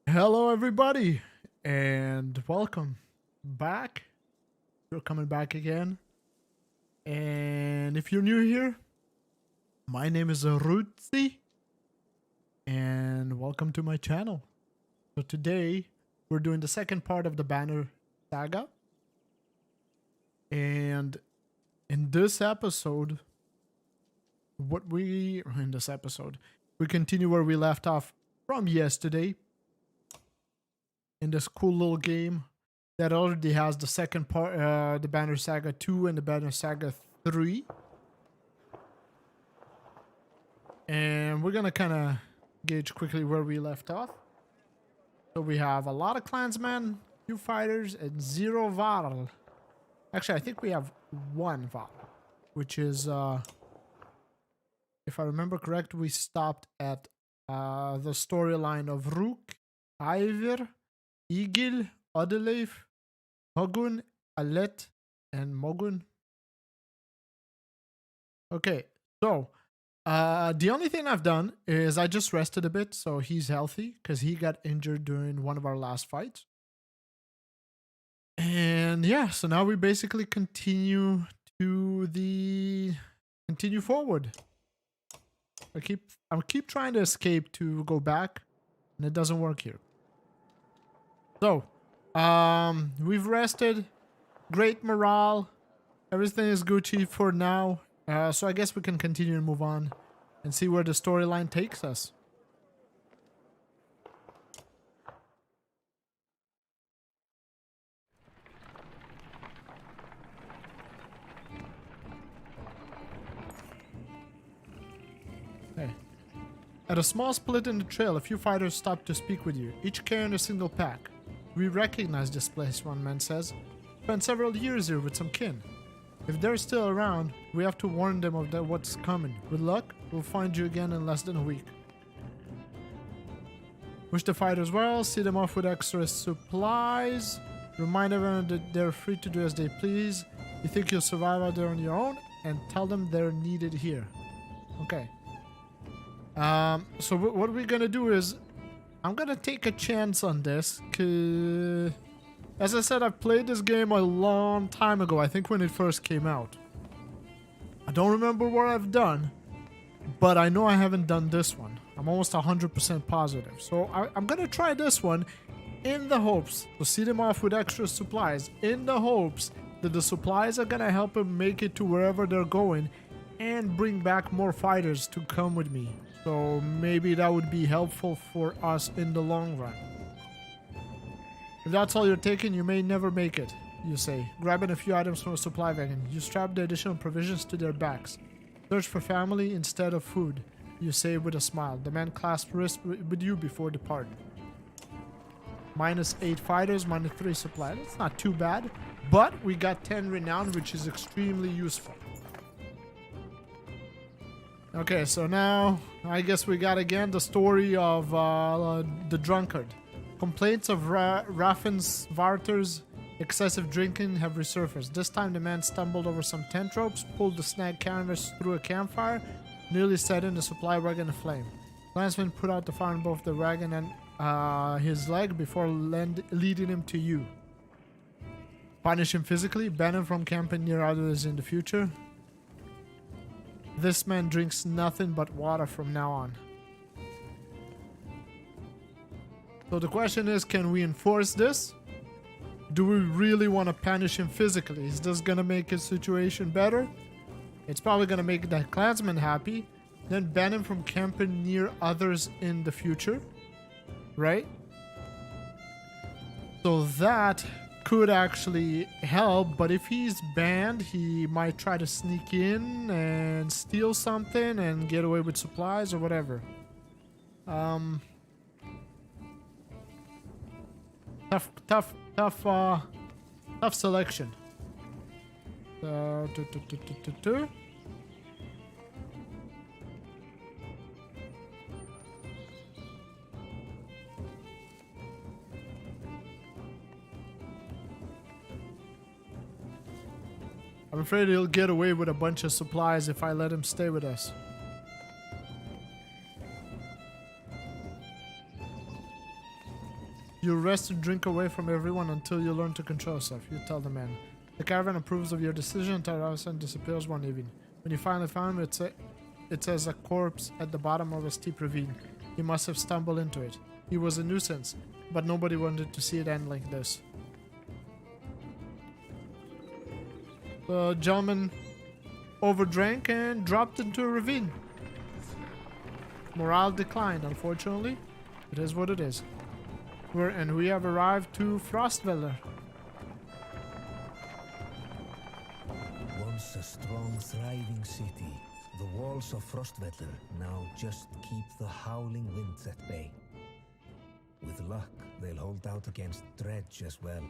Hello, everybody, and welcome back. We're coming back again. And if you're new here, my name is Arutzi, and welcome to my channel. So today, we're doing the second part of the Banner Saga. And in this episode, we continue where we left off from yesterday. In this cool little game that already has the second part, the Banner Saga 2 and the Banner Saga 3. And we're gonna kind of gauge quickly where we left off. So we have a lot of clansmen, few fighters, and 0 Varl. Actually, I think we have 1 Varl, which is, if I remember correct, we stopped at the storyline of Rook, Ivor, Egil, Odeleif, Hogun, Alet, and Mogun. Okay, so the only thing I've done is I just rested a bit, so he's healthy because he got injured during one of our last fights. And yeah, so now we basically continue forward. I keep trying to escape to go back, and it doesn't work here. So, we've rested, great morale, everything is Gucci for now, so I guess we can continue and move on and see where the storyline takes us. Okay. At a small split in the trail, a few fighters stopped to speak with you, each carrying a single pack. We recognize this place, one man says. Spent several years here with some kin. If they're still around, we have to warn them of what's coming. With luck, we'll find you again in less than a week. Wish the fighters well, see them off with extra supplies. Remind everyone that they're free to do as they please. You think you'll survive out there on your own? And tell them they're needed here. Okay. So what we're gonna do is I'm gonna take a chance on this, cause as I said, I've played this game a long time ago, I think when it first came out. I don't remember what I've done, but I know I haven't done this one. I'm almost 100% positive. So I'm gonna try this one in the hopes to see them off with extra supplies, in the hopes that the supplies are gonna help them make it to wherever they're going and bring back more fighters to come with me. So maybe that would be helpful for us in the long run. If that's all you're taking, you may never make it, you say, grabbing a few items from a supply wagon. You strap the additional provisions to their backs. Search for family instead of food, you say with a smile. The man clasps wrists with you before departing. -8 fighters, -3 supply. That's not too bad, but we got 10 renown, which is extremely useful. Okay, so now I guess we got again the story of the drunkard. Complaints of Raffin's Varter's excessive drinking have resurfaced. This time the man stumbled over some tent ropes, pulled the snag canvas through a campfire, nearly set in the supply wagon aflame. Clansmen put out the fire on both the wagon and his leg before leading him to you. Punish him physically, ban him from camping near others in the future. This man drinks nothing but water from now on. So the question is, can we enforce this? Do we really want to punish him physically? Is this gonna make his situation better? It's probably gonna make the clansman happy. Then ban him from camping near others in the future. Right? So that could actually help, but if he's banned, he might try to sneak in and steal something and get away with supplies or whatever. Tough selection. I'm afraid he'll get away with a bunch of supplies if I let him stay with us. You rest and drink away from everyone until you learn to control yourself, you tell the man. The caravan approves of your decision and Tarasan disappears one evening. When you finally find him, it says a corpse at the bottom of a steep ravine. He must have stumbled into it. He was a nuisance, but nobody wanted to see it end like this. The gentleman overdrank and dropped into a ravine. Morale declined, unfortunately. It is what it is. We have arrived to Frostweller. Once a strong, thriving city, the walls of Frostweller now just keep the howling winds at bay. With luck, they'll hold out against Dredge as well.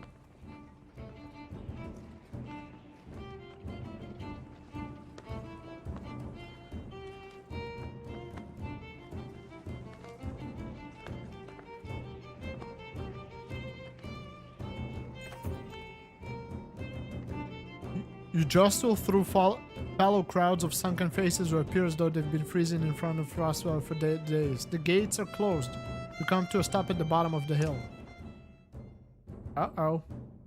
You jostle through fallow crowds of sunken faces who appear as though they've been freezing in front of Frostwell for days. The gates are closed. You come to a stop at the bottom of the hill. Uh-oh.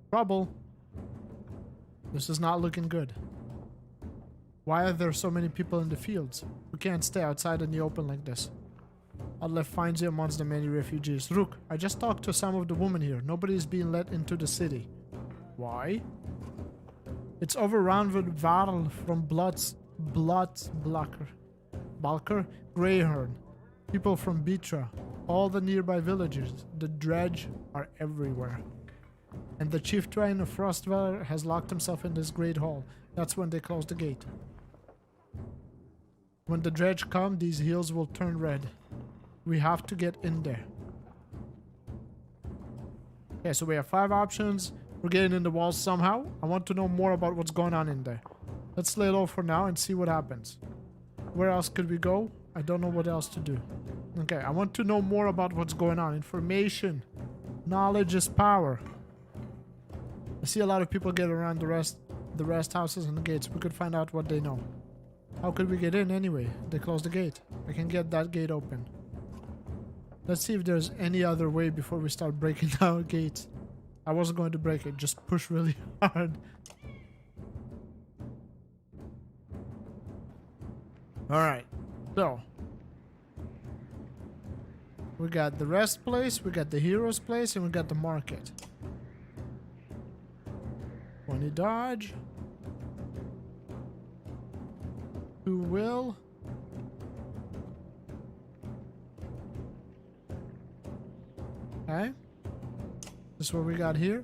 Trouble. This is not looking good. Why are there so many people in the fields? We can't stay outside in the open like this. Allah finds you amongst the many refugees. Rook, I just talked to some of the women here. Nobody is being let into the city. Why? It's overrun with Varl from Balker, Greyhorn, people from Bitra, all the nearby villages. The Dredge are everywhere. And the chieftain of Frostweller has locked himself in this great hall. That's when they close the gate. When the Dredge come, these hills will turn red. We have to get in there. Okay, so we have 5 options. We're getting in the walls somehow. I want to know more about what's going on in there. Let's lay low for now and see what happens. Where else could we go? I don't know what else to do. Okay, I want to know more about what's going on. Information. Knowledge is power. I see a lot of people get around the rest houses and the gates. We could find out what they know. How could we get in anyway? They closed the gate. I can get that gate open. Let's see if there's any other way before we start breaking down gates. I wasn't going to break it, just push really hard. Alright, so we got the rest place, we got the hero's place, and we got the market. 20 dodge. 2 will. Okay. This is what we got here.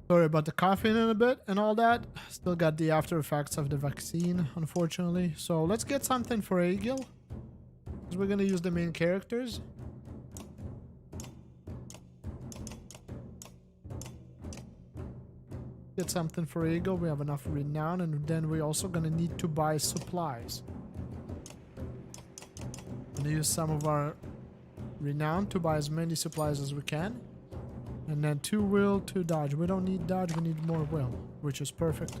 Sorry about the coughing in a bit and all that. Still got the after effects of the vaccine, unfortunately. So let's get something for Egil, because we're gonna use the main characters. Get something for Egil. We have enough renown, and then we're also gonna need to buy supplies. I'm gonna use some of our renown to buy as many supplies as we can. And then 2 will, 2 dodge. We don't need dodge, we need more will, which is perfect.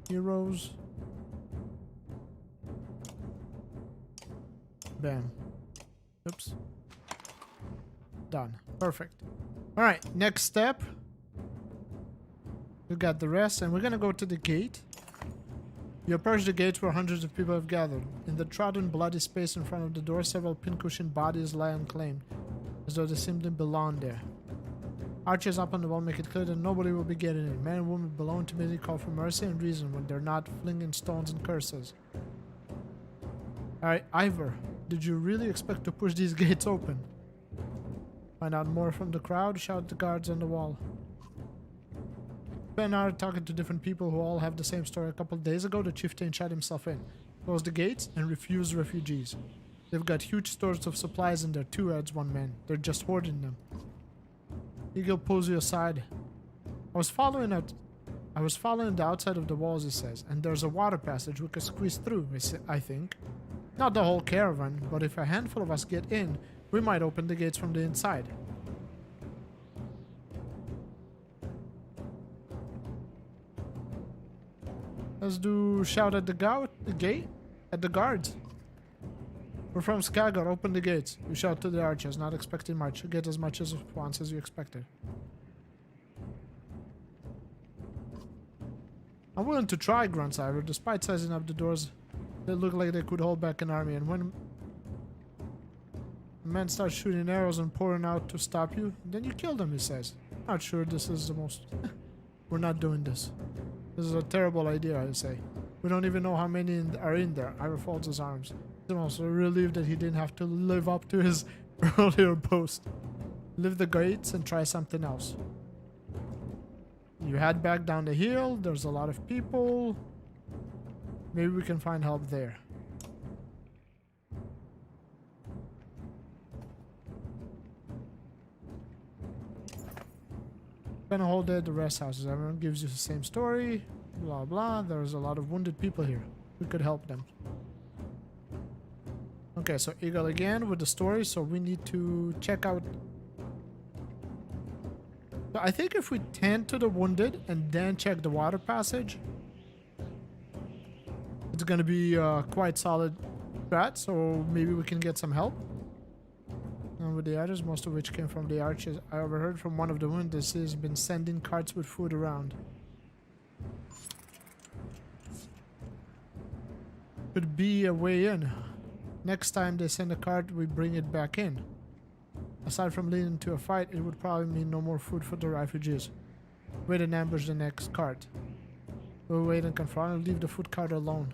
Heroes. Bam. Oops. Done. Perfect. Alright, next step. We got the rest, and we're gonna go to the gate. You approach the gate where hundreds of people have gathered. In the trodden, bloody space in front of the door, several pincushioned bodies lie unclaimed, as though they simply belong there. Archers up on the wall make it clear that nobody will be getting in. Men and women belong to me call for mercy and reason when they're not flinging stones and curses. Alright, Ivor, did you really expect to push these gates open? Find out more from the crowd, shout the guards on the wall. Ben are talking to different people who all have the same story. A couple of days ago, the chieftain shut himself in, closed the gates, and refused refugees. They've got huge stores of supplies in there too, adds one man. They're just hoarding them. Egil pulls you aside. I was following the outside of the walls, he says, and there's a water passage we could squeeze through, I think. Not the whole caravan, but if a handful of us get in, we might open the gates from the inside. Let's do shout at the gate? At the guards. We're from Skagar, open the gates. You shout to the archers, not expecting much. You get as much as response as you expected. I'm willing to try, grunts Ivor. Despite sizing up the doors, they look like they could hold back an army, and when men start shooting arrows and pouring out to stop you, then you kill them, he says. Not sure this is the most... We're not doing this. This is a terrible idea, I say. We don't even know how many are in there. Ivor folds his arms. I'm also relieved that he didn't have to live up to his earlier boast. Leave the gates and try something else. You head back down the hill. There's a lot of people. Maybe we can find help there. Spend a whole day at the rest houses. Everyone gives you the same story. Blah blah. There's a lot of wounded people here. We could help them. Okay, so Eagle again with the story. So we need to check out. So I think if we tend to the wounded and then check the water passage, it's gonna be quite solid strat. So maybe we can get some help. And with the others, most of which came from the archers. I overheard from one of the wounded that he's been sending carts with food around. Could be a way in. Next time they send a cart, we bring it back in. Aside from leading to a fight, it would probably mean no more food for the refugees. Wait and ambush the next cart. We'll wait and confront and leave the food cart alone.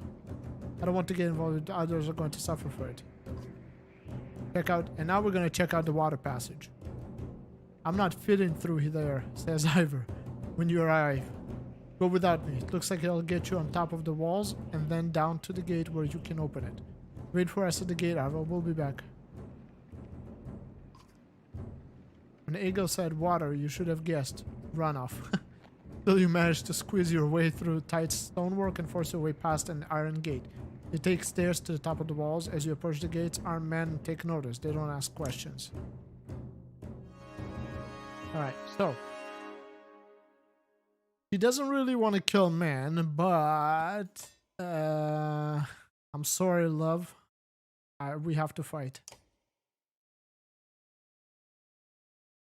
I don't want to get involved. Others are going to suffer for it. Check out, and now we're going to check out the water passage. I'm not fitting through there, says Ivor. When you arrive, go without me. It looks like it'll get you on top of the walls and then down to the gate where you can open it. Wait for us at the gate, Ivor. We'll be back. When Eagle said water, you should have guessed runoff. Till you manage to squeeze your way through tight stonework and force your way past an iron gate. You take stairs to the top of the walls. As you approach the gates, armed men take notice. They don't ask questions. Alright, so. He doesn't really want to kill men, but... I'm sorry, love. We have to fight.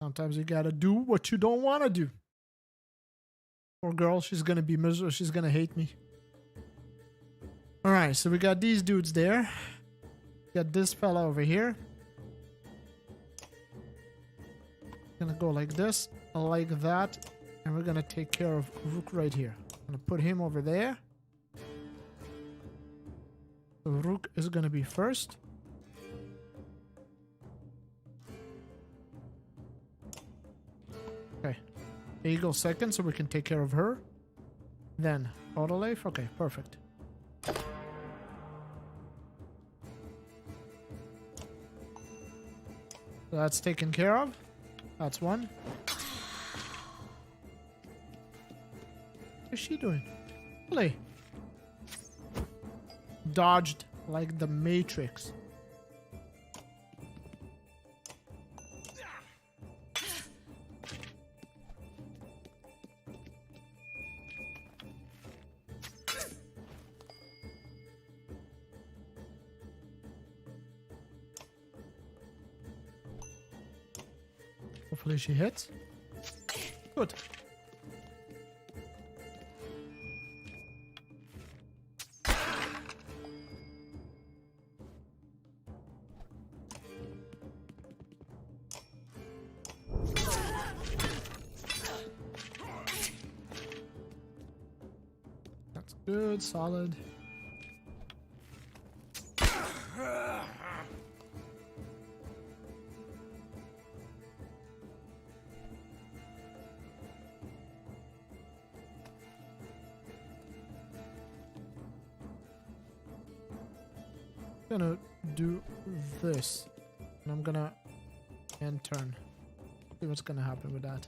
Sometimes you gotta do what you don't want to do. Poor girl, she's gonna be miserable. She's gonna hate me. Alright, so we got these dudes there. Got this fella over here. Gonna go like this, like that, and we're gonna take care of Rook right here. Gonna put him over there. So Rook is gonna be first. Okay. Eagle second, so we can take care of her. Then Autoleif. Okay, perfect. So that's taken care of. That's one. What is she doing? Really? Dodged like the Matrix. Hopefully she hits. Good. That's good, solid. Gonna do this, and I'm gonna end turn. See what's gonna happen with that.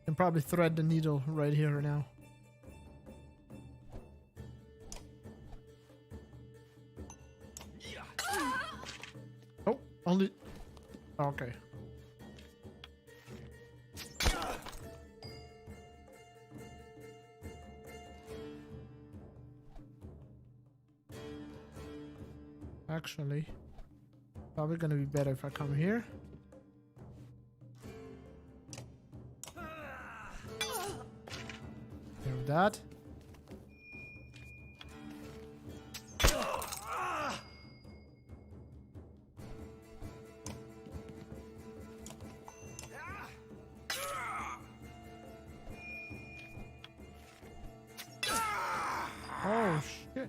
Can probably thread the needle right here now. Oh, only. Okay. actually. Probably gonna be better if I come here. Have that. Oh shit.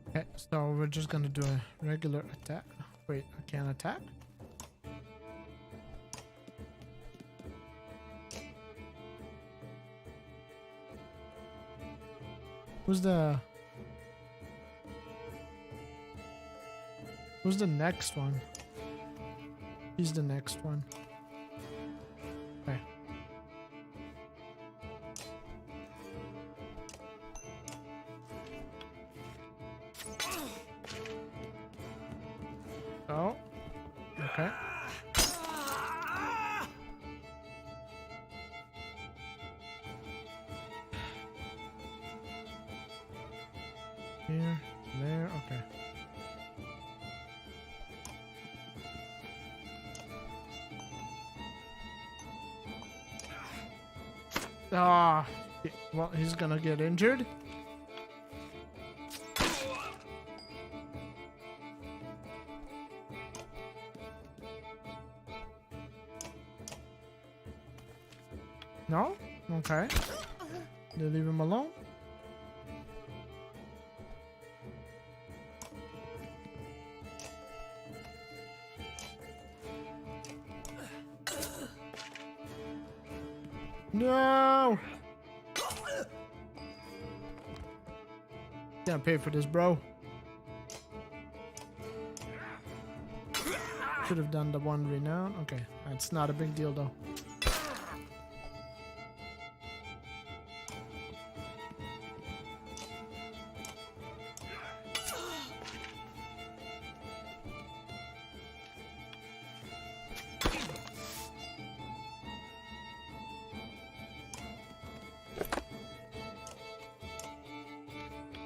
Okay, so we're just gonna do a regular attack. Wait, I can't attack? Who's the next one? He's the next one. Okay. Oh. Okay. Here, there, okay. Ah, well, he's gonna get injured. No? Okay. They leave him alone? No! Can't pay for this, bro. Should have done the one renown. Okay, that's not a big deal though.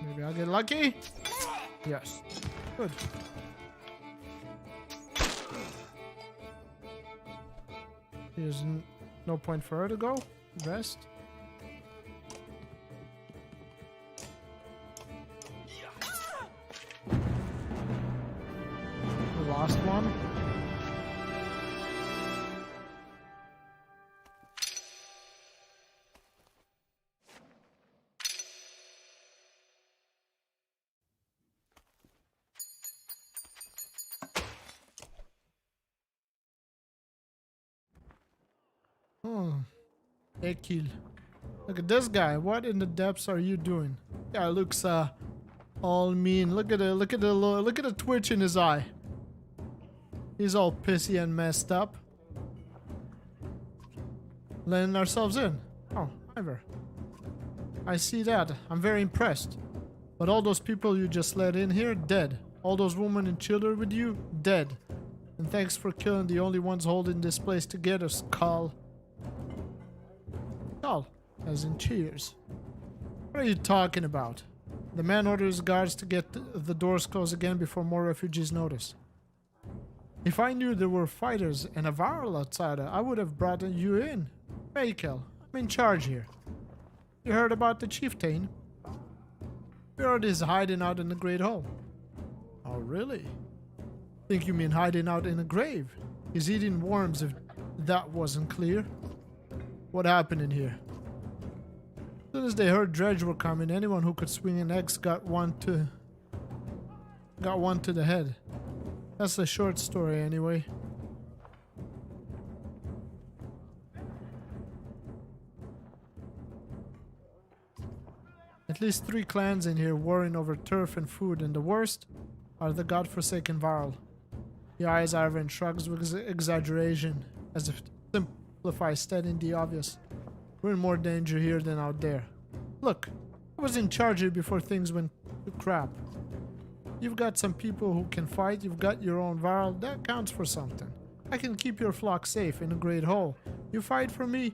Maybe I'll get lucky. Yes. Good. There's no point for her to go. Rest. The last one. Oh, Ekil. Look at this guy. What in the depths are you doing? Guy looks all mean. Look at the twitch in his eye. He's all pissy and messed up. Letting ourselves in. Oh, Ivor. I see that. I'm very impressed. But all those people you just let in here, dead. All those women and children with you, dead. And thanks for killing the only ones holding this place together, Skull. Skull, as in cheers. What are you talking about? The man orders guards to get the doors closed again before more refugees notice. If I knew there were fighters and a viral outsider, I would have brought you in. Michael, I'm in charge here. You heard about the chieftain? Beard is hiding out in the Great Hall. Oh, really? Think you mean hiding out in a grave? He's eating worms if that wasn't clear. What happened in here? As soon as they heard Dredge were coming, anyone who could swing an axe got one to the head. That's a short story anyway. At least 3 clans in here warring over turf and food, and the worst are the godforsaken Varl. He eyes Ivan and shrugs with exaggeration, as if to simplify stating the obvious. We're in more danger here than out there. Look, I was in charge here before things went to crap. You've got some people who can fight, you've got your own Varl, that counts for something. I can keep your flock safe in a Great Hall, You fight for me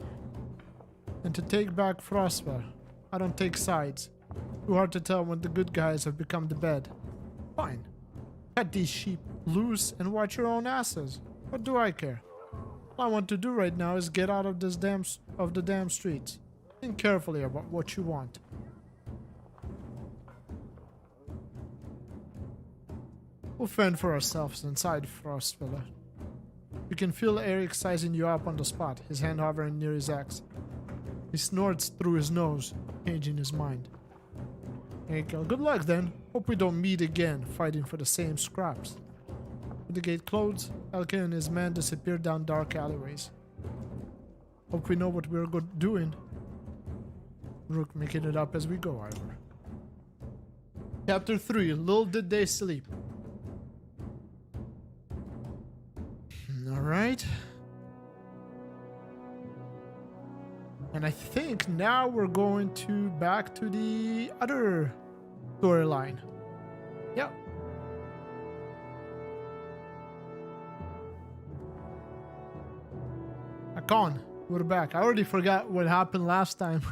and to take back Frostwell. I don't take sides. Too hard to tell when the good guys have become the bad. Fine. Cut these sheep loose and watch your own asses. What do I care? All I want to do right now is get out of this the damn streets. Think carefully about what you want. We'll fend for ourselves inside Frostvilla. You can feel Eric sizing you up on the spot, his hand hovering near his axe. He snorts through his nose, changing his mind. Eric, good luck then. Hope we don't meet again, fighting for the same scraps. With the gate closed, Elke and his men disappeared down dark alleyways. Hope we know what we're doing. Rook making it up as we go, however. Chapter 3, Little Did They Sleep. Alright. And I think now we're going to back to the other storyline. Yep. Akon, we're back. I already forgot what happened last time.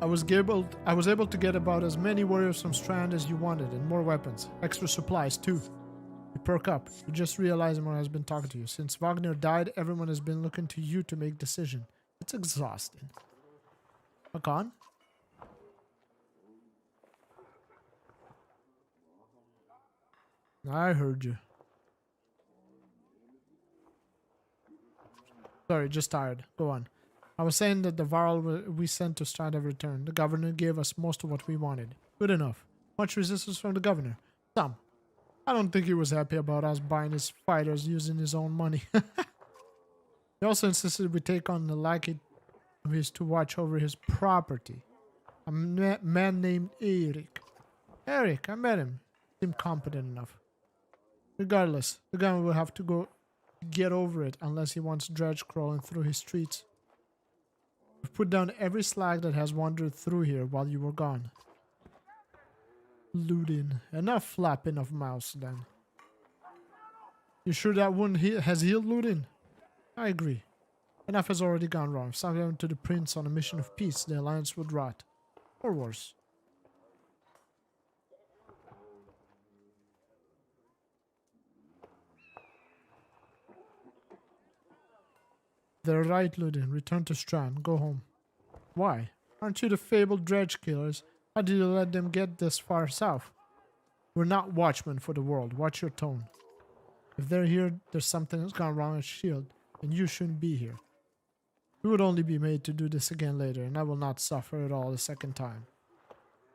I was able to get about as many warriors from Strand as you wanted, and more weapons. Extra supplies, too. You perk up. You just realize everyone has been talking to you. Since Wagner died, everyone has been looking to you to make decisions. It's exhausting. Akon? I heard you. Sorry, just tired. Go on. I was saying that the varl we sent to Strand have returned. The governor gave us most of what we wanted. Good enough. Much resistance from the governor. Some. I don't think he was happy about us buying his fighters using his own money. He also insisted we take on the lackey of his to watch over his property. A man named Eric. Eric, I met him. Seemed competent enough. Regardless, the governor will have to go get over it unless he wants dredge crawling through his streets. We've put down every slag that has wandered through here while you were gone. Looting. Enough flapping of mouths then. You sure that wound has healed looting? I agree. Enough has already gone wrong. If something happened to the prince on a mission of peace, the alliance would rot. Or worse. They're right, Ludin. Return to Strand. Go home. Why? Aren't you the fabled dredge killers? How did you let them get this far south? We're not watchmen for the world. Watch your tone. If they're here, there's something that's gone wrong at S.H.I.E.L.D., and you shouldn't be here. We would only be made to do this again later, and I will not suffer at all a second time.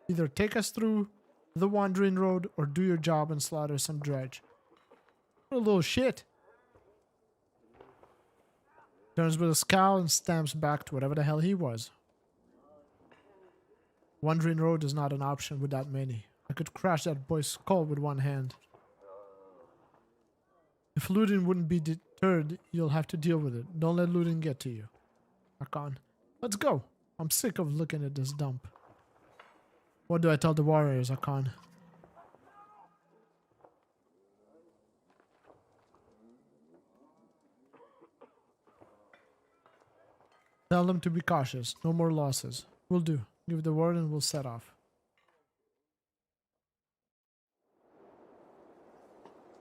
Either take us through the wandering road, or do your job and slaughter some dredge. What a little shit. Turns with a scowl and stamps back to whatever the hell he was. Wandering road is not an option with that many. I could crash that boy's skull with one hand. If looting wouldn't be deterred, you'll have to deal with it. Don't let looting get to you. Akon, let's go. I'm sick of looking at this dump. What do I tell the warriors, Akon? Tell them to be cautious. No more losses. Will do. Give the word and we'll set off.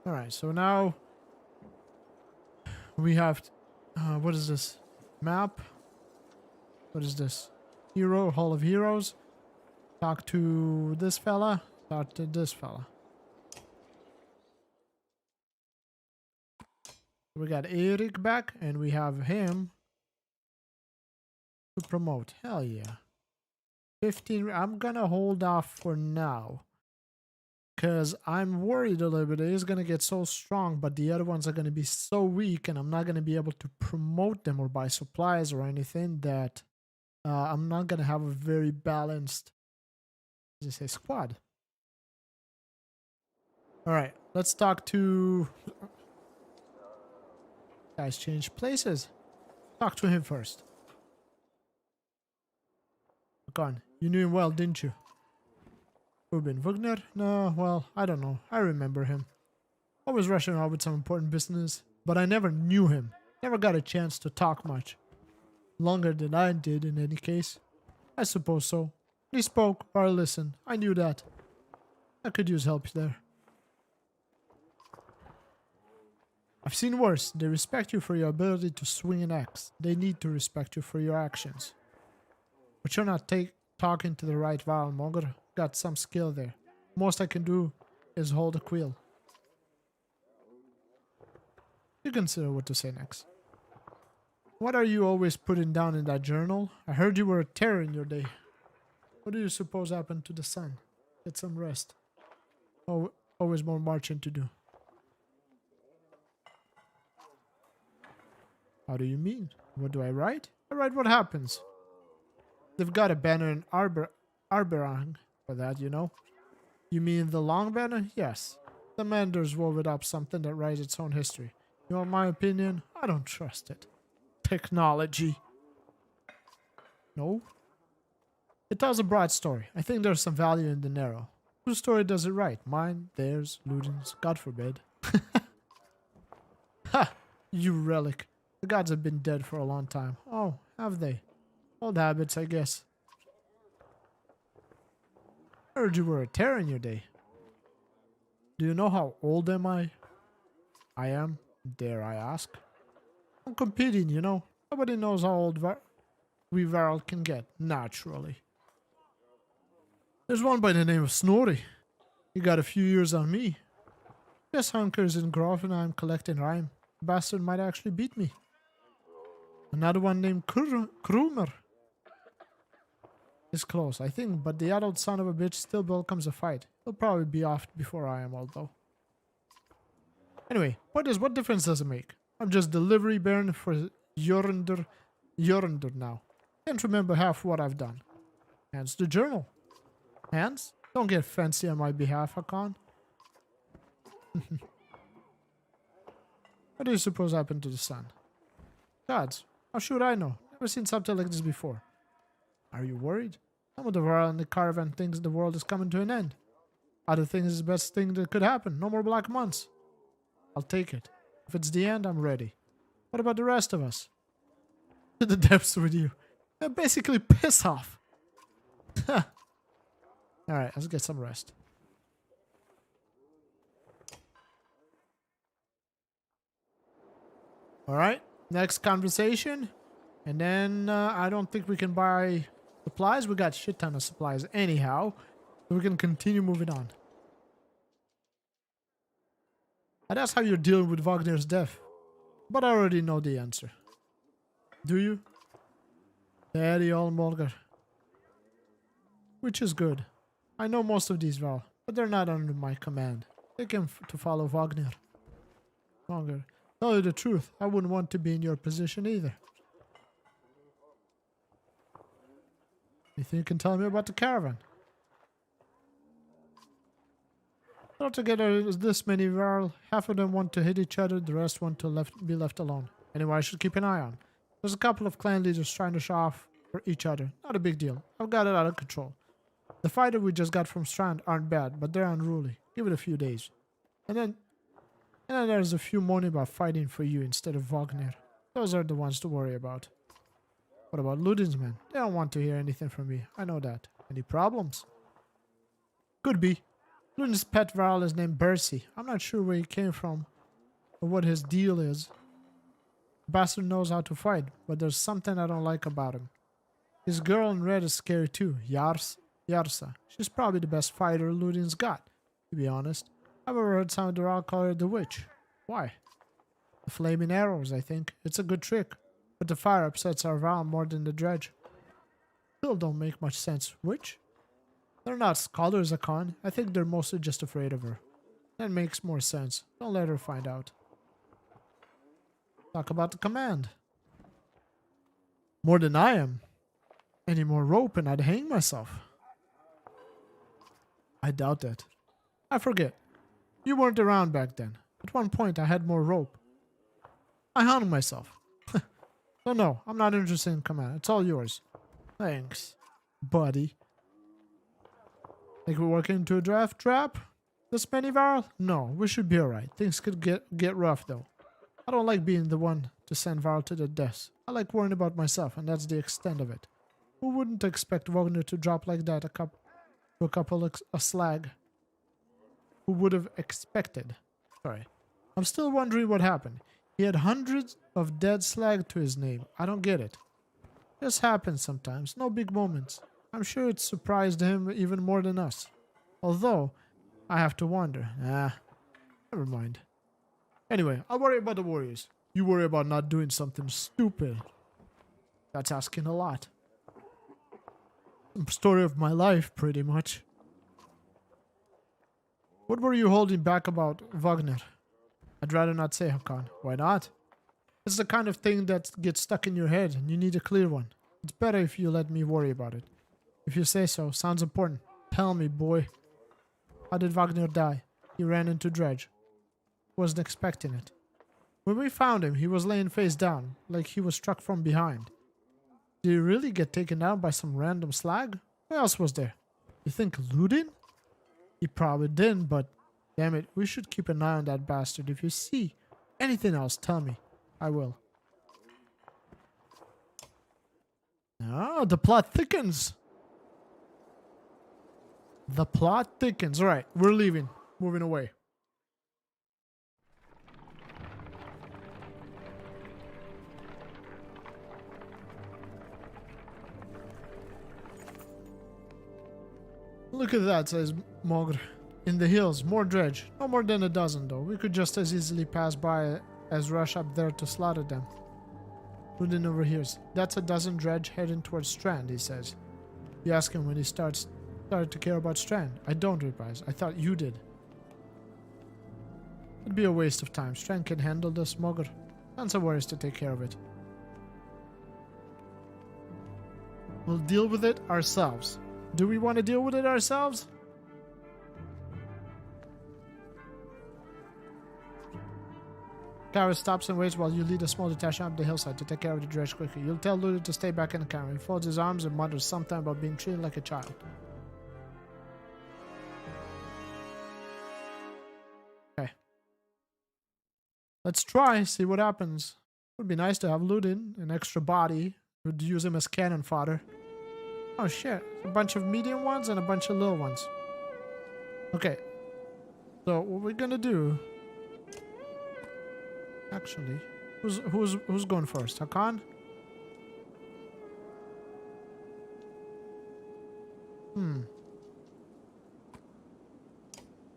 Alright, so now we have... what is this? Map? What is this? Hero, Hall of Heroes. Talk to this fella. Talk to this fella. We got Eric back and we have him to promote. Hell yeah. 15. I'm gonna hold off for now. Because I'm worried a little bit. It is gonna get so strong, but the other ones are gonna be so weak, and I'm not gonna be able to promote them or buy supplies or anything that I'm not gonna have a very balanced, as I say, squad. Alright, let's talk to... Guys, change places. Talk to him first. Gone. You knew him well, didn't you? Ruben Wagner? No, well, I don't know. I remember him. Always rushing around with some important business. but I never knew him. Never got a chance to talk much. Longer than I did in any case. I suppose so. He spoke or I listened. I knew that. I could use help there. I've seen worse. They respect you for your ability to swing an axe. They need to respect you for your actions. But you're not talking to the right Varlmonger. Got some skill there. Most I can do is hold a quill. You consider what to say next. What are you always putting down in that journal? I heard you were a terror in your day. What do you suppose happened to the sun? Get some rest. Oh, always more marching to do. How do you mean? What do I write? I write what happens. They've got a banner in Arberang for that, you know. You mean the long banner? Yes. The Manders wove it up something that writes its own history. You want my opinion? I don't trust it. Technology. No? It tells a broad story. I think there's some value in the narrow. Whose story does it write? Mine, theirs, Ludin's, God forbid. Ha! You relic. The gods have been dead for a long time. Oh, have they? Old habits, I guess. I heard you were a terror in your day. Do you know how old am I? I am, dare I ask. I'm competing, you know. Nobody knows how old we Varl can get, naturally. There's one by the name of Snorri. He got a few years on me. Guess hunkers in Grafenheim collecting rhyme. The bastard might actually beat me. Another one named Krumer is close, I think, but the adult son of a bitch still welcomes a fight. He'll probably be off before I am, although. Anyway, what difference does it make? I'm just delivery baron for Jorundur now. Can't remember half what I've done. Hence the journal. Hands? Don't get fancy on my behalf, Hakan. What do you suppose happened to the sun? Gods, how should I know? Never seen something like this before. Are you worried? Some of the world and the caravan thinks the world is coming to an end. Other things is the best thing that could happen. No more black months. I'll take it. If it's the end, I'm ready. What about the rest of us? To the depths with you. Basically, piss off. Alright, let's get some rest. Alright, next conversation. And then I don't think we can buy supplies. We got shit ton of supplies anyhow. So we can continue moving on. I'd ask how you're dealing with Wagner's death. But I already know the answer. Do you? Daddy Allmolger. Which is good. I know most of these well, but they're not under my command. They came to follow Wagner. Longer. Tell you the truth, I wouldn't want to be in your position either. Anything you can tell me about the caravan? Altogether, there's this many Varl. Half of them want to hit each other, the rest want to be left alone. Anyway, I should keep an eye on. There's a couple of clan leaders trying to show off for each other. Not a big deal. I've got it under control. The fighter we just got from Strand aren't bad, but they're unruly. Give it a few days. And then there's a few moaning about fighting for you instead of Wagner. Those are the ones to worry about. What about Ludin's men? They don't want to hear anything from me. I know that. Any problems? Could be. Ludin's pet Varl is named Bercy. I'm not sure where he came from or what his deal is. The bastard knows how to fight, but there's something I don't like about him. His girl in red is scary too, Yarsa. She's probably the best fighter Ludin's got, to be honest. I've ever heard some of the Varl call her the witch. Why? The flaming arrows, I think. It's a good trick, but the fire upsets our Varl more than the dredge. Still don't make much sense. Witch? They're not scholars, Akon. I think they're mostly just afraid of her. That makes more sense. Don't let her find out. Talk about the command. More than I am. Any more rope and I'd hang myself. I doubt that. I forget. You weren't around back then. At one point I had more rope. I hung myself. So no, I'm not interested in command. It's all yours. Thanks, buddy. Think we're walking into a draft trap? This many Varl? No, we should be alright. Things could get rough though. I don't like being the one to send Varl to the death. I like worrying about myself, and that's the extent of it. Who wouldn't expect Wagner to drop like that to a couple of slag? Who would have expected? Sorry. I'm still wondering what happened. He had hundreds of dead slag to his name. I don't get it. This happens sometimes. No big moments. I'm sure it surprised him even more than us. Although, I have to wonder. Never mind. Anyway, I'll worry about the warriors. You worry about not doing something stupid. That's asking a lot. Story of my life, pretty much. What were you holding back about Wagner? I'd rather not say, Hakan. Why not? It's the kind of thing that gets stuck in your head and you need a clear one. It's better if you let me worry about it. If you say so, sounds important. Tell me, boy. How did Wagner die? He ran into Dredge. Wasn't expecting it. When we found him, he was laying face down, like he was struck from behind. Did he really get taken down by some random slag? Who else was there? You think Ludin? He probably didn't, but damn it, we should keep an eye on that bastard. If you see anything else, tell me. I will. Ah, the plot thickens. The plot thickens. Alright, we're leaving. Moving away. Look at that, says Mogr. In the hills, more dredge. No more than a dozen, though. We could just as easily pass by as rush up there to slaughter them. Ludin overhears. That's a dozen dredge heading towards Strand, he says. You ask him when he started to care about Strand. I don't, replies. I thought you did. It'd be a waste of time. Strand can handle this, Mogr. Sansa worries to take care of it. We'll deal with it ourselves. Do we want to deal with it ourselves? Kara stops and waits while you lead a small detachment up the hillside to take care of the dredge quickly. You'll tell Ludin to stay back in the camp. He folds his arms and mutters something about being treated like a child. Okay. Let's try, see what happens. It would be nice to have Ludin, an extra body. We'd use him as cannon fodder. Oh shit, a bunch of medium ones and a bunch of little ones. Okay. So what we're gonna do... Actually, who's going first? Hakan?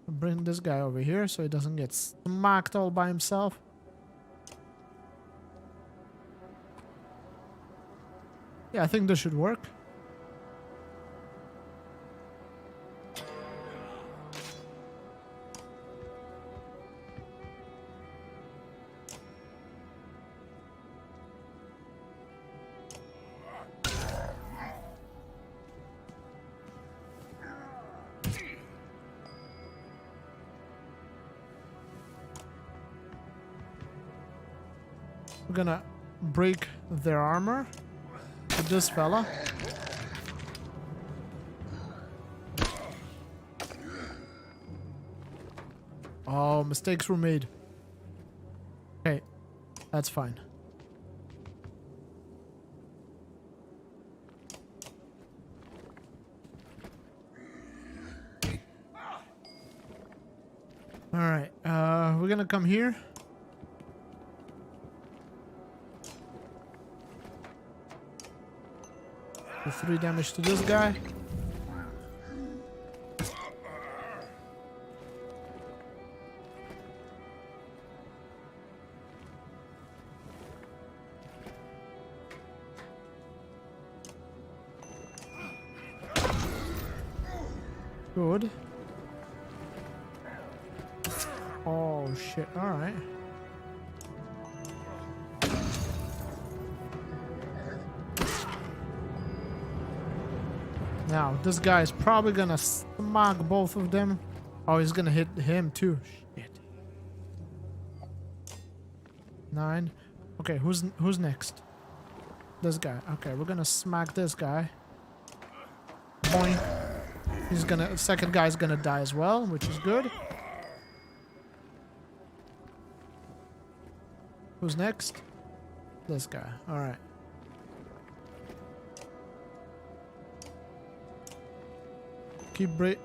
Bring this guy over here so he doesn't get smacked all by himself. Yeah, I think this should work. We're gonna break their armor with this fella. Oh, mistakes were made. Okay, that's fine. Alright, we're gonna come here. Do 3 damage to this guy. Good. Oh shit, alright. Now, this guy is probably gonna smack both of them. Oh, he's gonna hit him too. Shit. 9. Okay, who's next? This guy. Okay, we're gonna smack this guy. Boing. He's gonna... Second guy's gonna die as well, which is good. Who's next? This guy. Alright. Keep break.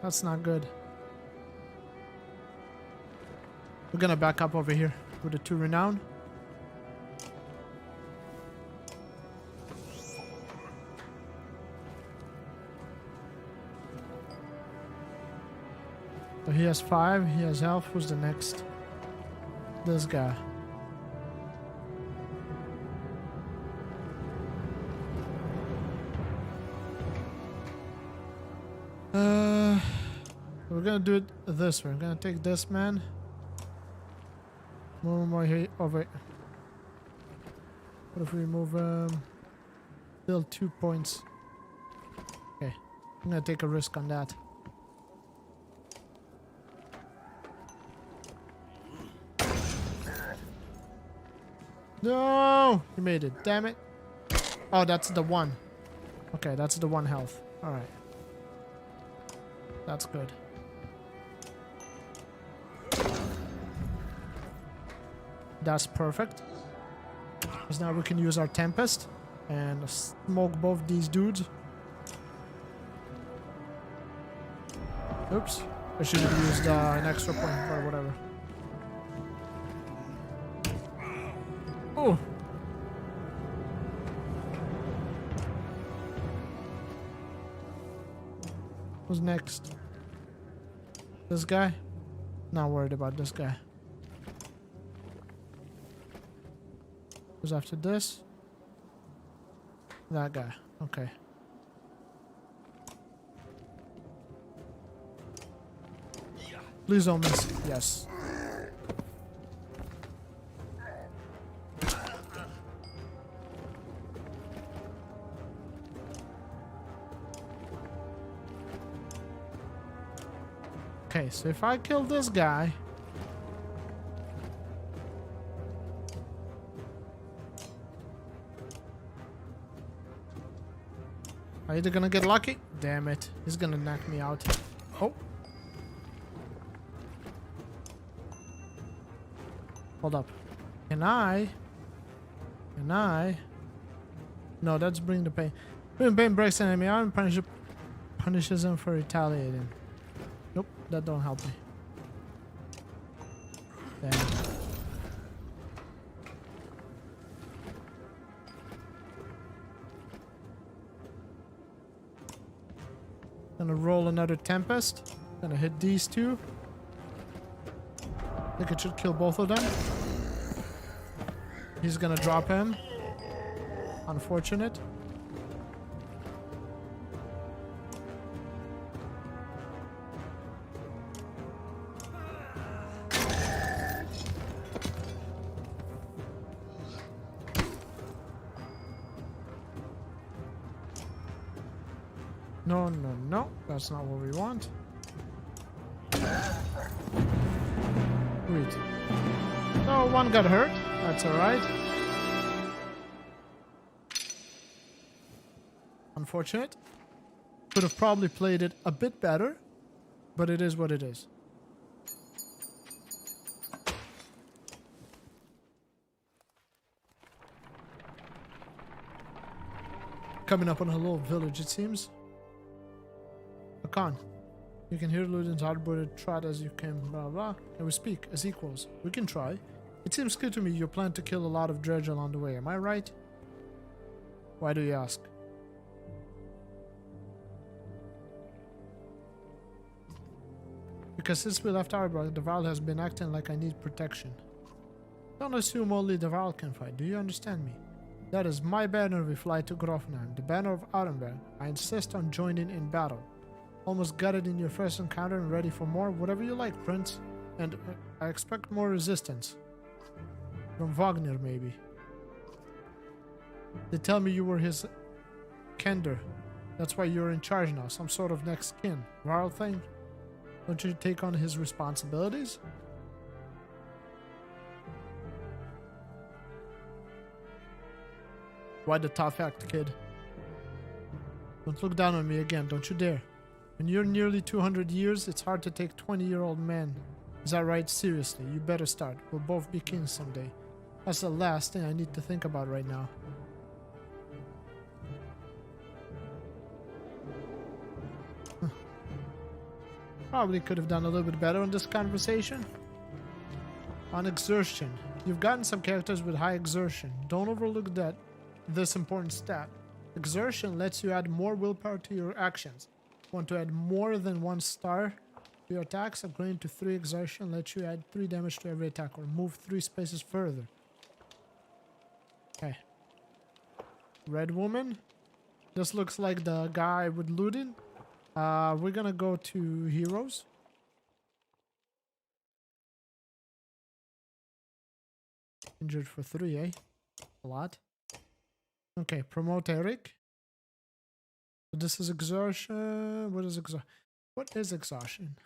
That's not good. We're gonna back up over here with the 2 renown. So he has 5, he has health. Who's the next? This guy. We're gonna do it this way. We're gonna take this man. Move him here over. What if we move still 2 points? Okay. I'm gonna take a risk on that. No! He made it. Damn it. Oh, that's the 1. Okay, that's the 1 health. Alright. That's good. That's perfect. Because now we can use our Tempest and smoke both these dudes. Oops. I should have used an extra point or whatever. Oh! Who's next? This guy? Not worried about this guy. Who's after this? That guy. Okay. Please don't miss. Yes. Okay, so if I kill this guy... Are you either gonna get lucky? Damn it. He's gonna knock me out. Oh. Hold up. Can I? No, that's bring the pain. Bring pain breaks an enemy out and punishes him for retaliating. Nope, that don't help me. Damn. Gonna roll another Tempest. Gonna hit these 2. I think it should kill both of them. He's gonna drop him. Unfortunate. No, no, no. That's not what we want. Wait. No, 1 got hurt. That's alright. Unfortunate. Could have probably played it a bit better, but it is what it is. Coming up on a little village, it seems. Khan, you can hear Ludin's hard-booted trot as you can, blah blah, and we speak as equals. We can try. It seems clear to me you plan to kill a lot of dredge along the way, am I right? Why do you ask? Because since we left Arbroath, the Val has been acting like I need protection. Don't assume only the Val can fight, do you understand me? That is my banner we fly to Grofnheim, the banner of Arenberg. I insist on joining in battle. Almost got it in your first encounter and ready for more. Whatever you like, Prince. And I expect more resistance. From Wagner, maybe. They tell me you were his Kender. That's why you're in charge now. Some sort of next kin. Varl thing? Don't you take on his responsibilities? Why the tough act, kid? Don't look down on me again, don't you dare. When you're nearly 200 years, it's hard to take 20-year-old men. Is that right? Seriously, you better start. We'll both be kings someday. That's the last thing I need to think about right now. Probably could have done a little bit better on this conversation. On exertion. You've gotten some characters with high exertion. Don't overlook this important stat. Exertion lets you add more willpower to your actions. Want to add more than 1 star to your attacks? Upgrading to 3 exertion lets you add 3 damage to every attack or move 3 spaces further. Okay. Red woman. This looks like the guy with looting. We're gonna go to heroes. Injured for 3, eh? A lot. Okay, promote Eric. So this is exhaustion. What is exhaustion? What is exhaustion?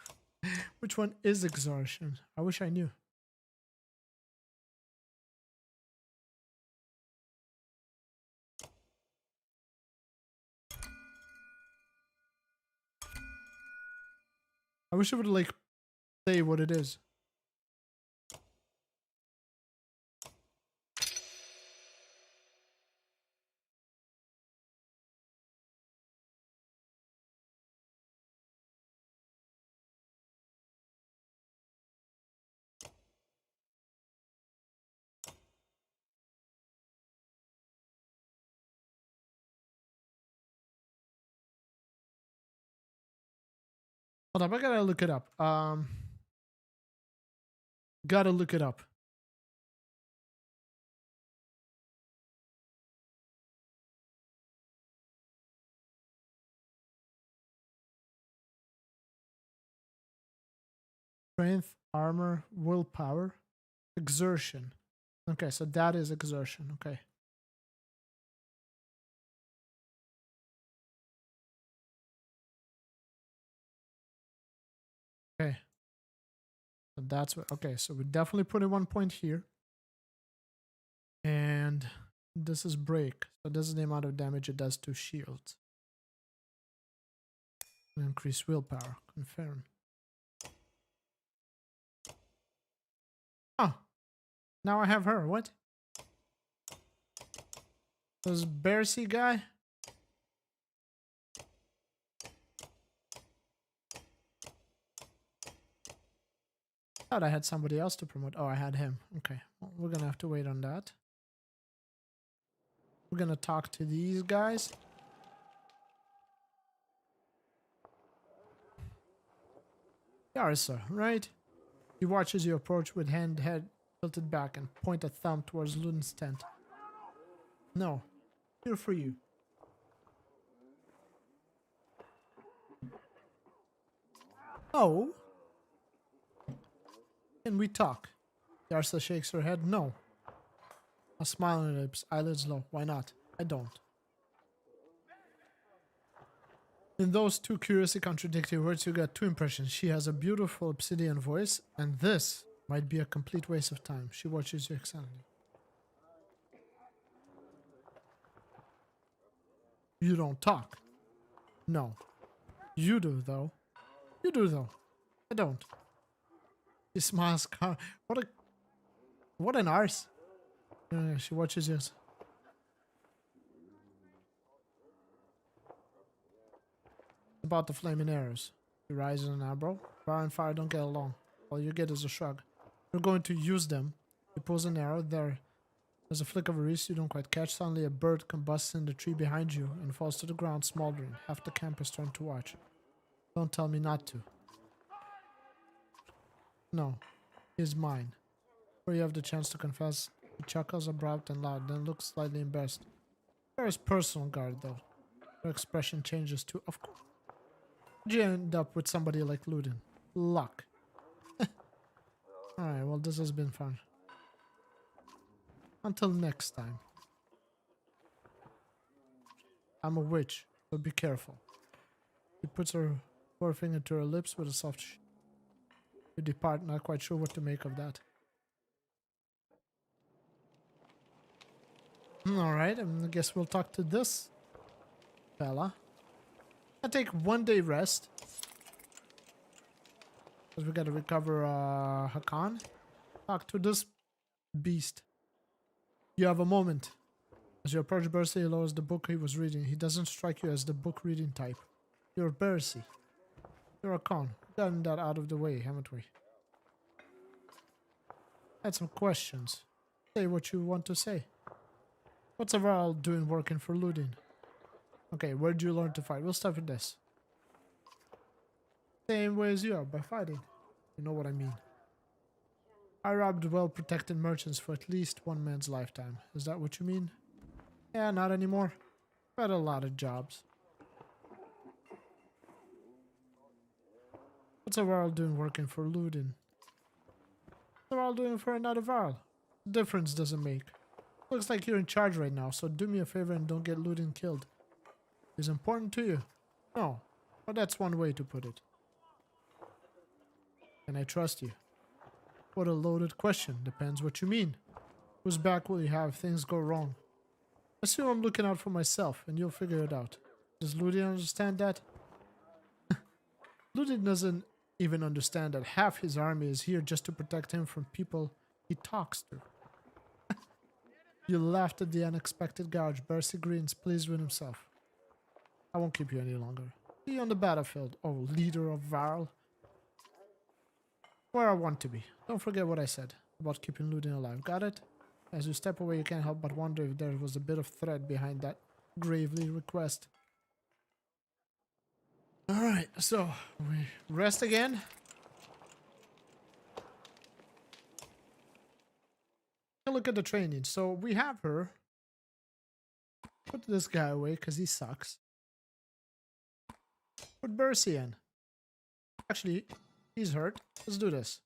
Which one is exhaustion? I wish I knew. I wish it would like say what it is. Hold up, I gotta look it up. Gotta look it up. Strength, armor, willpower, exertion. Okay, so that is exertion. Okay. Okay. So that's what. Okay, so we definitely put in 1 point here. And this is break. So this is the amount of damage it does to shields. Increase willpower. Confirm. Oh. Now I have her. What? This Bearsy guy? Thought I had somebody else to promote. Oh, I had him. Okay. Well, we're gonna have to wait on that. We're gonna talk to these guys. Yarsa, right? He watches you approach with head tilted back and point a thumb towards Luden's tent. No. Here for you. Oh? Can we talk? Yarsa shakes her head. No. A smile on her lips, eyelids low. Why not? I don't. In those two curiously contradictory words, you got 2 impressions. She has a beautiful obsidian voice, and this might be a complete waste of time. She watches you excitedly. You don't talk. No. You do, though. You do, though. I don't. She smiles. What an arse. She watches you. About the flaming arrows. He rises an eyebrow. Fire and fire don't get along. All you get is a shrug. You're going to use them. He pulls an arrow. There's a flick of a wrist you don't quite catch. Suddenly a bird combusts in the tree behind you and falls to the ground smoldering. Half the campers turn to watch. Don't tell me not to. No. He's mine. Before you have the chance to confess, he chuckles abrupt and loud, then looks slightly embarrassed. There is personal guard, though. Her expression changes too. Of course. How'd you end up with somebody like Luden? Luck. Alright, well, this has been fun. Until next time. I'm a witch, so be careful. She puts her forefinger to her lips with a soft You depart, not quite sure what to make of that. Alright, I guess we'll talk to this fella. I take 1 day rest. Because we gotta recover Hakan. Talk to this beast. You have a moment. As you approach Bercy, he lowers the book he was reading. He doesn't strike you as the book reading type. You're Bercy. You're a con. We've gotten that out of the way, haven't we? Had some questions. Say what you want to say. What's a Varl doing working for Ludin? Okay, where'd you learn to fight? We'll start with this. Same way as you are, by fighting. You know what I mean. I robbed well-protected merchants for at least one man's lifetime. Is that what you mean? Yeah, not anymore. But a lot of jobs. What's a Varl doing working for Ludin? What's a Varl doing for another Varl? Difference doesn't make. Looks like you're in charge right now, so do me a favor and don't get Ludin killed. Is important to you? No, but that's one way to put it. Can I trust you? What a loaded question. Depends what you mean. Whose back will you have if things go wrong? Assume I'm looking out for myself, and you'll figure it out. Does Ludin understand that? Ludin doesn't even understand that half his army is here just to protect him from people he talks to. You laughed at the unexpected gouge. Bercy grins, pleased with himself. I won't keep you any longer. See you on the battlefield, oh leader of Varl. Where I want to be. Don't forget what I said about keeping Ludin alive. Got it? As you step away, you can't help but wonder if there was a bit of threat behind that gravely request. Alright, so we rest again. Look at the training. So we have her. Put this guy away because he sucks. Put Bercy in. Actually, he's hurt. Let's do this.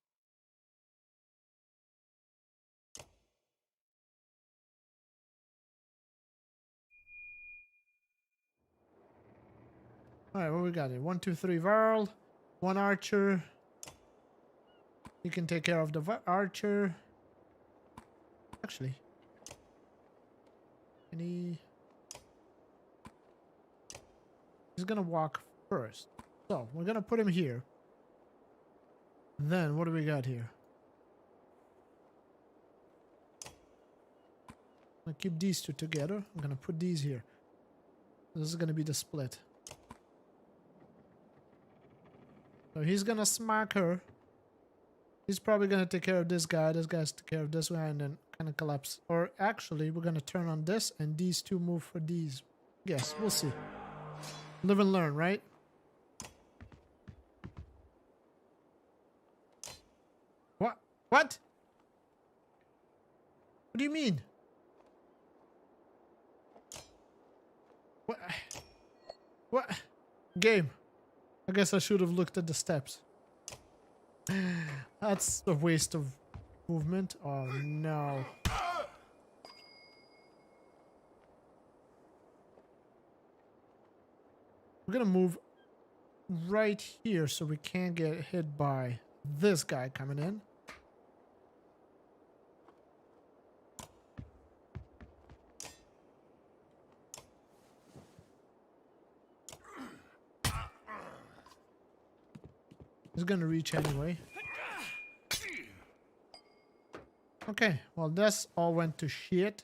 Alright, what we got here? 1, 2, 3 Varl. 1 archer. You can take care of the archer. Actually. He's gonna walk first. So, we're gonna put him here. Then, what do we got here? I'm gonna keep these two together. I'm gonna put these here. This is gonna be the split. So he's gonna smack her. He's probably gonna take care of this guy. This guy's take care of this guy and then kind of collapse. Or actually, we're gonna turn on this and these two move for these. Yes, we'll see. Live and learn, right? What? What? What do you mean? What? What? Game. I guess I should have looked at the steps. That's a waste of movement. Oh no. We're gonna move right here so we can't get hit by this guy coming in. He's gonna reach anyway. Okay, well this all went to shit.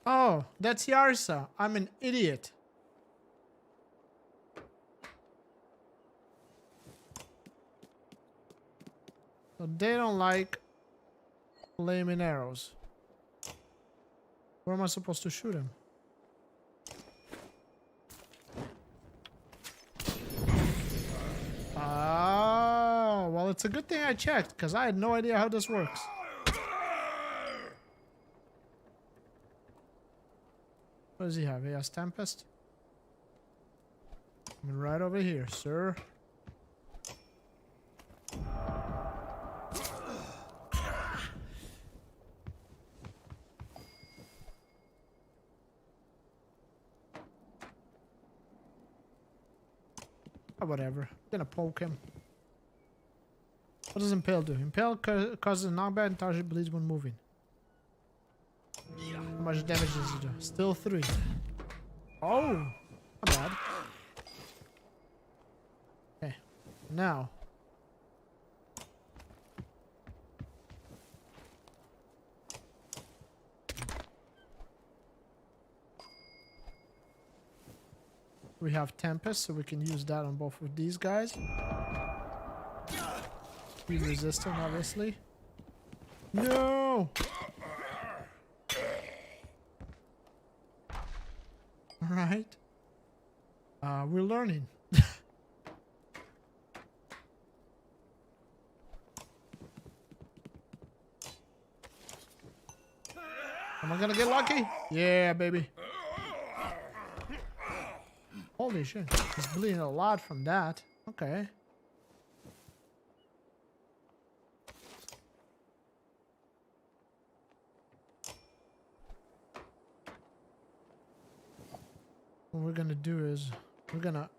Oh, that's Yarsa. I'm an idiot. So they don't like flaming arrows. Where am I supposed to shoot him? Oh, well, it's a good thing I checked because I had no idea how this works. What does he have? He has Tempest. I'm right over here, sir. Oh, whatever. I'm gonna poke him. What does Impale do? Impale causes a knockback and target bleeds when moving. How much damage does he do? Still 3. Oh, not bad. Okay, now. We have Tempest, so we can use that on both of these guys. Be resistant, obviously. No! Alright. We're learning. Am I gonna get lucky? Yeah, baby. Holy shit. He's bleeding a lot from that. Okay. What we're gonna do is we're gonna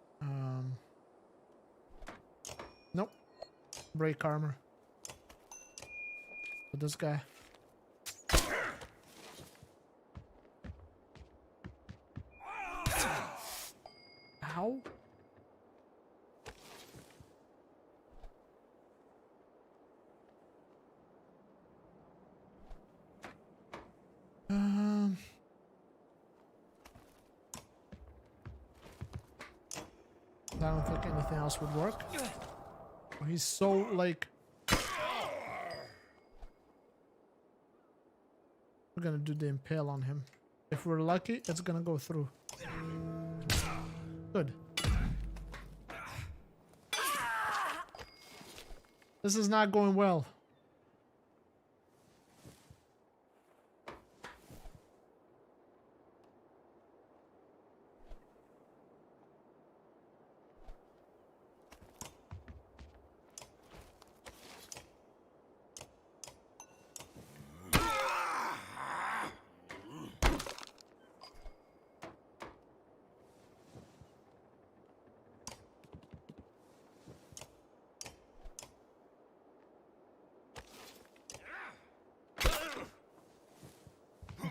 nope. Break armor. For this guy. Ow. I don't think anything else would work. Oh, he's so like. We're gonna do the impale on him. If we're lucky, it's gonna go through. Good. This is not going well.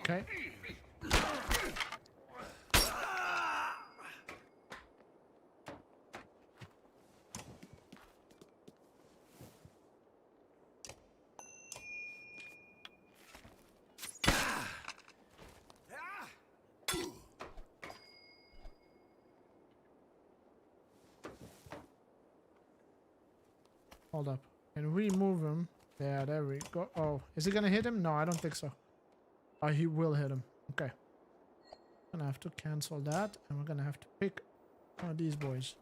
Okay. Hold up. And we move him. Yeah, there we go. Oh, is he gonna hit him? No, I don't think so. Oh, he will hit him. Okay. Gonna have to cancel that, and we're gonna have to pick one of these boys.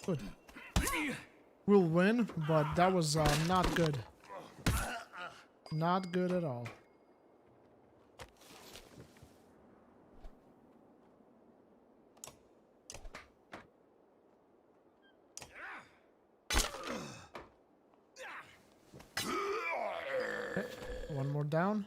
Good. We'll win, but that was not good. Not good at all. Okay, one more down.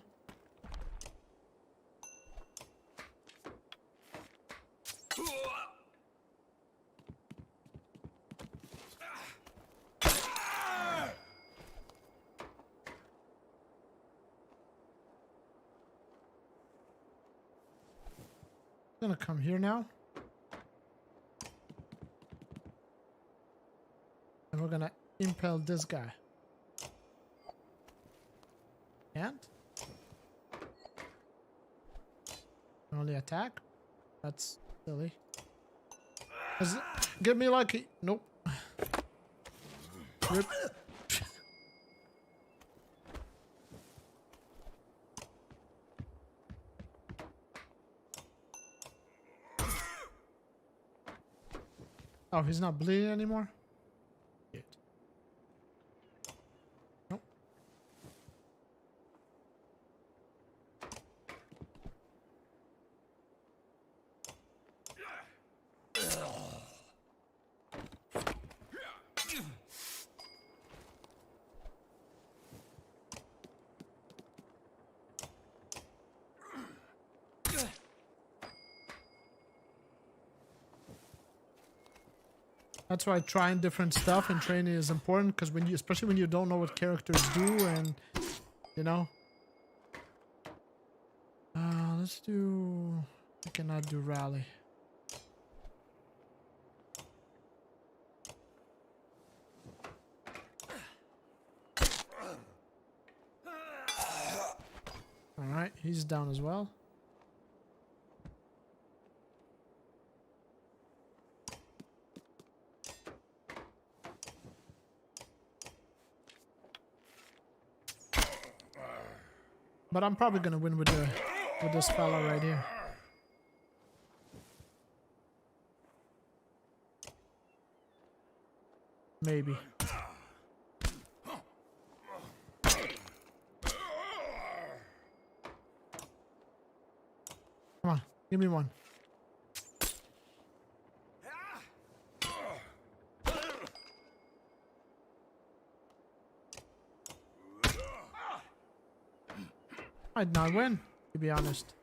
Gonna come here now. And we're gonna impale this guy. Can't? Only attack? That's silly. Get me lucky. Nope. Rip. Oh, he's not bleeding anymore? Good. Nope. That's why trying different stuff and training is important, because when you, especially when you don't know what characters do, and you know. Let's do. I cannot do rally. All right, he's down as well. But I'm probably gonna win with this fella right here. Maybe. Come on, give me one. I'd not win, to be honest.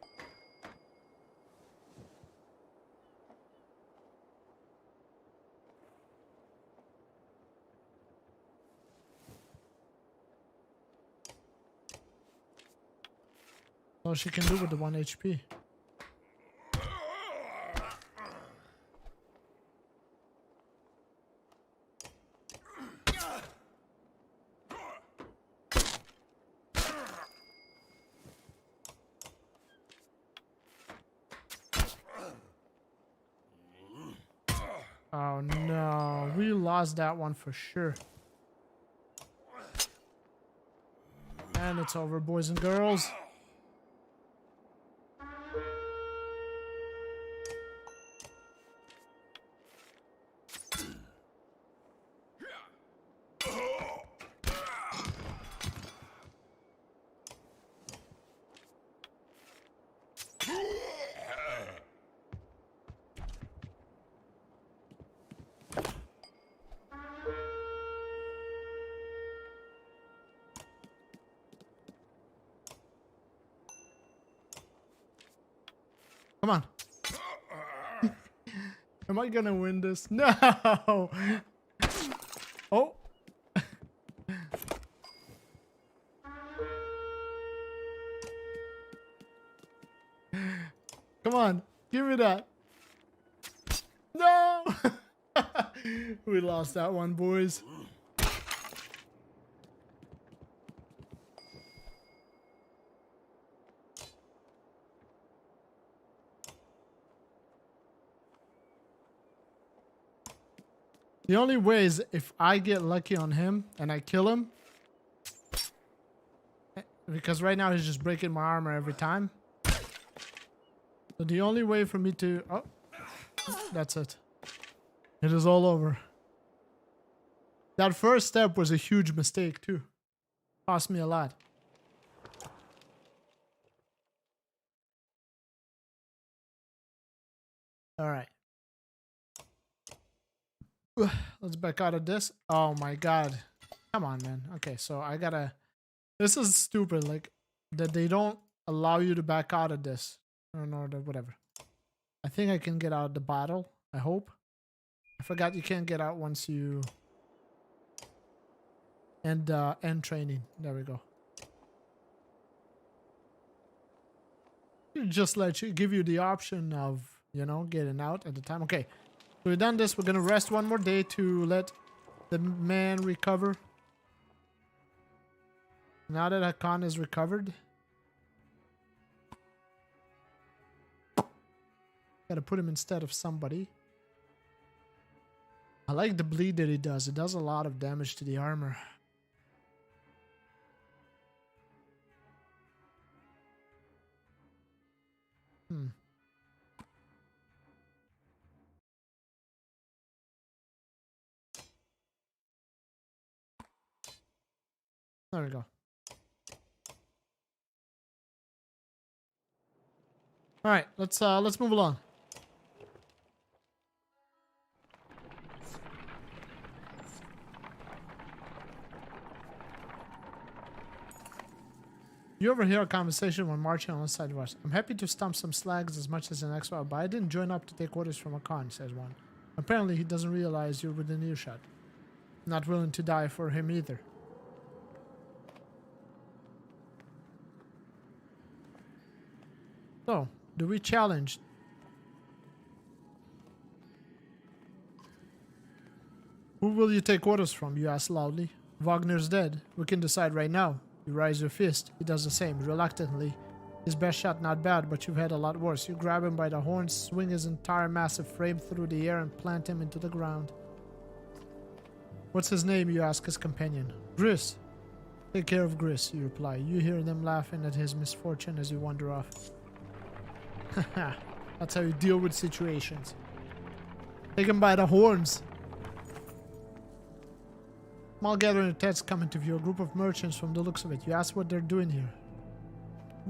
All she can do with the 1 HP. Oh no, we lost that one for sure. And it's over, boys and girls. Come on. Am I gonna win this? No! Oh! Come on, give me that. No! We lost that one, boys. The only way is if I get lucky on him and I kill him. Because right now he's just breaking my armor every time. So the only way for me to... Oh, that's it. It is all over. That first step was a huge mistake too. Cost me a lot. All right. Let's back out of this. Oh my god. Come on, man. Okay, so I gotta... This is stupid, like, that they don't allow you to back out of this. Or whatever. I think I can get out of the battle. I hope. I forgot you can't get out once you... end training. There we go. It just give you the option of, you know, getting out at the time. Okay. So we've done this. We're gonna rest one more day to let the man recover. Now that Hakan is recovered, gotta put him instead of somebody. I like the bleed that he does. It does a lot of damage to the armor. There we go. All right, let's move along. You overhear a conversation when marching alongside Rush. I'm happy to stump some slags as much as an expert, but I didn't join up to take orders from a con, says one. Apparently he doesn't realize you're within earshot. Not willing to die for him either. So, do we challenge? Who will you take orders from? You ask loudly. Wagner's dead. We can decide right now. You raise your fist. He does the same, reluctantly. His best shot not bad, but you've had a lot worse. You grab him by the horns, swing his entire massive frame through the air, and plant him into the ground. What's his name? You ask his companion. Gris. Take care of Gris, you reply. You hear them laughing at his misfortune as you wander off. Haha, that's how you deal with situations. Take him by the horns. Small gathering of tents come into view, a group of merchants from the looks of it. You ask what they're doing here.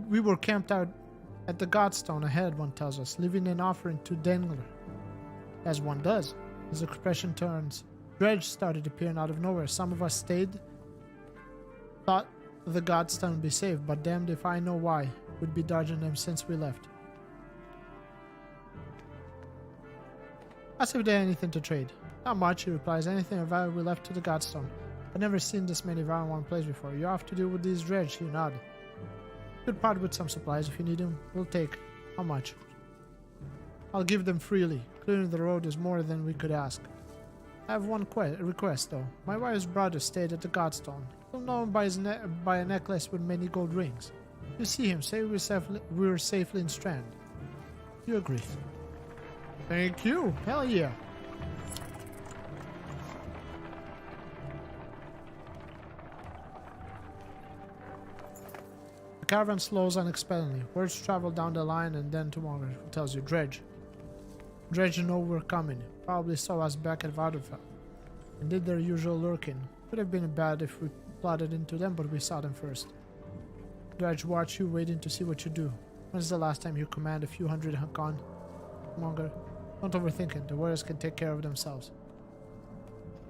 We were camped out at the Godstone ahead, one tells us, leaving an offering to Dengler. As one does. His expression turns. Dredge started appearing out of nowhere. Some of us stayed. Thought the Godstone would be safe, but damned if I know why. We'd be dodging them since we left. Ask if they had anything to trade. Not much, he replies. Anything of value we left to the Godstone. I've never seen this many value in one place before. You have to deal with these dredge, you nod. Could part with some supplies if you need them. We'll take. How much? I'll give them freely. Clearing the road is more than we could ask. I have one request, though. My wife's brother stayed at the Godstone. You'll know him by a necklace with many gold rings. You see him, say we're safely in Strand. You agree. Thank you. Hell yeah. The caravan slows unexpectedly. Words travel down the line and then to Margaret, who tells you, Dredge. Dredge know we're coming. Probably saw us back at Varderfell and did their usual lurking. Could have been bad if we plotted into them, but we saw them first. Dredge watch you, waiting to see what you do. When's the last time you command a few hundred Hakon? Margaret, don't overthink it. The warriors can take care of themselves.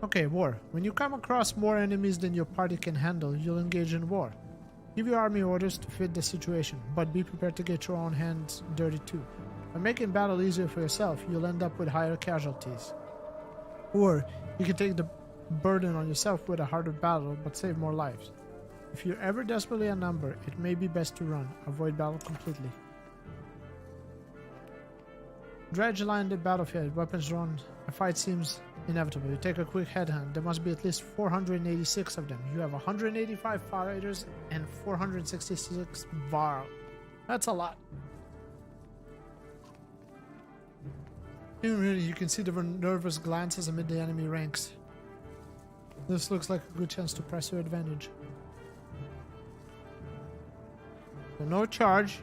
Okay, war. When you come across more enemies than your party can handle, you'll engage in war. Give your army orders to fit the situation, but be prepared to get your own hands dirty too. By making battle easier for yourself, you'll end up with higher casualties. Or, you can take the burden on yourself with a harder battle, but save more lives. If you're ever desperately outnumbered, it may be best to run. Avoid battle completely. Dredge line the battlefield, weapons drawn. A fight seems inevitable. You take a quick headhunt. There must be at least 486 of them. You have 185 fighters and 466 Varl. That's a lot. You can see the nervous glances amid the enemy ranks. This looks like a good chance to press your advantage. So no charge.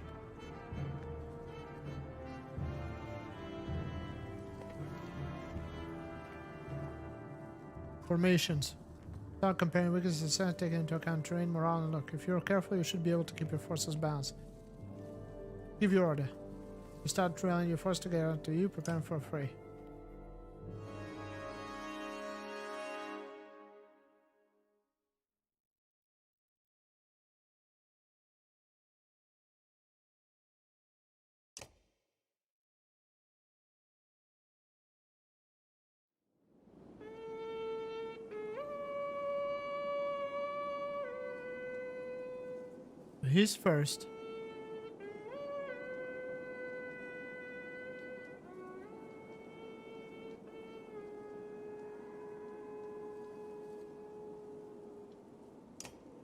Formations. Without comparing weaknesses and taking into account terrain, morale, and luck. If you're careful, you should be able to keep your forces balanced. Give your order. You start trailing your force together to you, preparing for a fray. He's first.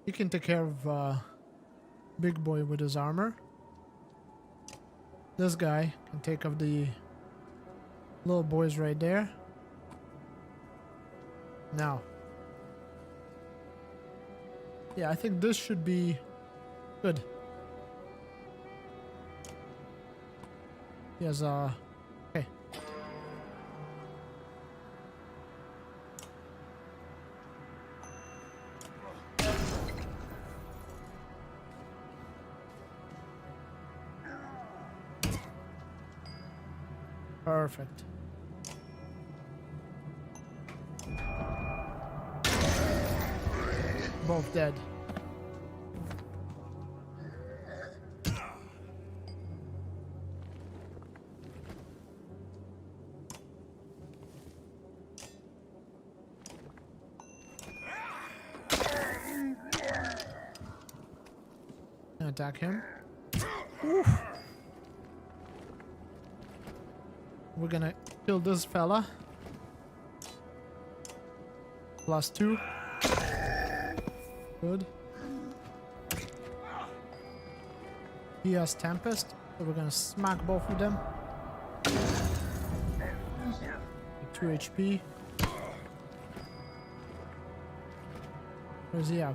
He can take care of Big Boy with his armor. This guy can take of the little boys right there. Now. Yeah, I think this should be good. He has okay. Perfect. Both dead. Gonna attack him. Oof. We're gonna kill this fella. +2. Good. He has Tempest, so we're gonna smack both of them. 2 HP. Where's he at?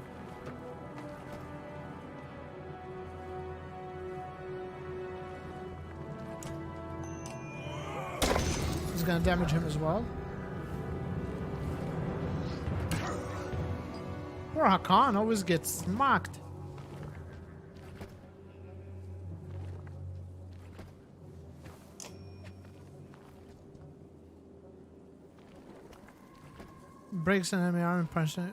He's gonna damage him as well. Poor Hakan always gets smacked. Breaks an enemy arm and punches it.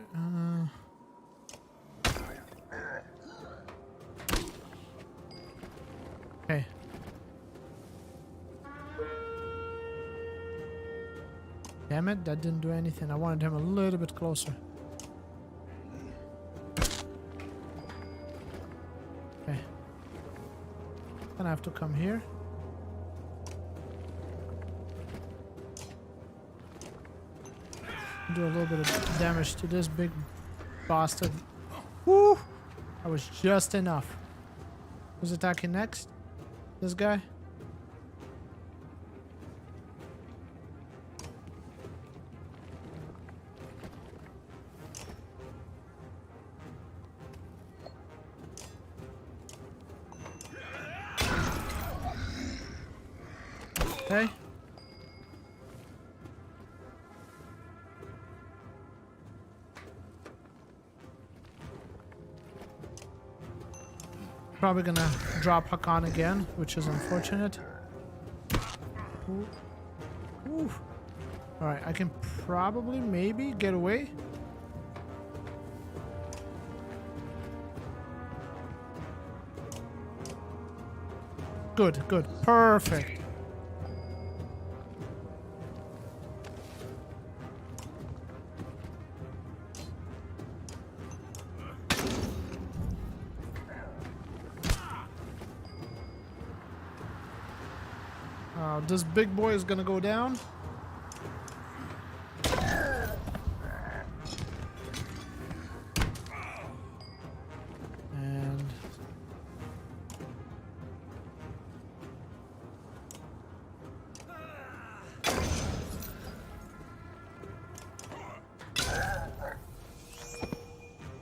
Okay. Damn it, that didn't do anything. I wanted him a little bit closer. Okay. Gonna have to come here. Do a little bit of damage to this big bastard. Woo! That was just enough. Who's attacking next? This guy? Okay. Probably gonna drop Hakan again, which is unfortunate. Ooh. Ooh. Alright, I can probably maybe get away. Good, good. Perfect. This big boy is gonna go down. And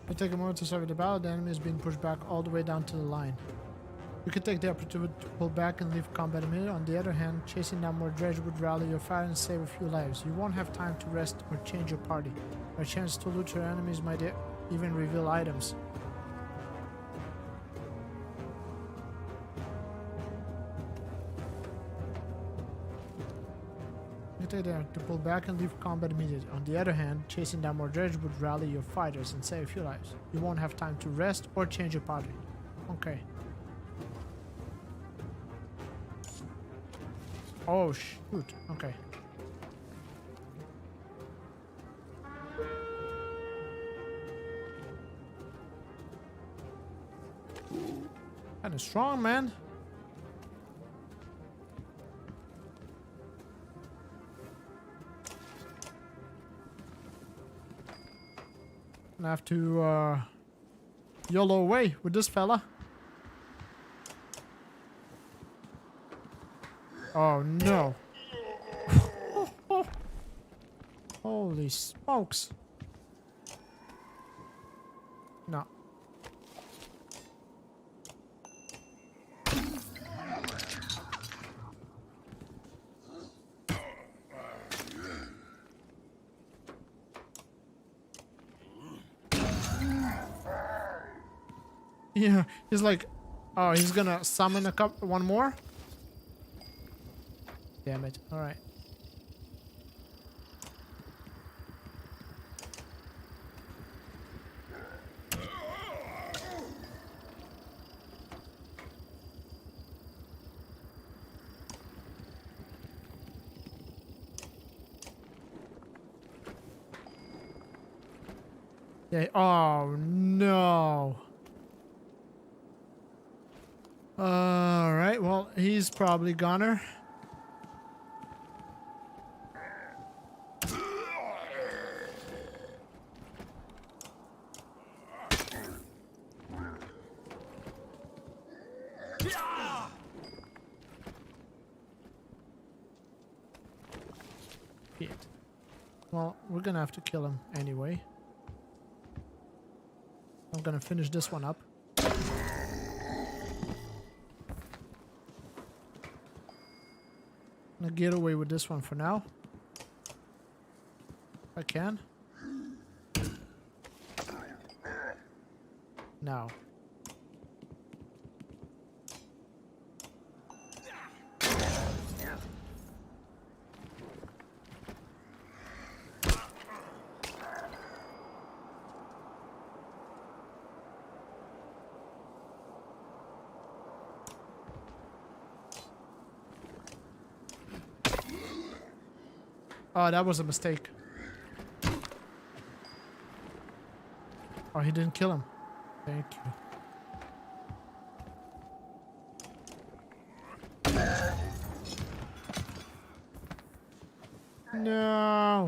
it take a moment to survey the battle. The enemy is being pushed back all the way down to the line. You can take the opportunity to pull back and leave combat a minute. On the other hand, chasing down more dredge would rally your fire and save a few lives. You won't have time to rest or change your party. A chance to loot your enemies might even reveal items. You can take the to pull back and leave combat immediately. On the other hand, chasing down more dredge would rally your fighters and save a few lives. You won't have time to rest or change your party. Okay. Oh, shoot. Okay. Kinda strong, man. Gonna have to, YOLO away with this fella. Oh no. Holy smokes. No. Yeah, he's like, oh, he's gonna summon one more? Damn it. All right. Yeah. Oh no. Alright, well, he's probably goner. Shit. Well, we're gonna have to kill him anyway. I'm gonna finish this one up. I'm gonna get away with this one for now. If I can. Now. Oh, that was a mistake. Oh, he didn't kill him. Thank you. No.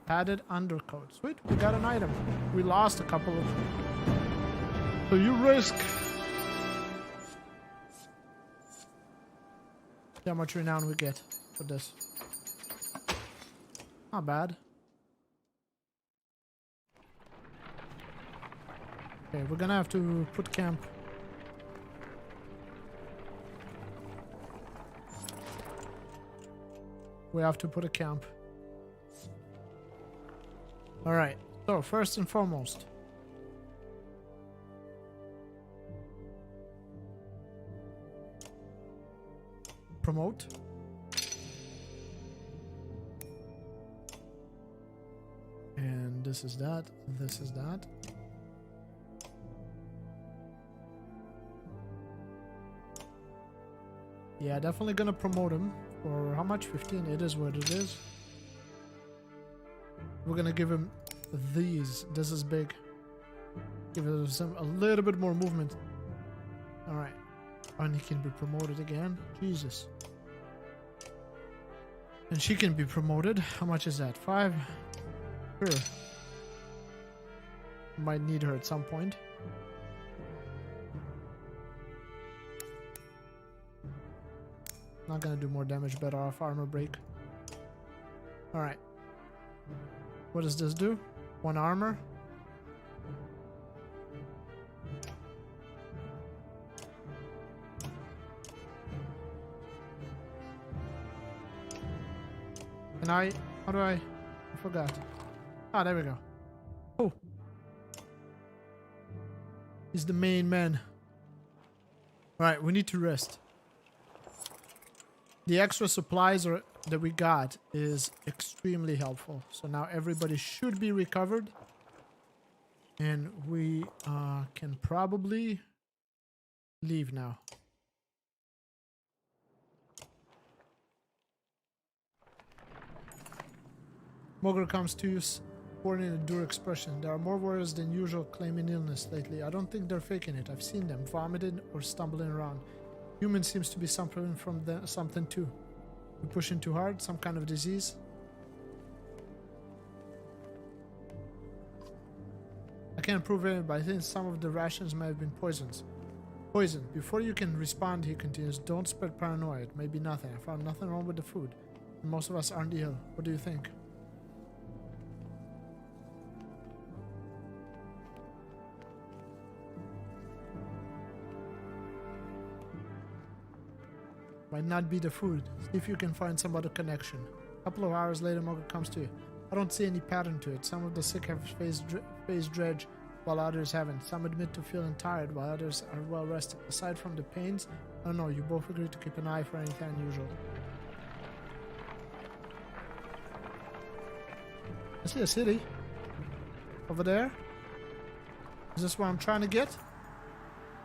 Added undercoat. Sweet, we got an item. We lost a couple of... So you risk... See how much renown we get for this. Not bad. Okay, we're gonna have to put camp. We have to put a camp. Alright, so first and foremost. Promote. And this is that, and this is that. Yeah, definitely gonna promote him. For how much? 15? It is what it is. We're gonna give him these. This is big. Give him a little bit more movement. Alright. And he can be promoted again. Jesus. And she can be promoted. How much is that? 5? Sure. Might need her at some point. Not gonna do more damage. Better off armor break. Alright. What does this do? 1 armor. And how do I forgot. Ah, there we go. Oh. He's the main man. Alright, we need to rest. The extra supplies that we got is extremely helpful. So now everybody should be recovered. And we can probably leave now. Mogre comes to use born in a dour expression. There are more warriors than usual claiming illness lately. I don't think they're faking it. I've seen them vomiting or stumbling around. Human seems to be suffering from something too. We're pushing too hard, some kind of disease. I can't prove it, but I think some of the rations may have been poisoned. Before you can respond, he continues, don't spread paranoia. It may be nothing. I found nothing wrong with the food. And most of us aren't ill. What do you think? Might not be the food. See if you can find some other connection. A couple of hours later, Mogre comes to you. I don't see any pattern to it. Some of the sick have faced dredge, while others haven't. Some admit to feeling tired, while others are well rested. Aside from the pains, I don't know, you both agree to keep an eye for anything unusual. I see a city. Over there. Is this what I'm trying to get?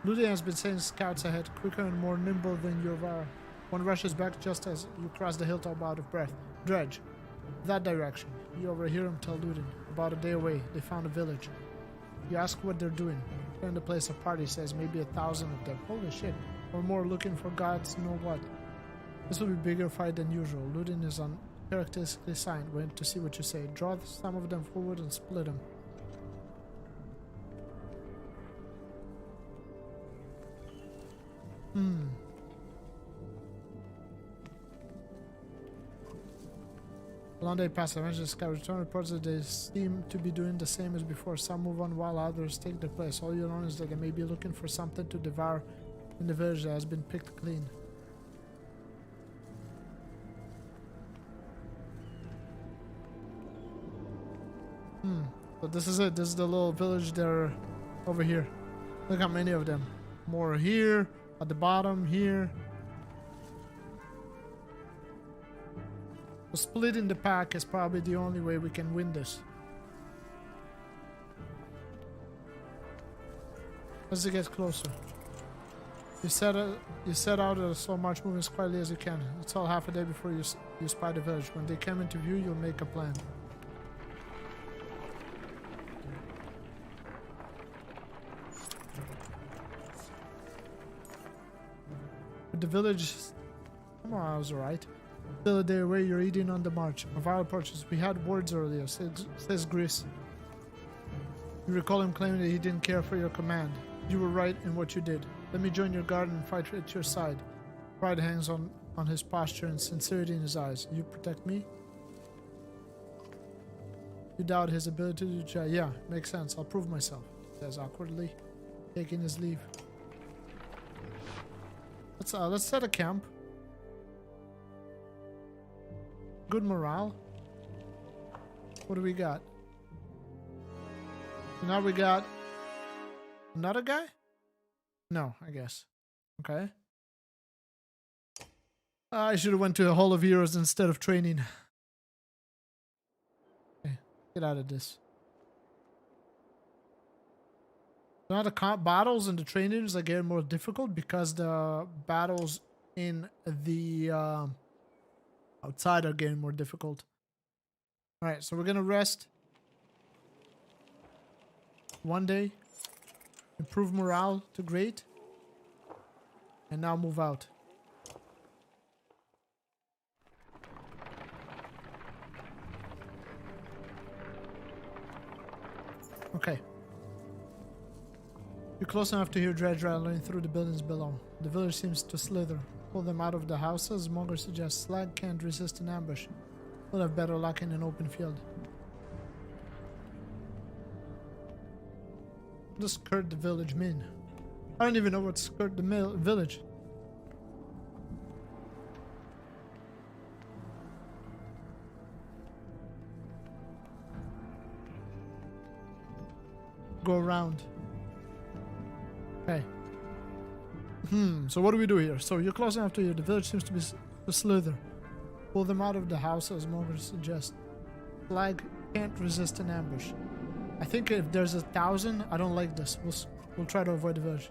Ludin has been sending scouts ahead, quicker and more nimble than your Var. One rushes back just as you cross the hilltop out of breath. Dredge. That direction. You overhear him tell Ludin. About a day away, they found a village. You ask what they're doing. Turn the place apart, he says. Maybe 1,000 of them. Holy shit. Or more looking for gods know what. This will be a bigger fight than usual. Ludin is uncharacteristically signed. Wait to see what you say. Draw some of them forward and split them. A long day passes. Eventually, the scout return reports that they seem to be doing the same as before. Some move on while others take their place. All you know is that they may be looking for something to devour in the village that has been picked clean. So this is it. This is the little village there over here. Look how many of them. More here, at the bottom, here. So splitting the pack is probably the only way we can win this. As it gets closer. You set out a slow march, moving as quietly as you can. It's all half a day before you spy the village. When they come into view, you'll make a plan. With the village, come on, I was alright. Still a day away, you're eating on the march. Mavile approaches. We had words earlier, says Gris. You recall him claiming that he didn't care for your command. You were right in what you did. Let me join your guard and fight at your side. Pride hangs on his posture and sincerity in his eyes. You protect me? You doubt his ability to try. Yeah, makes sense. I'll prove myself. He says awkwardly, taking his leave. Let's set a camp. Good morale. What do we got? Now we got another guy? No, I guess. Okay. I should have went to the Hall of Heroes instead of training. Okay, get out of this. Now the battles and the trainings are getting more difficult because the battles in the outside are getting more difficult. Alright, so we're gonna rest. One day. Improve morale to great. And now move out. Okay. You're close enough to hear dredge rattling through the buildings below. The village seems to slither. Pull them out of the houses. Monger suggests slag can't resist an ambush. We'll have better luck in an open field. What does skirt the village mean? I don't even know what skirt the village. Go around. Okay. So what do we do here? So you're close enough to here. The village seems to be a slither. Pull them out of the house, as Monger suggests. Flag can't resist an ambush. I think if there's 1,000, I don't like this. We'll try to avoid the village.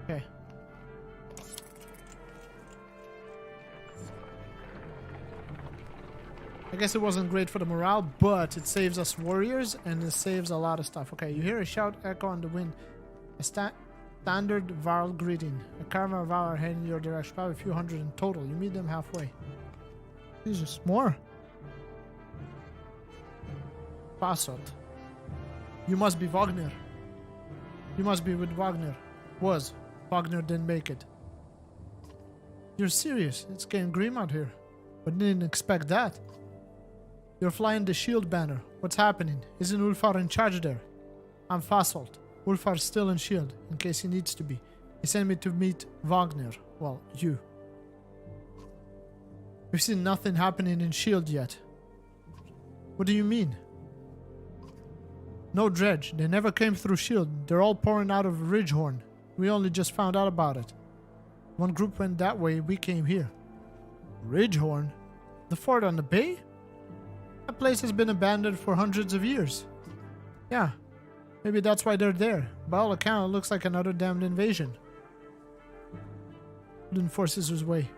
Okay. I guess it wasn't great for the morale, but it saves us warriors and it saves a lot of stuff. Okay, you hear a shout echo on the wind. A standard Varl greeting. A caravan of Varl are heading in your direction. Probably a few hundred in total. You meet them halfway. Jesus, more. Passot. You must be Wagner. You must be with Wagner. Was. Wagner didn't make it. You're serious. It's getting grim out here. But didn't expect that. You're flying the shield banner. What's happening? Isn't Ulfar in charge there? I'm Fasolt. Ulfar's still in shield, in case he needs to be. He sent me to meet Wagner. Well, you. We've seen nothing happening in shield yet. What do you mean? No dredge. They never came through shield. They're all pouring out of Ridgehorn. We only just found out about it. One group went that way, we came here. Ridgehorn? The fort on the bay? That place has been abandoned for hundreds of years. Yeah, maybe that's why they're there. By all accounts, it looks like another damned invasion. Odin forces his way.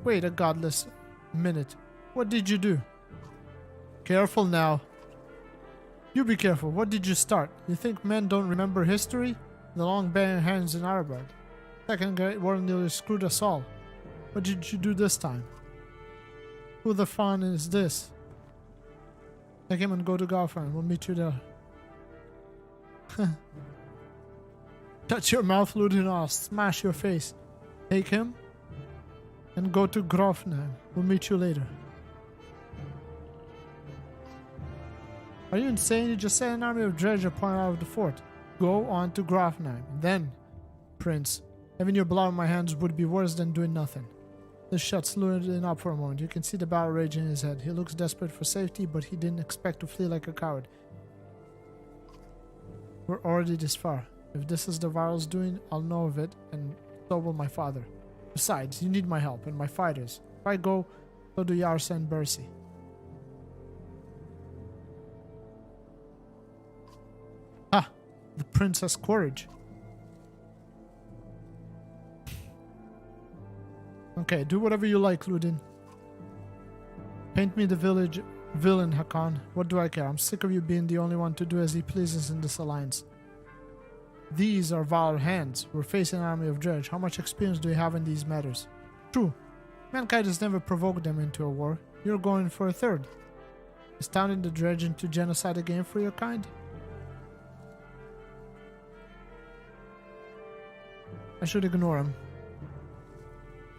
Wait a godless minute. What did you do? Careful now. You be careful. What did you start? You think men don't remember history? The long ban hands in Arbard. Second Great War nearly screwed us all. What did you do this time? Who the fun is this? Take him and go to Garfan. We'll meet you there. Touch your mouth, Ludin. I'll smash your face. Take him and go to Grofnheim. We'll meet you later. Are you insane? You just sent an army of dredge upon out of the fort. Go on to Grofnheim. Then, Prince, having your blood on my hands would be worse than doing nothing. This shuts Ludin up for a moment. You can see the battle rage in his head. He looks desperate for safety, but he didn't expect to flee like a coward. We're already this far. If this is the Varl's doing, I'll know of it, and so will my father. Besides, you need my help and my fighters. If I go, so do Yarsa and Bersi. Ah, the prince has courage. Okay, do whatever you like, Ludin. Paint me the village villain, Hakan. What do I care? I'm sick of you being the only one to do as he pleases in this alliance. These are Valar hands. We're facing an army of dredge. How much experience do you have in these matters? True. Mankind has never provoked them into a war. You're going for a third. Is turning the dredge into genocide again for your kind? I should ignore him.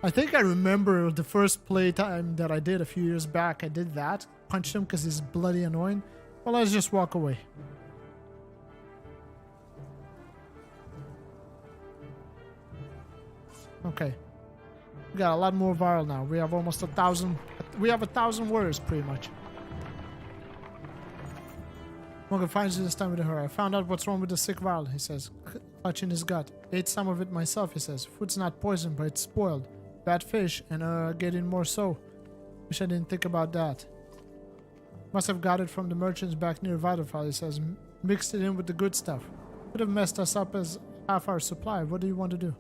I think I remember the first playtime that I did a few years back. I did that. Punched him because he's bloody annoying. Well, let's just walk away. Okay. We got a lot more viral now. We have almost 1,000. We have 1,000 warriors pretty much. Morgan finds you this time with her. I found out what's wrong with the sick viral, he says, clutching his gut. Ate some of it myself, he says. Food's not poisoned, but it's spoiled. Bad fish, and getting more so. Wish I didn't think about that. Must have got it from the merchants back near Vattenfall, he says. Mixed it in with the good stuff. Could have messed us up as half our supply. What do you want to do?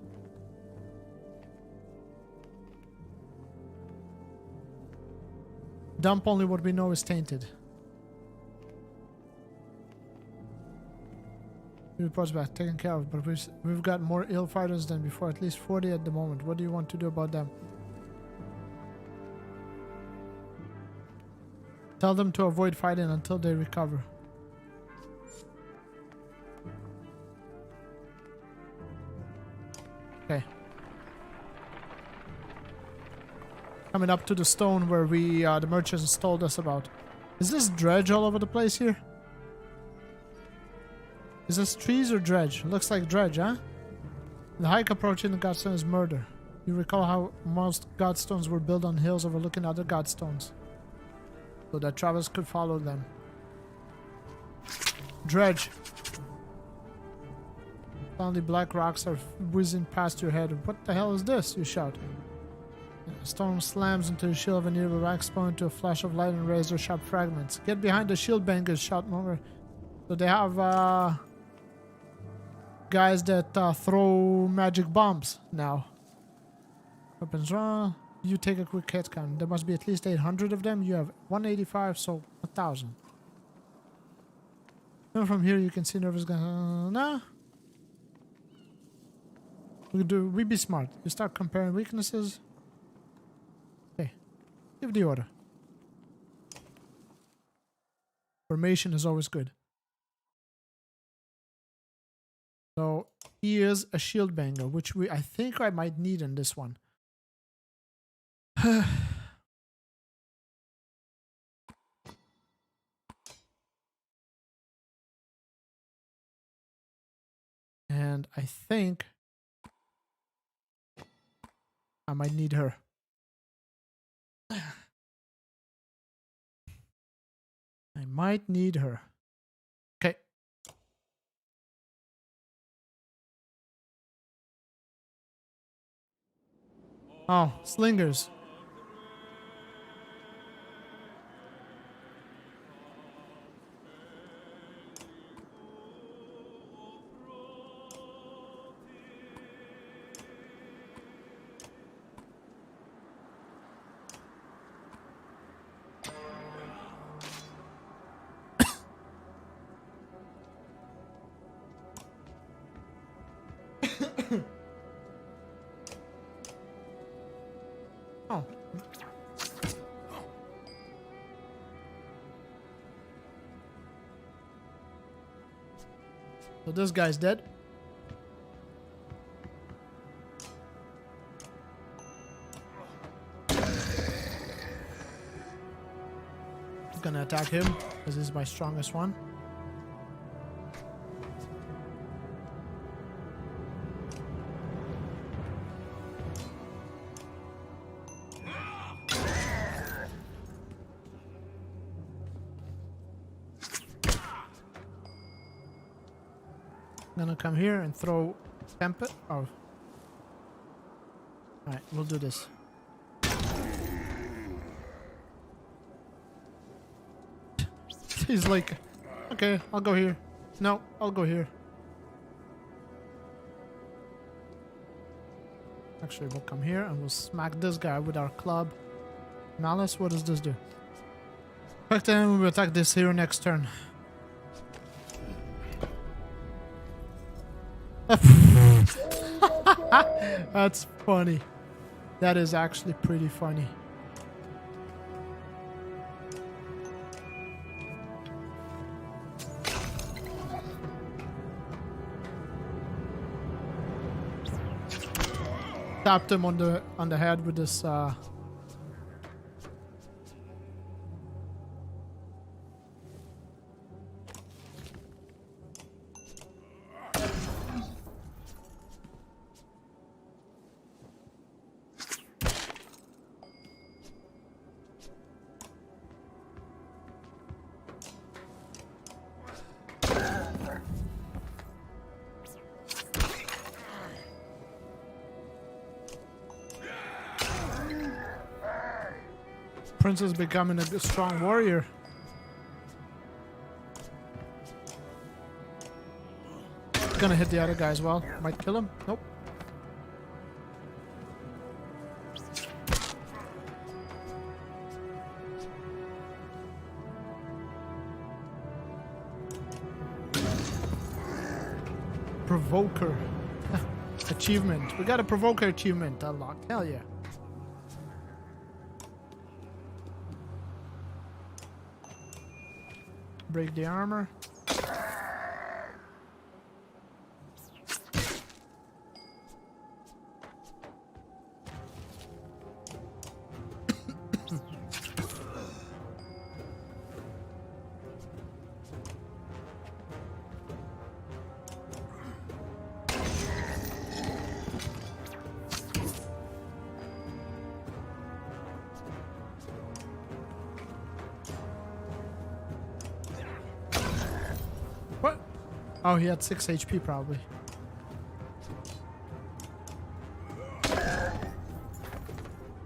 Dump only what we know is tainted. Reports back, taken care of, but we've got more ill fighters than before, at least 40 at the moment. What do you want to do about them? Tell them to avoid fighting until they recover. Okay. Coming up to the stone where we, the merchants told us about. Is this dredge all over the place here? Is this trees or dredge? Looks like dredge, huh? The hike approaching the godstone is murder. You recall how most godstones were built on hills overlooking other godstones, so that travelers could follow them. Dredge. Suddenly black rocks are whizzing past your head. What the hell is this? You shout. A stone slams into the shield of a nearby rock, spawning into a flash of light and razor sharp fragments. Get behind the shield bangers, shout Monger. So they have guys that throw magic bombs now. Weapons raw. You take a quick head count. There must be at least 800 of them. You have 185, so 1,000. Even from here you can see nervous guys. Nah. We be smart. You start comparing weaknesses. Okay. Give the order. Formation is always good. So here's a shield banger, which I think I might need in this one. And I think I might need her. I might need her. Okay. Oh, slingers. So this guy's dead. I'm gonna attack him because he's my strongest one. I'm gonna come here and throw temper. Oh. Alright, we'll do this. He's like, okay, I'll go here. No, I'll go here. Actually, we'll come here and we'll smack this guy with our club. Malice, what does this do? Back then, we'll attack this hero next turn. That's funny. That is actually pretty funny. Tapped him on the head with this Prince is becoming a strong warrior. Gonna hit the other guy as well. Might kill him. Nope. Provoker. Achievement. We got a Provoker achievement unlocked. Hell yeah. Break the armor. What? Oh, he had 6 HP probably.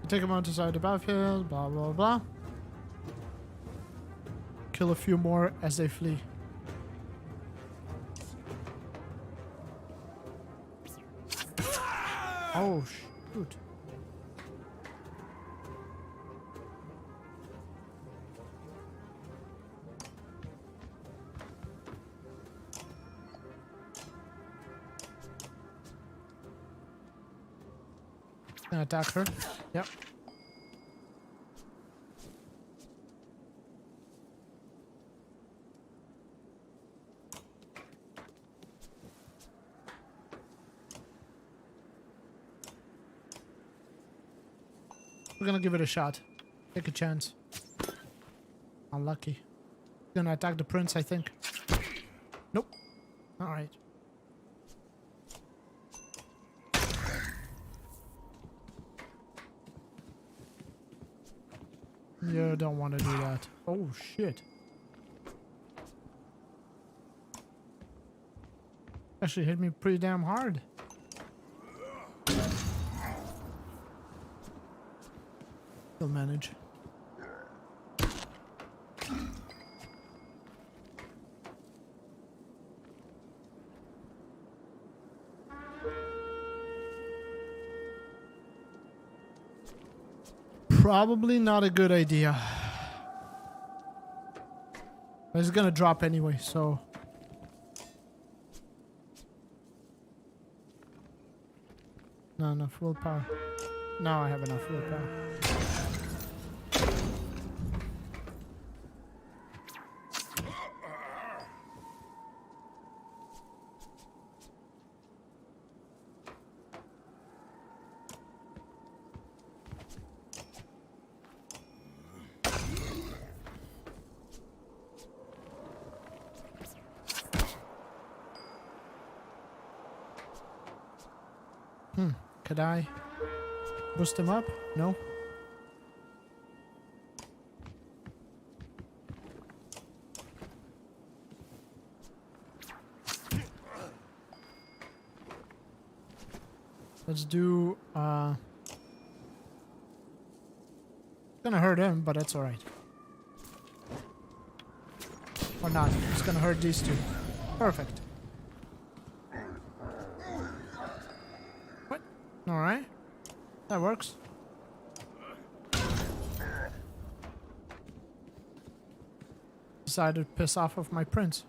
Take him out to side the battlefield, blah blah blah. Kill a few more as they flee. Oh shoot. Gonna attack her. Yep. We're gonna give it a shot. Take a chance. Unlucky. Gonna attack the prince, I think. Nope. Alright. You don't want to do that. Oh shit. Actually hit me pretty damn hard. Still manage. Probably not a good idea. But it's gonna drop anyway, so... Not enough willpower. Now I have enough willpower. Could I boost him up? No. Let's do, gonna hurt him, but that's alright. Or not. It's gonna hurt these two. Perfect. What? Alright. That works. Decided to piss off of my prince.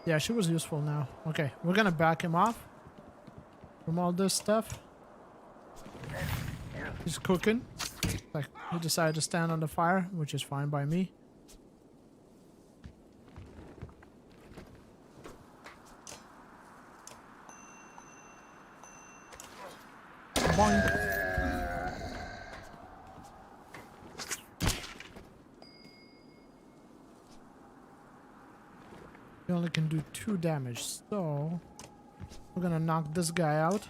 Yeah, she was useful now. Okay, we're gonna back him off from all this stuff. He's cooking. Like, he decided to stand on the fire, which is fine by me. Boink. You only can do 2 damage, so we're gonna knock this guy out.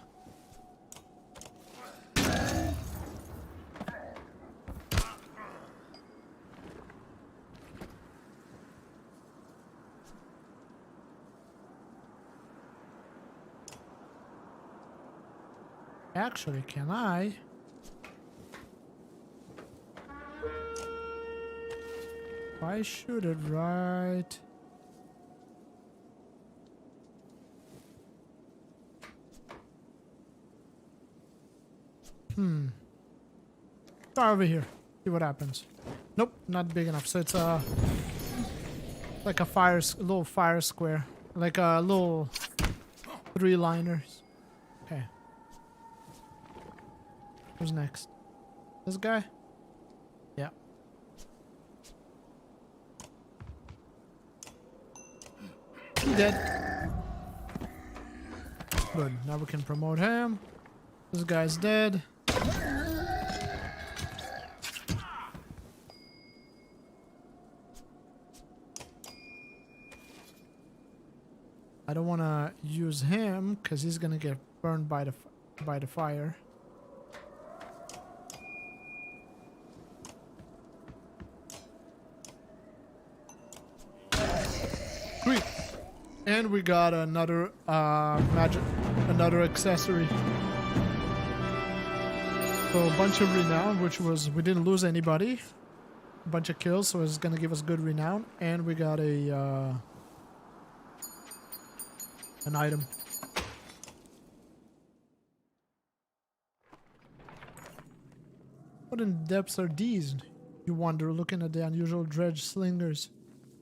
Actually, can I? If I shoot it right... Try over here. See what happens. Nope, not big enough. So it's like a little fire square, like a little 3-liners. Okay. Who's next? This guy? Yeah. He dead. Good. Now we can promote him. This guy's dead. I don't want to use him because he's gonna get burned by the fire. Sweet. And we got another another accessory. So a bunch of renown, which was, we didn't lose anybody. A bunch of kills, so it's gonna give us good renown. And we got a an item. What in the depths are these? You wonder, looking at the unusual dredge slingers.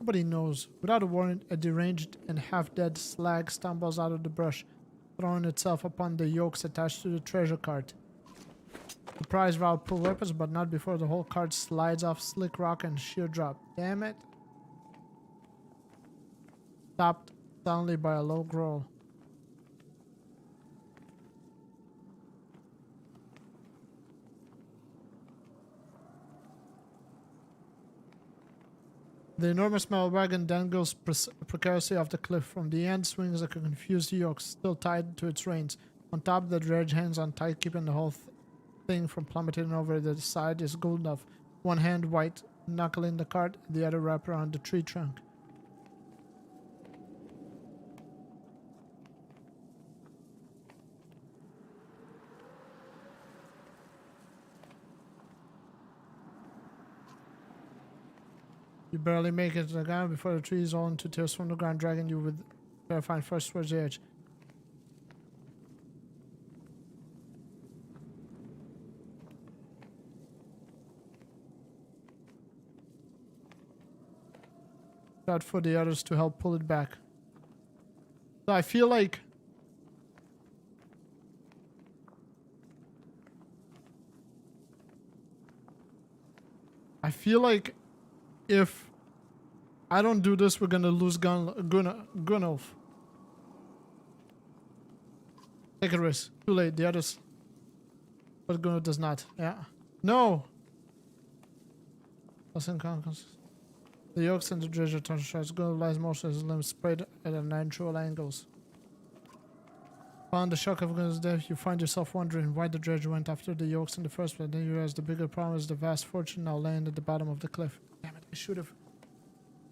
Nobody knows. Without a warrant, a deranged and half-dead slag stumbles out of the brush, throwing itself upon the yokes attached to the treasure cart. The prize route pull weapons, but not before the whole cart slides off slick rock and sheer drop. Damn it. Stopped suddenly by a low growl. The enormous metal wagon dangles precariously off the cliff. From the end swings a confused yoke, still tied to its reins. On top, the dredge hangs on tight, keeping the whole thing from plummeting over the side is Guldov. One hand white, knuckling the cart, the other wrapped around the tree trunk. You barely make it to the ground before the tree is all into tears from the ground, dragging you with terrifying force towards the edge. Shout for the others to help pull it back. So I feel like if I don't do this, we're gonna lose Gunnulf. Take a risk. Too late. The others But Gunu does not. Yeah. No! Listen, the yolks and the dredge are touch shots. Gunu lies most of his limbs spread at unnatural angles. Upon the shock of Gunu's death, you find yourself wondering why the dredge went after the yolks in the first place. Then you realize the bigger problem is the vast fortune now laying at the bottom of the cliff. Damn it, I should have.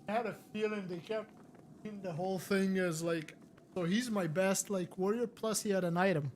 I had a feeling they kept the whole thing as like, so he's my best like warrior, plus he had an item.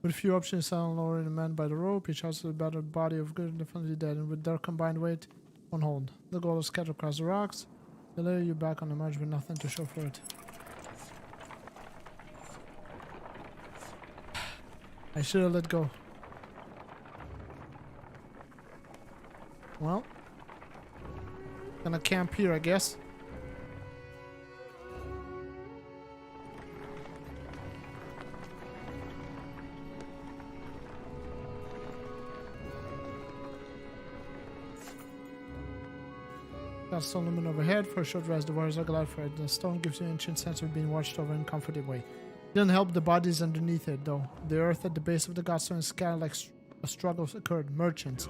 With few options, sound lowering a man by the rope, each has a battered body of good definitely dead, and with their combined weight on hold. The goal is scattered across the rocks. They lay you back on the march with nothing to show for it. I should have let go. Well, gonna camp here, I guess. Got stone lumen overhead. For a short rest, the warriors are glad for it. The stone gives you an ancient sense of being watched over in a comforting way. Didn't help the bodies underneath it, though. The earth at the base of the godstone is scattered like a struggle occurred. Merchants,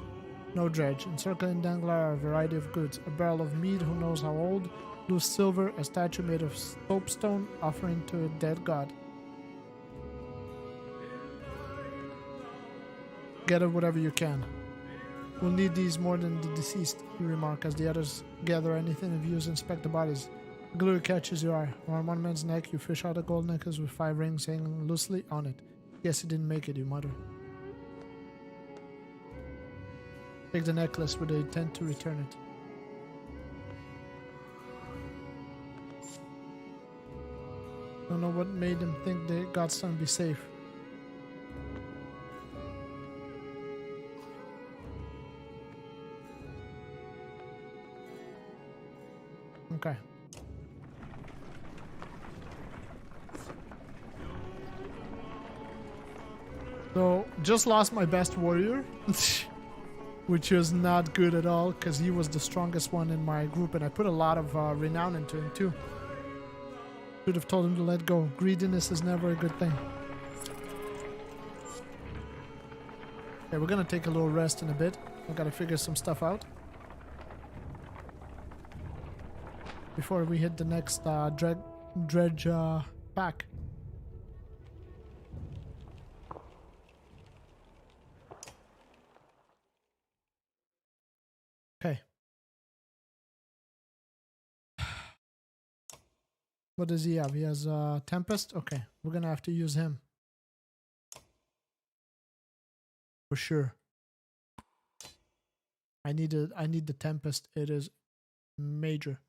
no dredge. Encircling Danglar are a variety of goods. A barrel of mead, who knows how old. Loose silver, a statue made of soapstone, offering to a dead god. Gather whatever you can. We'll need these more than the deceased, you remark, as the others gather anything of use and inspect the bodies. Glue catches your eye. Around one man's neck, you fish out a gold necklace with 5 rings hanging loosely on it. Guess he didn't make it, you mutter. Take the necklace with the intent to return it. Don't know what made them think the godstone would be safe. Okay. So, just lost my best warrior, which was not good at all, because he was the strongest one in my group, and I put a lot of renown into him too. Should have told him to let go. Greediness is never a good thing. Okay, we're gonna take a little rest in a bit. I gotta figure some stuff out before we hit the next dredge pack. Okay. What does he have? He has Tempest? Okay, we're gonna have to use him. For sure. I need the Tempest. It is major.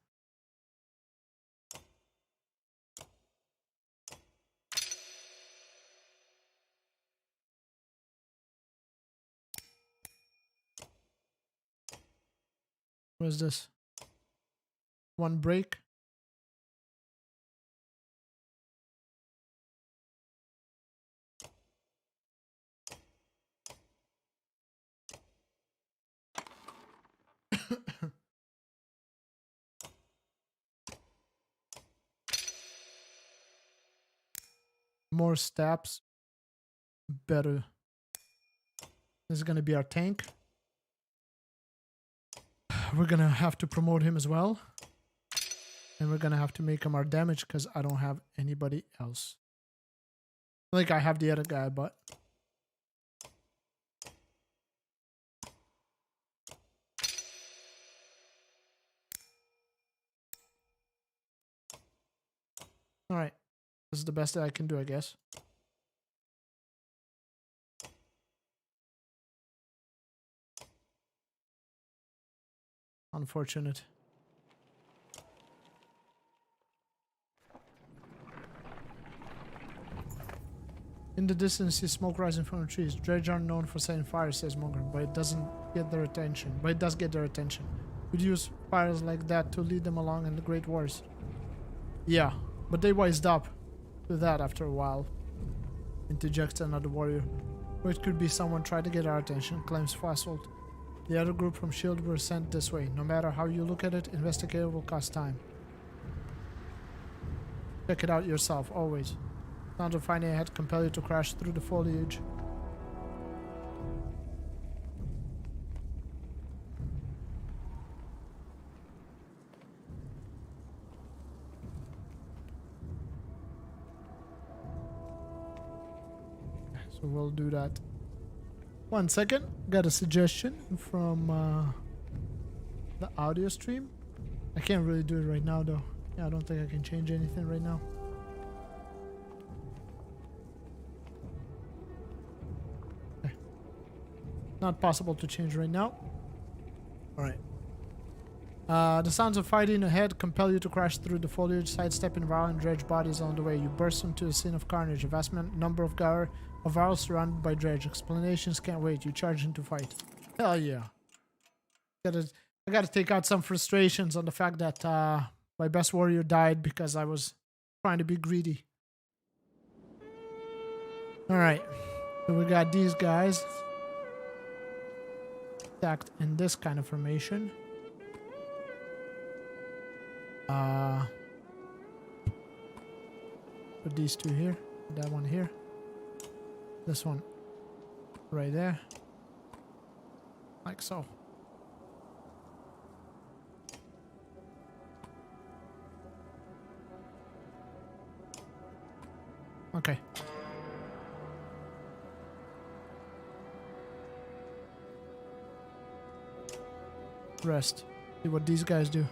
What is this? One break. More stabs. Better. This is gonna be our tank. We're gonna have to promote him as well. And we're gonna have to make him our damage because I don't have anybody else. Like, I have the other guy, but... Alright. This is the best that I can do, I guess. Unfortunate. In the distance, you see smoke rising from the trees. Dredge aren't known for setting fire, says Monger, but it doesn't get their attention. But it does get their attention. would use fires like that to lead them along in the Great Wars. Yeah, but they wised up to that after a while. Interjects another warrior. Or it could be someone trying to get our attention, claims Fasold. The other group from S.H.I.E.L.D. were sent this way. No matter how you look at it, investigating will cost time. Check it out yourself, always. Sounds of finding a head compel you to crash through the foliage. So we'll do that. 1 second. Got a suggestion from the audio stream. I can't really do it right now though. Yeah, I don't think I can change anything right now. Okay. Not possible to change right now. Alright. The sounds of fighting ahead compel you to crash through the foliage, sidestepping violent dredge bodies on the way. You burst into a scene of carnage. A vast number of Varls surrounded by dredge. Explanations can't wait. You charge into fight. Hell yeah. I gotta take out some frustrations on the fact that my best warrior died because I was trying to be greedy. Alright. So we got these guys stacked in this kind of formation. Put these two here. That one here. This one right there. Like so. Okay. Rest. See what these guys do.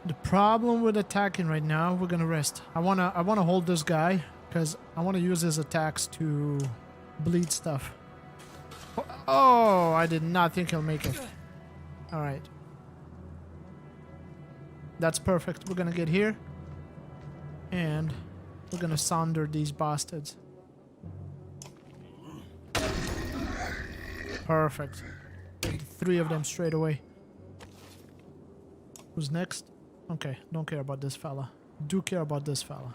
The problem with attacking right now, we're gonna rest. I wanna hold this guy because I wanna use his attacks to bleed stuff. Oh, I did not think he'll make it. All right. That's perfect. We're gonna get here and we're gonna sounder these bastards. Perfect. 3 of them straight away. Who's next? Okay, don't care about this fella. Do care about this fella.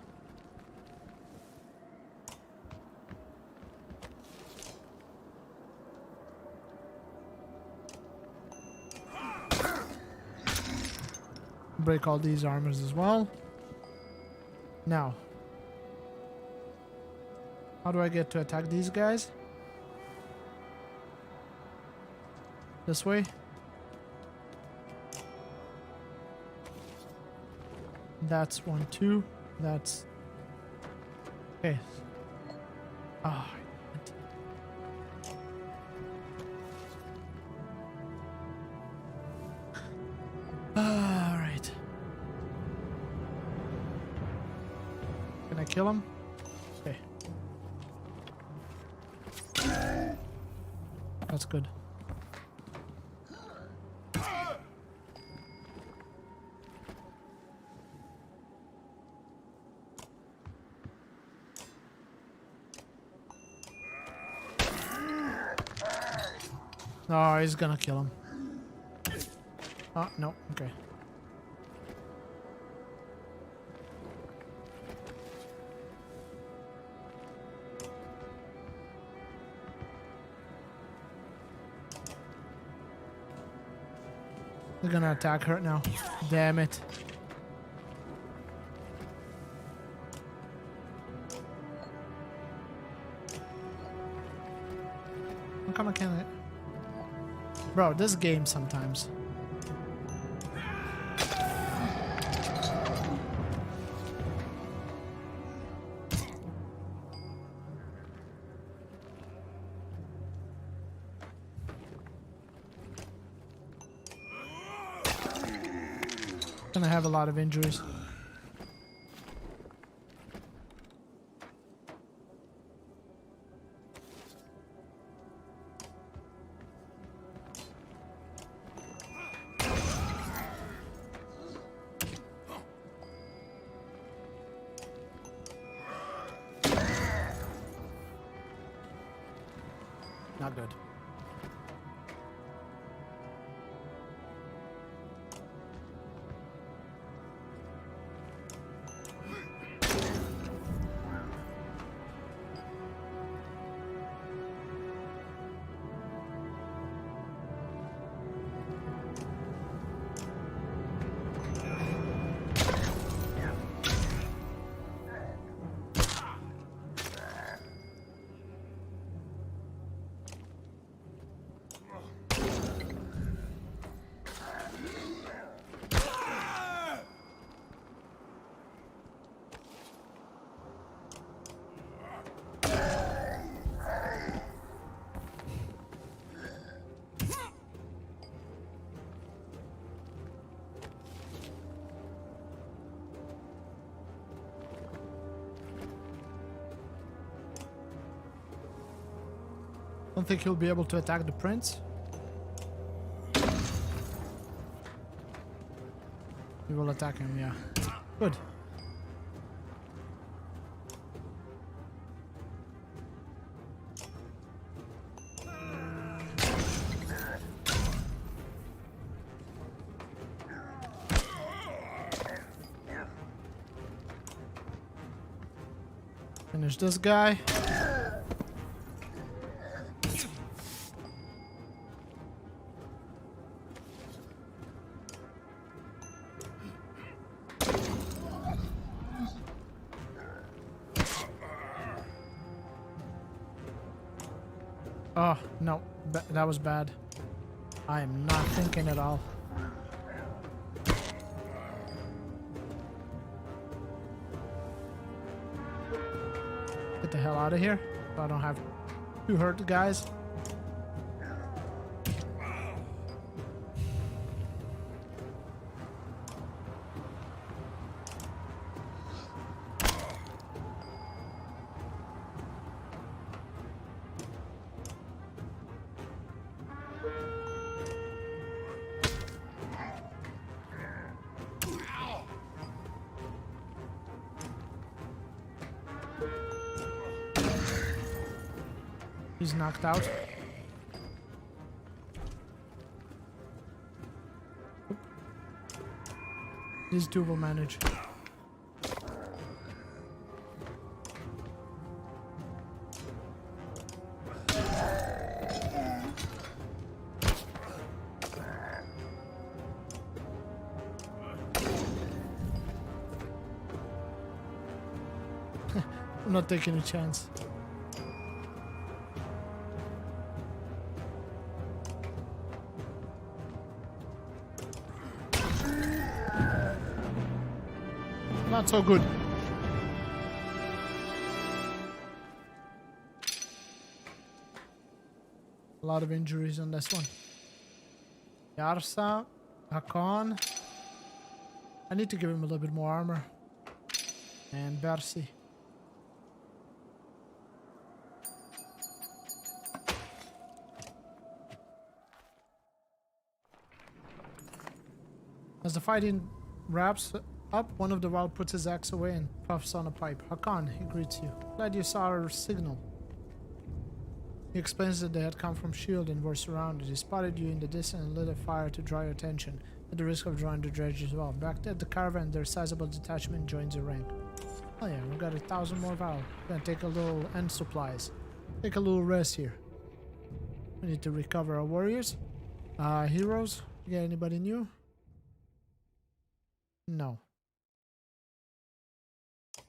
Break all these armors as well. Now, how do I get to attack these guys? This way? That's 1, 2. That's... Okay. Ah. Alright. Can I kill him? Okay. That's good. Oh, he's gonna kill him. Oh, no. Okay. They're gonna attack her now. Damn it. How come I can't... Bro, this game sometimes. Gonna have a lot of injuries. Not good. Don't think he'll be able to attack the prince. We will attack him, yeah. Good. Finish this guy. Oh, no. That was bad. I am not thinking at all. Get the hell out of here, so I don't have to hurt the guys. He's knocked out. Oop. These two will manage. I'm not taking a chance. Not so good. A lot of injuries on this one. Yarsa, Hakon. I need to give him a little bit more armor. And Bersi. As the fighting wraps up, one of the wild puts his axe away and puffs on a pipe. Hakon, he greets you. Glad you saw our signal. He explains that they had come from S.H.I.E.L.D. and were surrounded. He spotted you in the distance and lit a fire to draw your attention, at the risk of drawing the dredge as well. Back at the caravan, their sizable detachment joins the rank. Oh yeah, we got 1,000 more valor. Gonna take a little end supplies. Take a little rest here. We need to recover our warriors. Heroes. You got anybody new? No.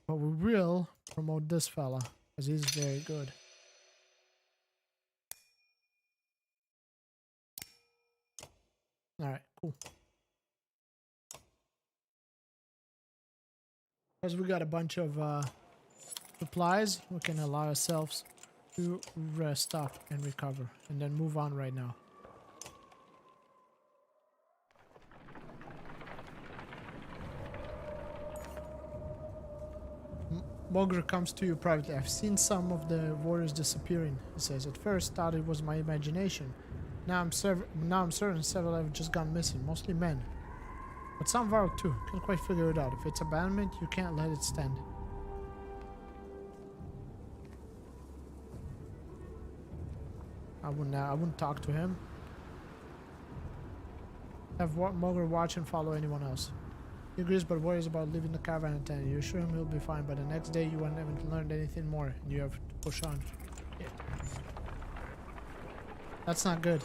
But we will promote this fella, because he's very good. Alright, cool. Because we got a bunch of supplies, we can allow ourselves to rest up and recover, and then move on right now. Mogr comes to you privately. I've seen some of the warriors disappearing, he says. At first, thought it was my imagination. Now I'm certain several have just gone missing, mostly men. But some Varl too. Can't quite figure it out. If it's abandonment, you can't let it stand. I wouldn't talk to him. Have Mogr watch and follow anyone else. He agrees but worries about leaving the caravan attendant. You assure him he'll be fine, but the next day you haven't learned anything more, and you have to push on. Yeah. That's not good.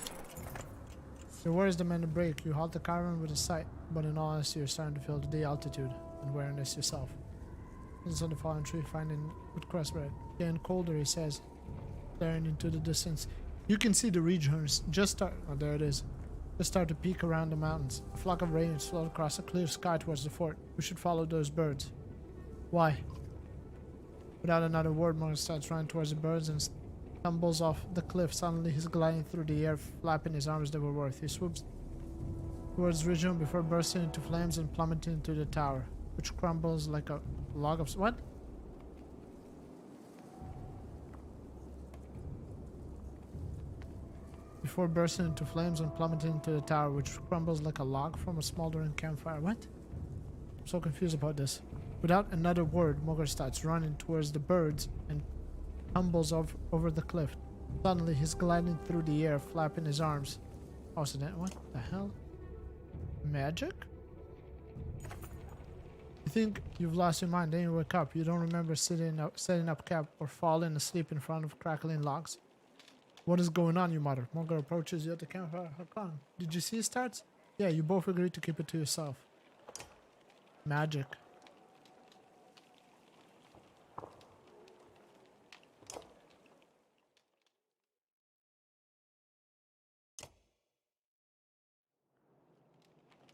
Your worries demand a break. You halt the caravan with a sight, but in all honesty, you're starting to feel the altitude and weariness yourself. It's on the fallen tree, finding with crust bread. Getting colder, he says, staring into the distance. You can see the regions just start. Oh, there it is. Just start to peek around the mountains. A flock of ravens float across a clear sky towards the fort. We should follow those birds. Why? Without another word, Morgan starts running towards the birds and stumbles off the cliff. Suddenly, he's gliding through the air, flapping his arms that were worth. He swoops towards Region before bursting into flames and plummeting into the tower, which crumbles like a log of... What? before bursting into flames and plummeting into the tower, which crumbles like a log from a smoldering campfire. What? I'm so confused about this. Without another word, Mogger starts running towards the birds and tumbles over the cliff. Suddenly, he's gliding through the air, flapping his arms. Also, what the hell? Magic? You think you've lost your mind, then you wake up. You don't remember setting up camp or falling asleep in front of crackling logs. What is going on, you mutter? Mogger approaches you at the campfire. How come? Did you see his starts? Yeah, you both agreed to keep it to yourself. Magic.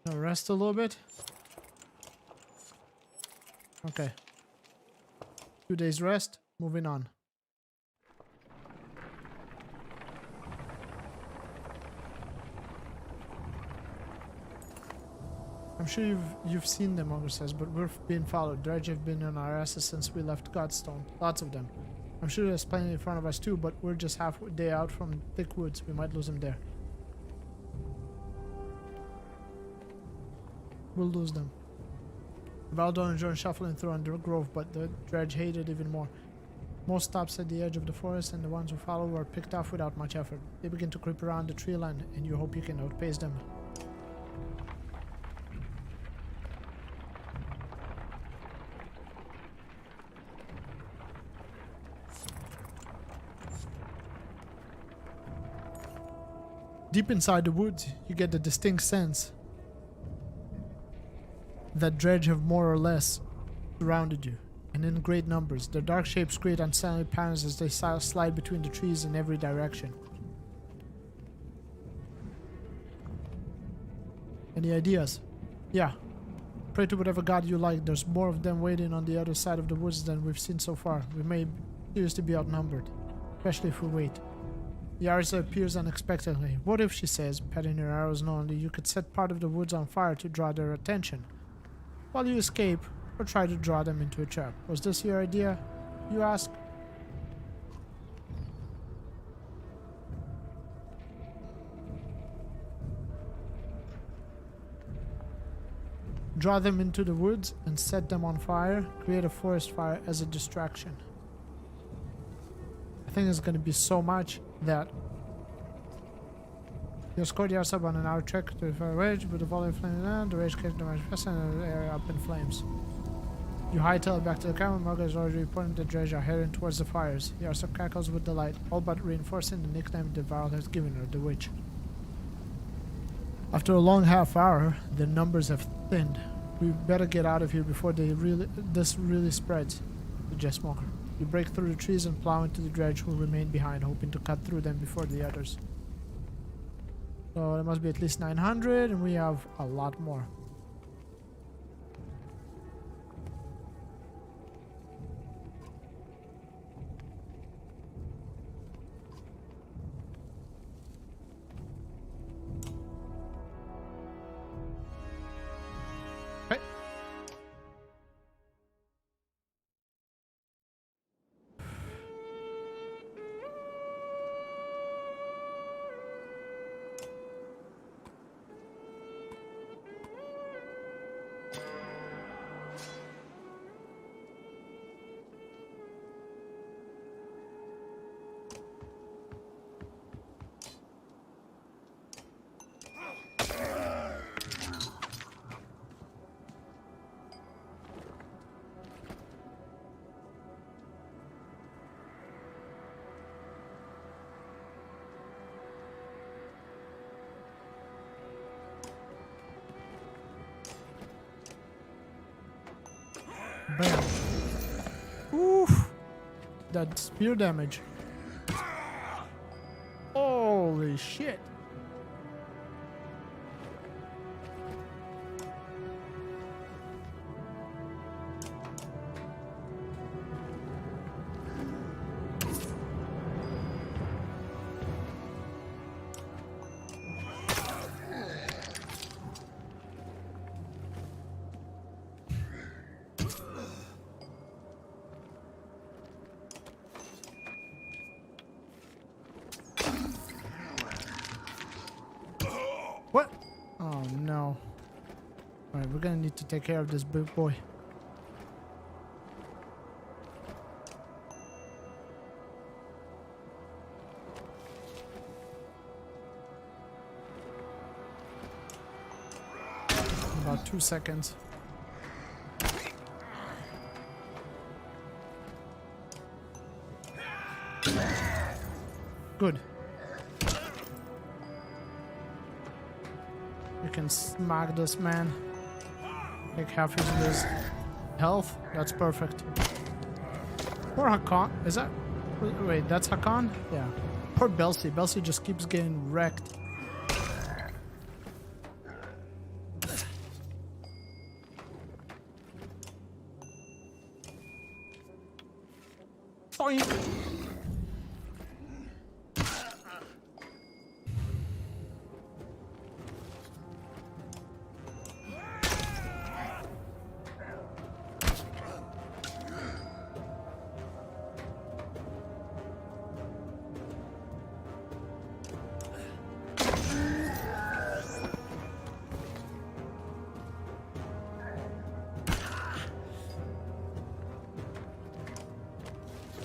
Now rest a little bit. Okay. 2 days rest. Moving on. I'm sure you've seen them, Ogre says, but we're being followed. Dredge have been on our asses since we left Godstone. Lots of them. I'm sure there's plenty in front of us too, but we're just half a day out from thick woods. We might lose them there. We'll lose them. Valdor enjoyed shuffling through undergrowth, but the Dredge hated even more. Most stops at the edge of the forest, and the ones who follow were picked off without much effort. They begin to creep around the tree line, and you hope you can outpace them. Deep inside the woods, you get the distinct sense that Dredge have more or less surrounded you, and in great numbers. Their dark shapes create unsightly patterns as they slide between the trees in every direction. Any ideas? Yeah. Pray to whatever god you like. There's more of them waiting on the other side of the woods than we've seen so far. We may seriously be outnumbered, especially if we wait. Yarza appears unexpectedly. What if, she says, petting her arrows knowingly, you could set part of the woods on fire to draw their attention, while you escape or try to draw them into a trap? Was this your idea, you ask? Draw them into the woods and set them on fire. Create a forest fire as a distraction. I think it's going to be so much that you escort yourself on an hour trek to the far rage, with the volley of flaming land, the rage catches the manifest and the area up in flames. You hightail it back to the camp. Morgan is already reporting the Dredge are heading towards the fires. Yarsa cackles with delight, all but reinforcing the nickname the Varl has given her, the Witch. After a long half hour, the numbers have thinned. We better get out of here before this really spreads, suggests Smoker. You break through the trees and plow into the Dredge, who remain behind, hoping to cut through them before the others. So there must be at least 900, and we have a lot more. Okay. Bam. Oof. That spear damage. Holy shit. Oh no. Alright, we're gonna need to take care of this big boy. About 2 seconds. Good. You can smack this man. Take half his health. That's perfect. Poor Hakan. Is that... Wait, that's Hakan? Yeah. Poor Belsi. Belsi just keeps getting wrecked. Boink.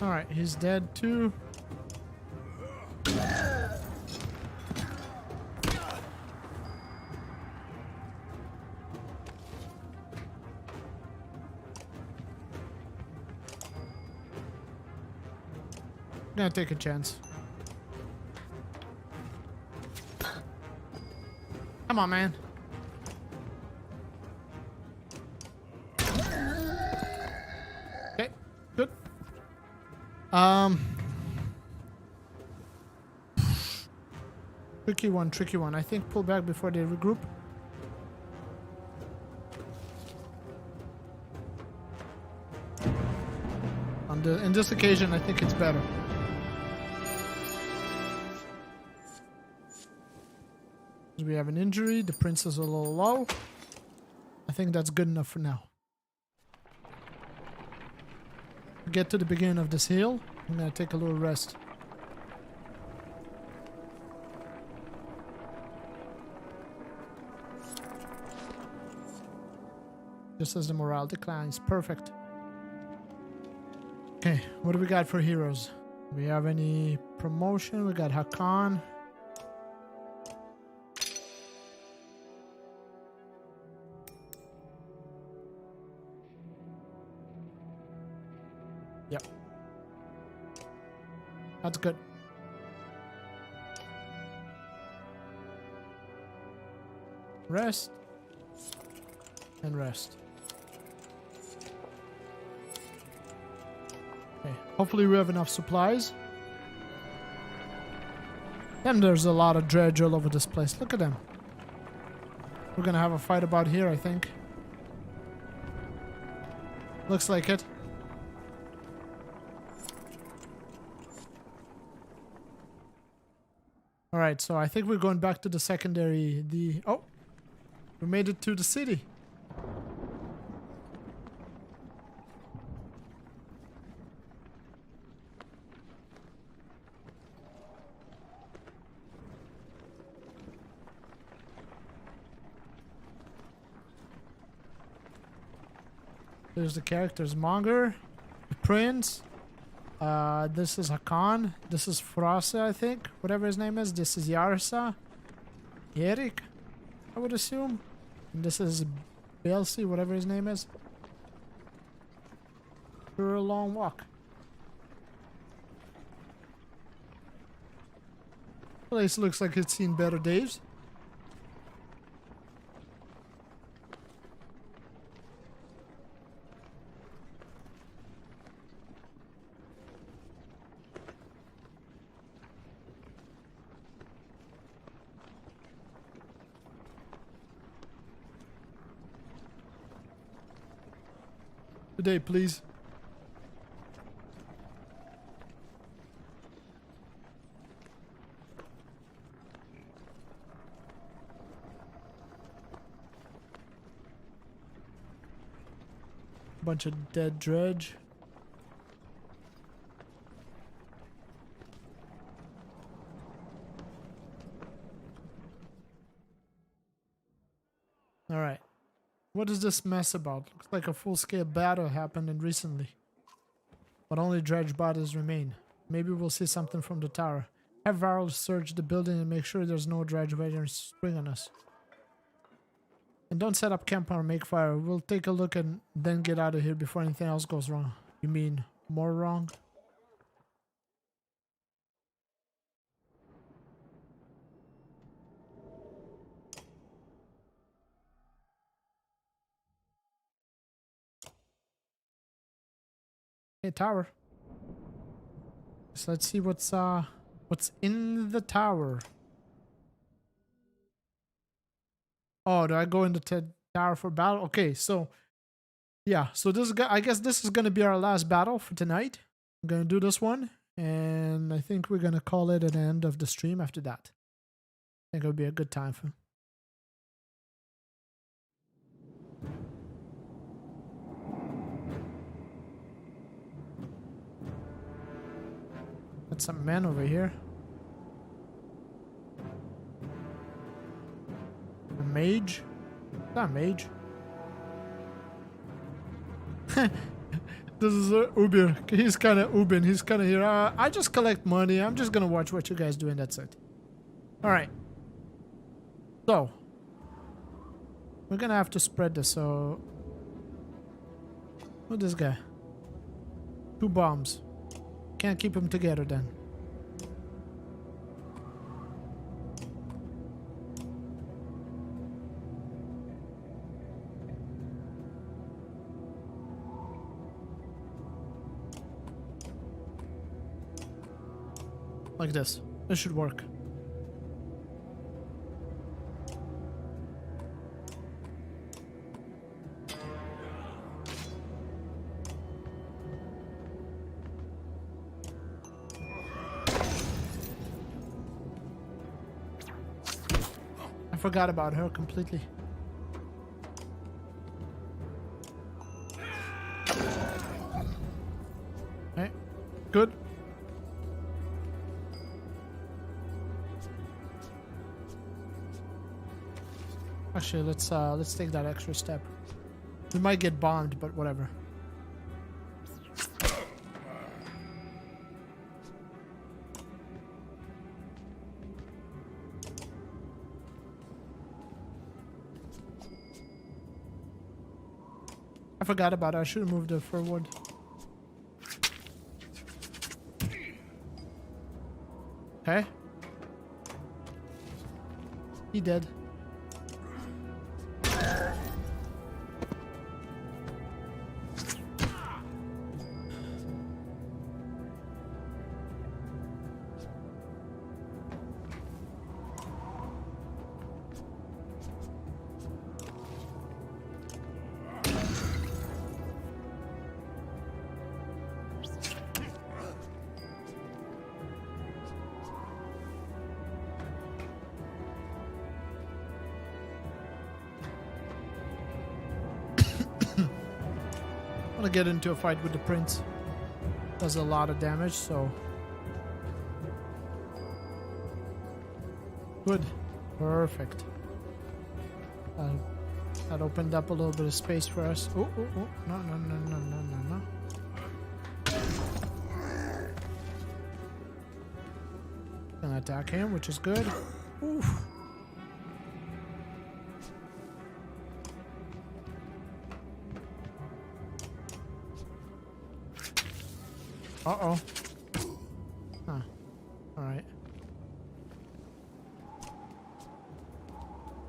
Alright, he's dead too. Gonna take a chance. Come on, man. Okay, good. Tricky one, tricky one. I think pull back before they regroup. In this occasion, I think it's better. We have an injury. The prince is a little low. I think that's good enough for now. Get to the beginning of this hill. I'm gonna take a little rest. Just as the morale declines. Perfect. Okay, what do we got for heroes? Do we have any promotion? We got Hakan. Yep. That's good. Rest. And rest. Okay. Hopefully we have enough supplies. And there's a lot of dredge all over this place. Look at them. We're gonna have a fight about here, I think. Looks like it. Alright, so I think we're going back to the secondary. Oh! We made it to the city. There's the characters. Monger, the prince. This is Hakan. This is Frase, I think. Whatever his name is. This is Yarsa. Erik, I would assume. And this is Belsi, whatever his name is. For a long walk. Place looks like it's seen better days. Today, please. Bunch of dead dredge. Alright. What is this mess about? Looks like a full-scale battle happened recently. But only dredge bodies remain. Maybe we'll see something from the tower. Have Varl search the building and make sure there's no dredge waiting to spring on us. And don't set up camp or make fire. We'll take a look and then get out of here before anything else goes wrong. You mean more wrong? Hey, tower. So let's see what's in the tower. Oh, do I go into the tower for battle? Okay, so yeah, so this guy, I guess this is gonna be our last battle for tonight. I'm gonna do this one, and I think we're gonna call it an end of the stream after that. I think it would be a good time for. Got some men over here. A mage? Not a mage. This is Ubir. He's kind of Ubin. He's kind of here. I just collect money. I'm just gonna watch what you guys do, and that's it. All right. So we're gonna have to spread this. So, who's this guy? 2 bombs. Can't keep them together then. Like this. This should work. I forgot about her completely. Okay, good. Actually, let's take that extra step. We might get bombed, but whatever. I forgot about it. I should have moved it forward. Okay. He dead. I'm gonna get into a fight with the prince. Does a lot of damage, so good, perfect. That opened up a little bit of space for us. Oh, oh, oh! No, no, no, no, no, no, no! Gonna attack him, which is good. Oof. Uh-oh. Huh. Alright.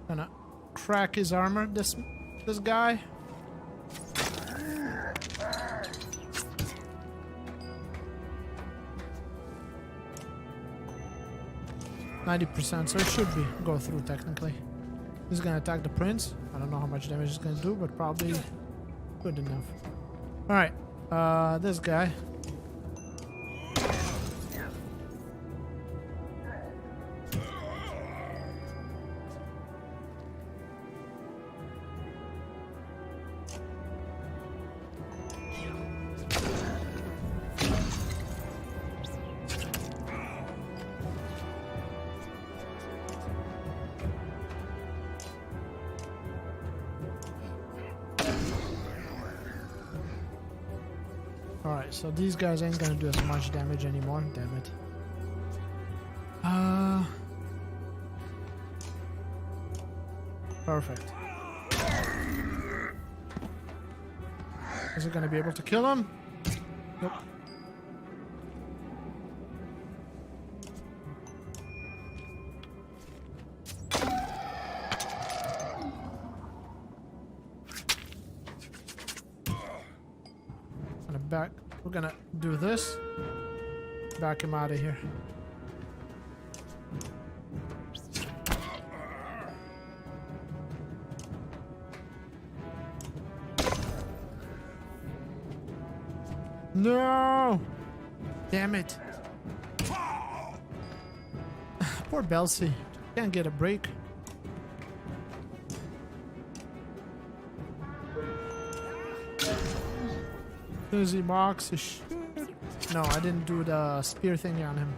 Gonna crack his armor, this guy. %, so it should go through technically. He's gonna attack the prince. I don't know how much damage he's gonna do, but probably good enough. Alright. This guy. Alright, so these guys ain't gonna do as much damage anymore. Damn it. Perfect. Is it gonna be able to kill him? Nope. We're gonna do this. Back him out of here. No! Damn it. Poor Belsi. Can't get a break. As he mocks his shit. No, I didn't do the spear thing on him.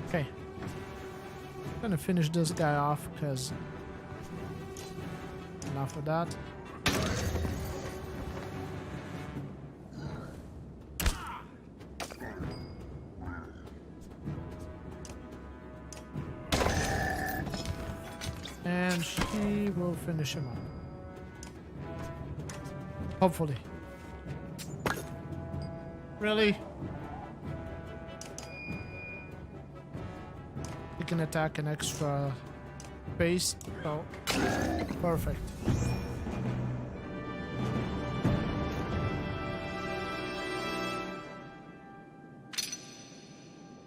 Okay. I'm gonna finish this guy off because enough of that. And she will finish him up. Hopefully. Really? You can attack an extra base. Oh, perfect.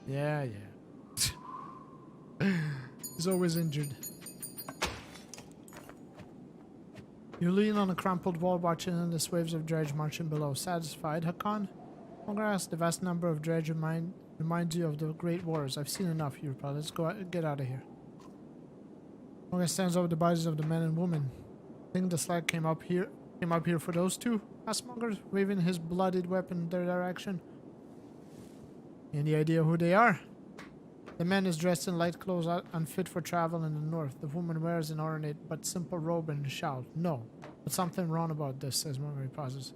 Yeah. He's always injured. You lean on a crumpled wall watching endless waves of dredge marching below. Satisfied, Hakan? Congrats, the vast number of dredge reminds you of the Great Wars. I've seen enough, you reply. Let's go get out of here. Morgan stands over the bodies of the men and women. Think the slag came up here for those two? Asked Monger, waving his bloodied weapon in their direction. Any idea who they are? The man is dressed in light clothes unfit for travel in the north. The woman wears an ornate but simple robe and shout. No, but something wrong about this, says Monger. He pauses.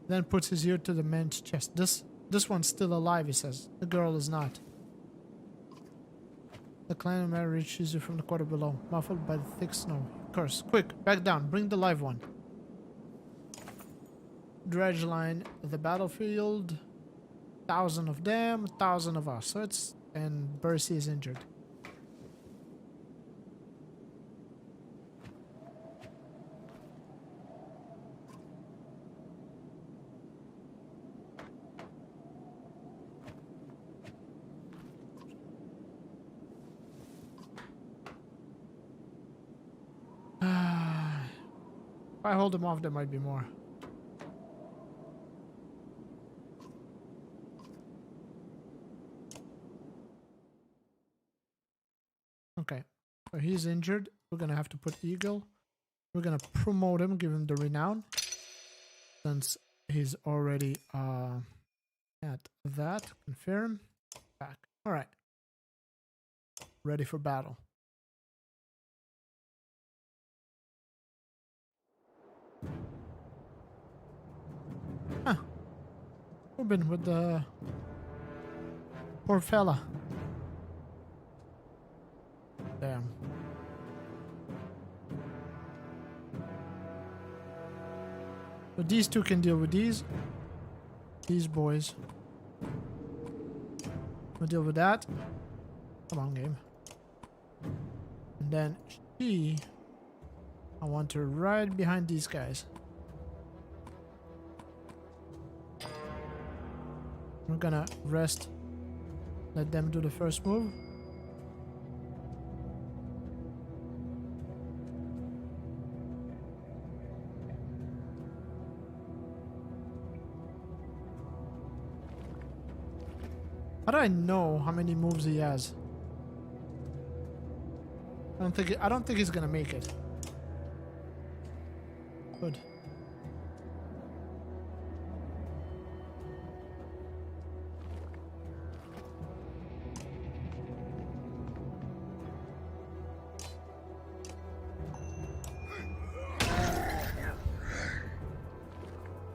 Then puts his ear to the man's chest. This one's still alive, he says. The girl is not. The clan man reaches you from the quarter below, muffled by the thick snow. Curse. Quick, back down. Bring the live one. Dredge line the battlefield. 1,000 of them, 1,000 of us. So it's... And Bercy is injured. If I hold them off, there might be more. Okay, so he's injured. We're gonna have to put Eagle. We're gonna promote him, give him the renown, since he's already at that. Confirm. Back. All right. Ready for battle. Huh. Who's been with the poor fella? Damn. But these two can deal with these boys. We'll deal with that. Come on, game. And then she... I want her right behind these guys. We're gonna rest. Let them do the first move. How do I know how many moves he has? I don't think he's gonna make it. Good.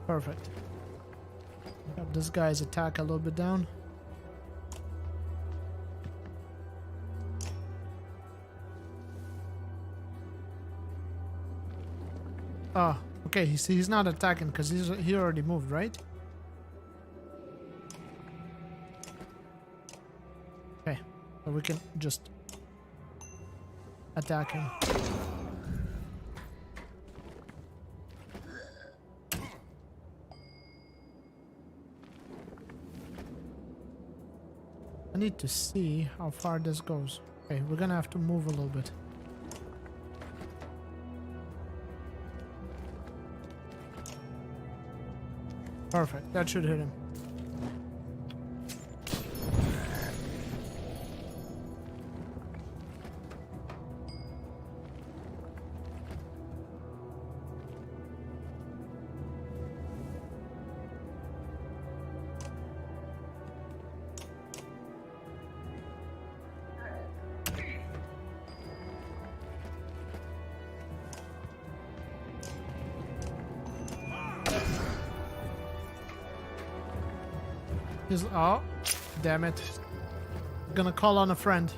Perfect. Got this guy's attack a little bit down. Oh, okay, he's not attacking because he already moved, right? Okay, so we can just attack him. I need to see how far this goes. Okay, we're gonna have to move a little bit. Perfect, that should hit him. Oh, damn it. I'm gonna call on a friend.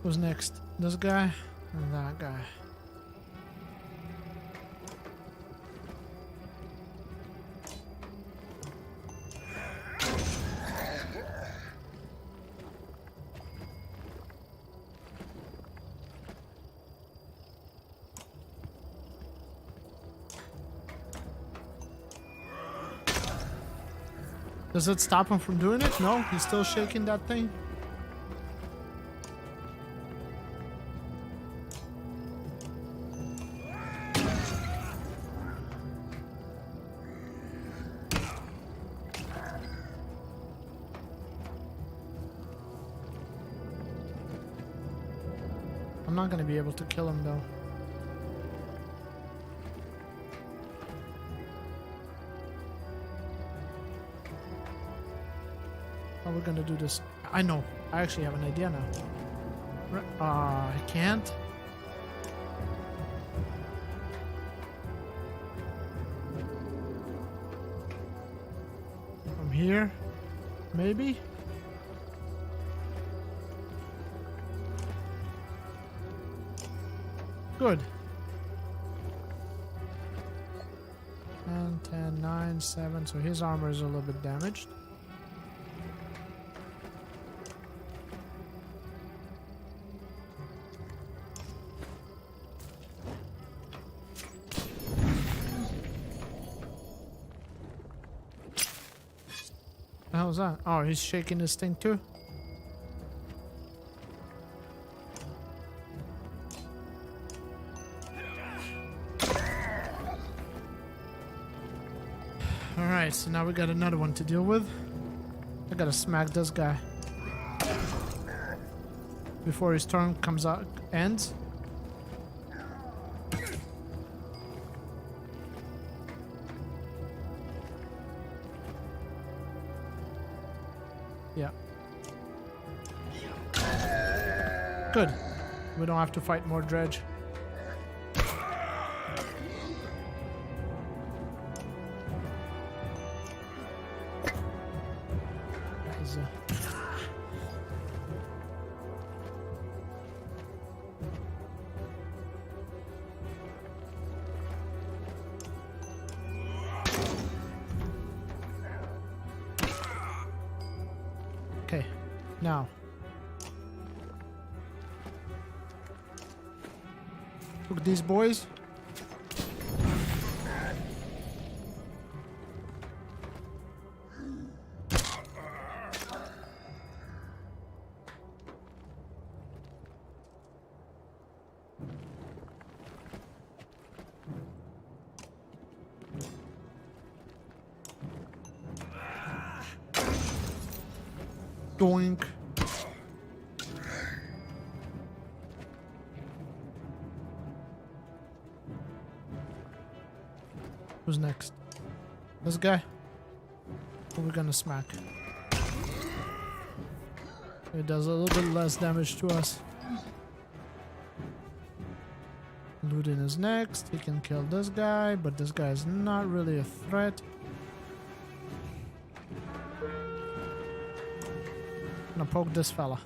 Who's next? This guy and that guy. Does it stop him from doing it? No, he's still shaking that thing. I'm not gonna be able to kill him though. How are we gonna do this? I know. I actually have an idea now. I can't. From here? Maybe? Good. 10, 10, 9, 7. So his armor is a little bit damaged. What the hell is that? Oh, he's shaking this thing too? Alright, so now we got another one to deal with. I gotta smack this guy before his turn comes out, ends. Yeah. Good. We don't have to fight more dredge. Okay, now. Look at these boys. Doink. Who's next? This guy? Who are we gonna smack? It does a little bit less damage to us. Ludin is next. He can kill this guy, but this guy is not really a threat. I'm gonna poke this fella.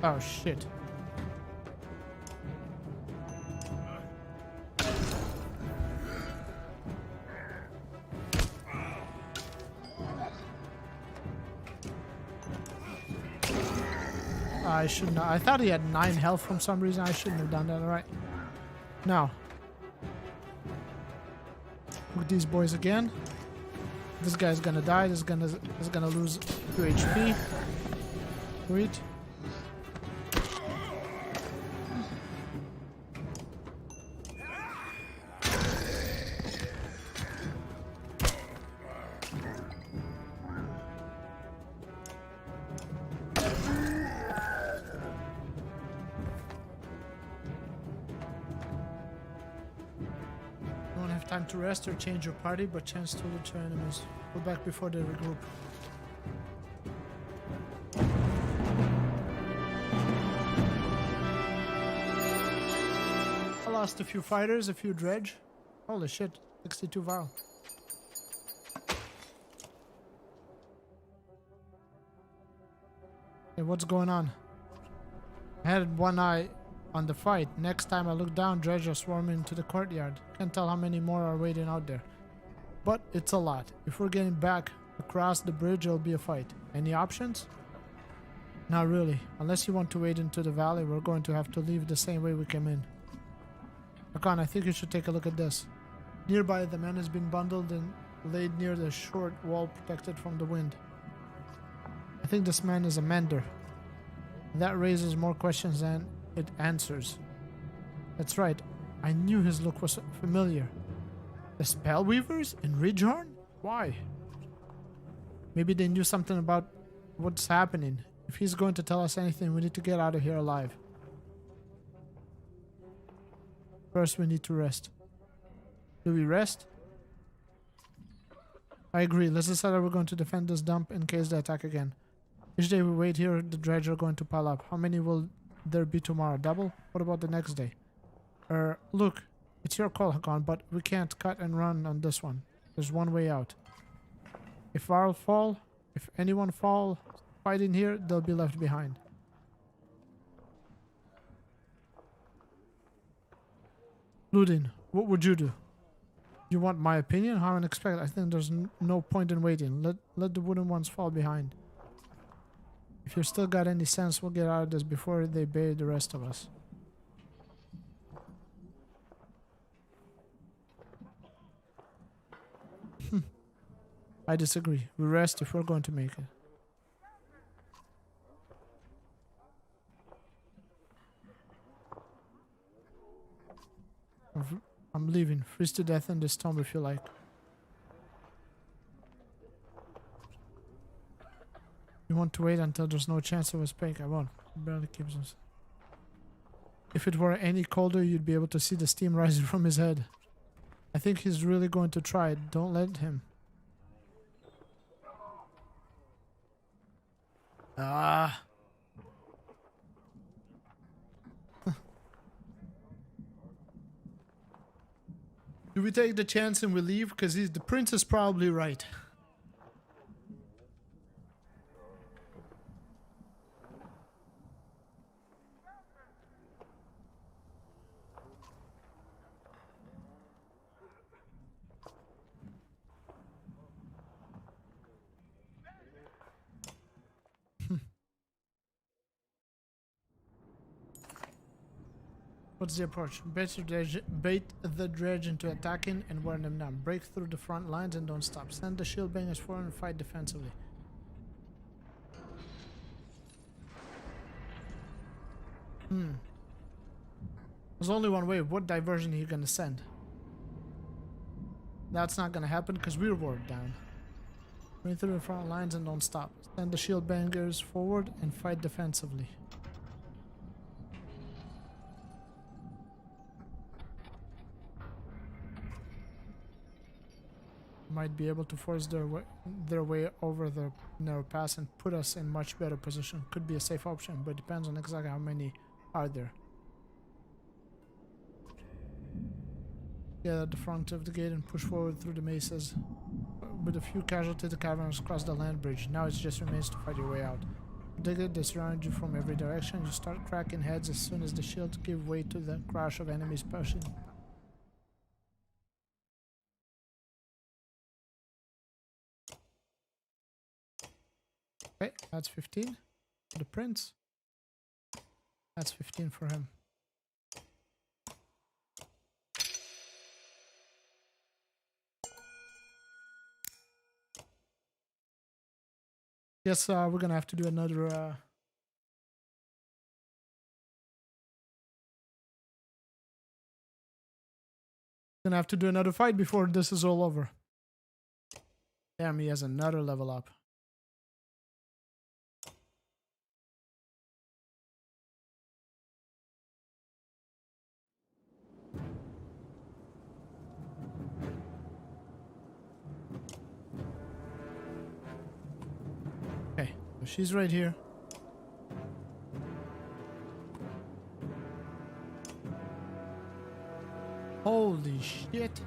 Oh shit. I shouldn't have. I thought he had 9 health from some reason. I shouldn't have done that. Alright. Now. With these boys again. This guy's gonna die. This is gonna lose 2 HP. Wait. Time to rest or change your party, but chance to loot your enemies. Go back before they regroup. I lost a few fighters, a few dredge. Holy shit, 62 viral. Hey, what's going on? I had one eye on the fight. Next time I look down, dredge are swarming into the courtyard. Can't tell how many more are waiting out there. But it's a lot. If we're getting back across the bridge, it'll be a fight. Any options? Not really. Unless you want to wade into the valley, we're going to have to leave the same way we came in. Hakan, I think you should take a look at this. Nearby, the man has been bundled and laid near the short wall protected from the wind. I think this man is a mender. That raises more questions than it answers. That's right. I knew his look was familiar. The Spellweavers in Ridgehorn? Why? Maybe they knew something about what's happening. If he's going to tell us anything, we need to get out of here alive. First, we need to rest. Do we rest? I agree. Let's decide that we're going to defend this dump in case they attack again. Each day we wait here, the dredge are going to pile up. How many will there be tomorrow? Double? What about the next day? Look, it's your call, Hakan, but we can't cut and run on this one. There's one way out. If anyone fall fighting here, they'll be left behind. Ludin, what would you do? You want my opinion? How unexpected. I think there's no point in waiting. Let the wooden ones fall behind. If you still got any sense, we'll get out of this before they bury the rest of us. I disagree. We rest if we're going to make it. I'm leaving. Freeze to death in this tomb if you like. You want to wait until there's no chance of a spank? I won't. It barely keeps us. If it were any colder, you'd be able to see the steam rising from his head. I think he's really going to try it. Don't let him. Ah. Do we take the chance and we leave? Because the prince is probably right. What's the approach? Bait the dredge into attacking and wear them down. Break through the front lines and don't stop. Send the shield bangers forward and fight defensively. There's only one way. What diversion are you gonna send? That's not gonna happen because we're wore down. Bring through the front lines and don't stop. Send the shield bangers forward and fight defensively. Might be able to force their way over the narrow pass and put us in much better position. Could be a safe option, but depends on exactly how many are there. Get at the front of the gate and push forward through the mesas. With a few casualties, the caverns cross the land bridge. Now it just remains to fight your way out. Dig it, they surround you from every direction. You start cracking heads as soon as the shields give way to the crash of enemies pushing. Okay, that's 15 for the prince. That's 15 for him. Guess we're gonna have to do another fight before this is all over. Damn, he has another level up. Okay, so she's right here. Holy shit.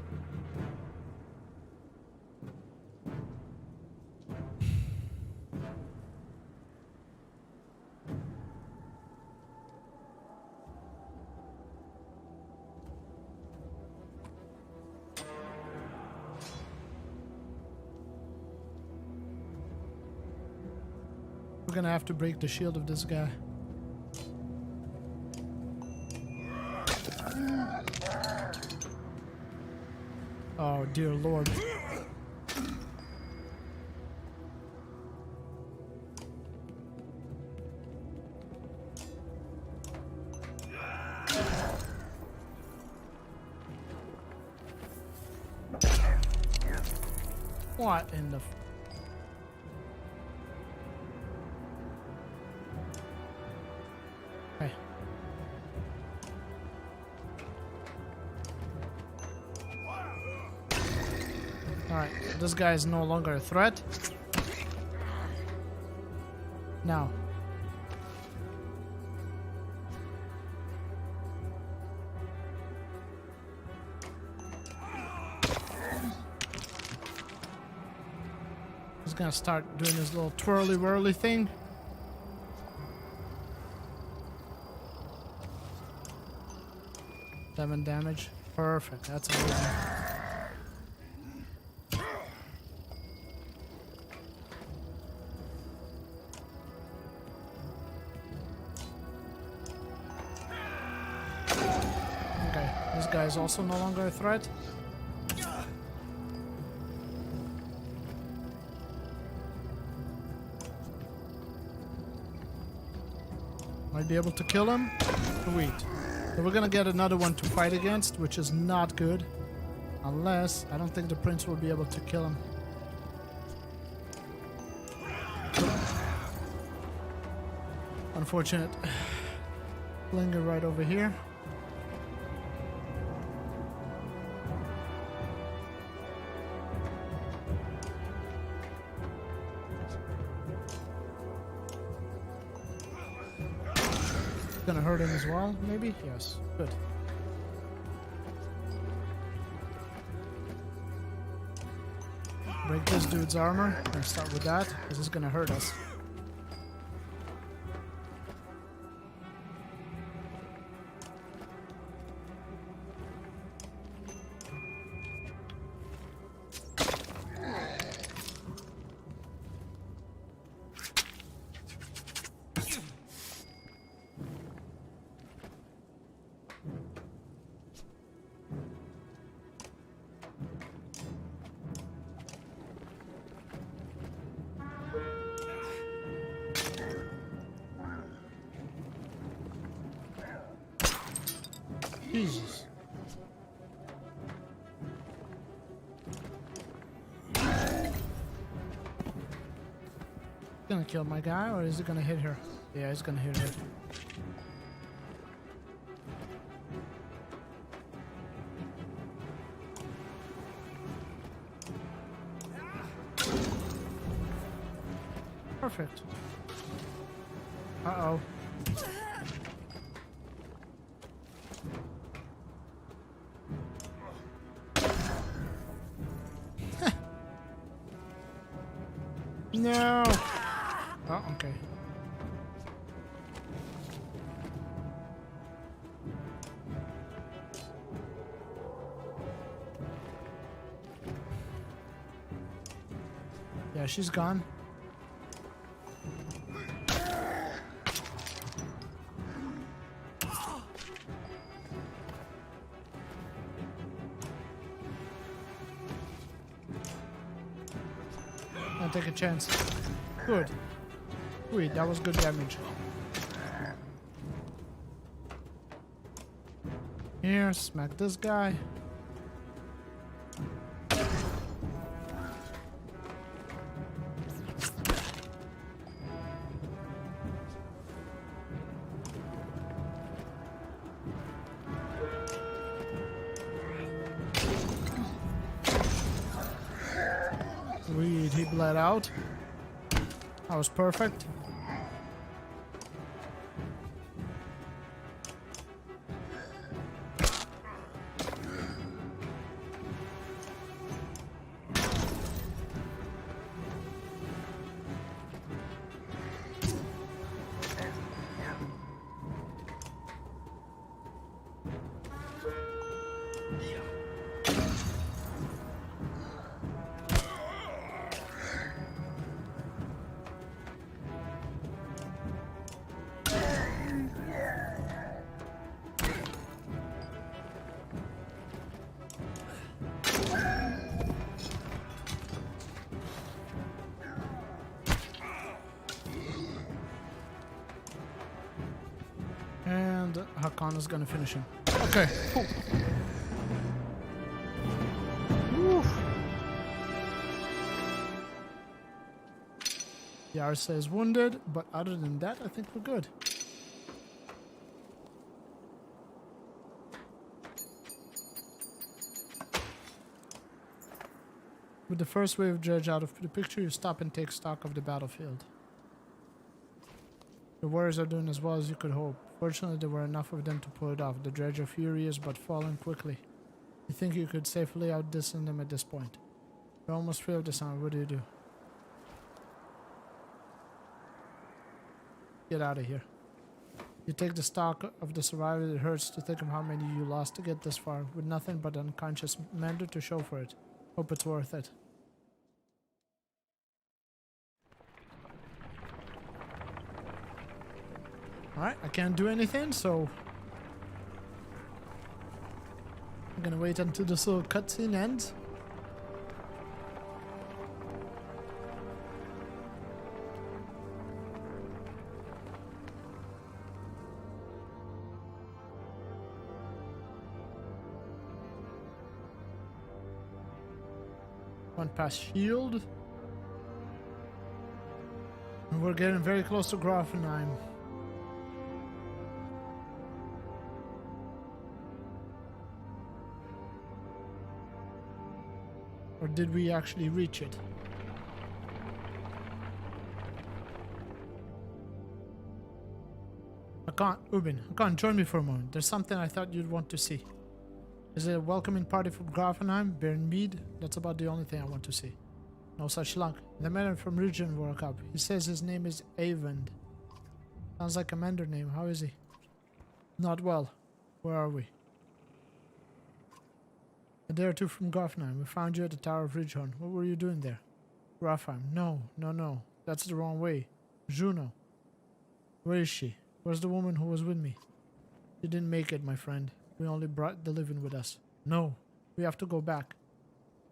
We're gonna have to break the shield of this guy. Oh dear lord. What in the... Okay. Alright, so this guy is no longer a threat. Now. He's gonna start doing his little twirly-whirly thing. Seven damage. Perfect, that's amazing. Okay, this guy is also no longer a threat. Might be able to kill him. Sweet. So we're gonna get another one to fight against, which is not good. Unless, I don't think the prince will be able to kill him. Unfortunate. Linger right over here. Gonna hurt him as well, maybe? Yes, good. Break this dude's armor. Let's start with that, because it's gonna hurt us. Jesus. Gonna kill my guy, or is he gonna hit her? Yeah, he's gonna hit her. Perfect. Uh-oh. No! Oh, okay. Yeah, she's gone. I'll take a chance. Good. Wait, that was good damage. Here, smack this guy. Sweet, he bled out. That was perfect. And Hakan is gonna finish him. Okay, cool. Woo. Yarsa is wounded, but other than that, I think we're good. With the first wave dredge out of the picture, you stop and take stock of the battlefield. The warriors are doing as well as you could hope. Fortunately, there were enough of them to pull it off. The dredge are furious but falling quickly. You think you could safely outdistance them at this point. You almost failed this time. What do? Get out of here. You take the stock of the survivors. It hurts to think of how many you lost to get this far, with nothing but unconscious Mender to show for it. Hope it's worth it. Alright, I can't do anything, so I'm gonna wait until this little cutscene ends. One pass shield. And we're getting very close to Grafenheim. Or did we actually reach it? Hakan, join me for a moment. There's something I thought you'd want to see. Is it a welcoming party from Grafenheim? Baron Mead? That's about the only thing I want to see. No such luck. The man from Region woke up. He says his name is Avend. Sounds like a Mender name. How is he? Not well. Where are we? A day or two from Grafenheim. We found you at the Tower of Ridgehorn. What were you doing there? Grafheim. No. That's the wrong way. Juno. Where is she? Where's the woman who was with me? She didn't make it, my friend. We only brought the living with us. No. We have to go back.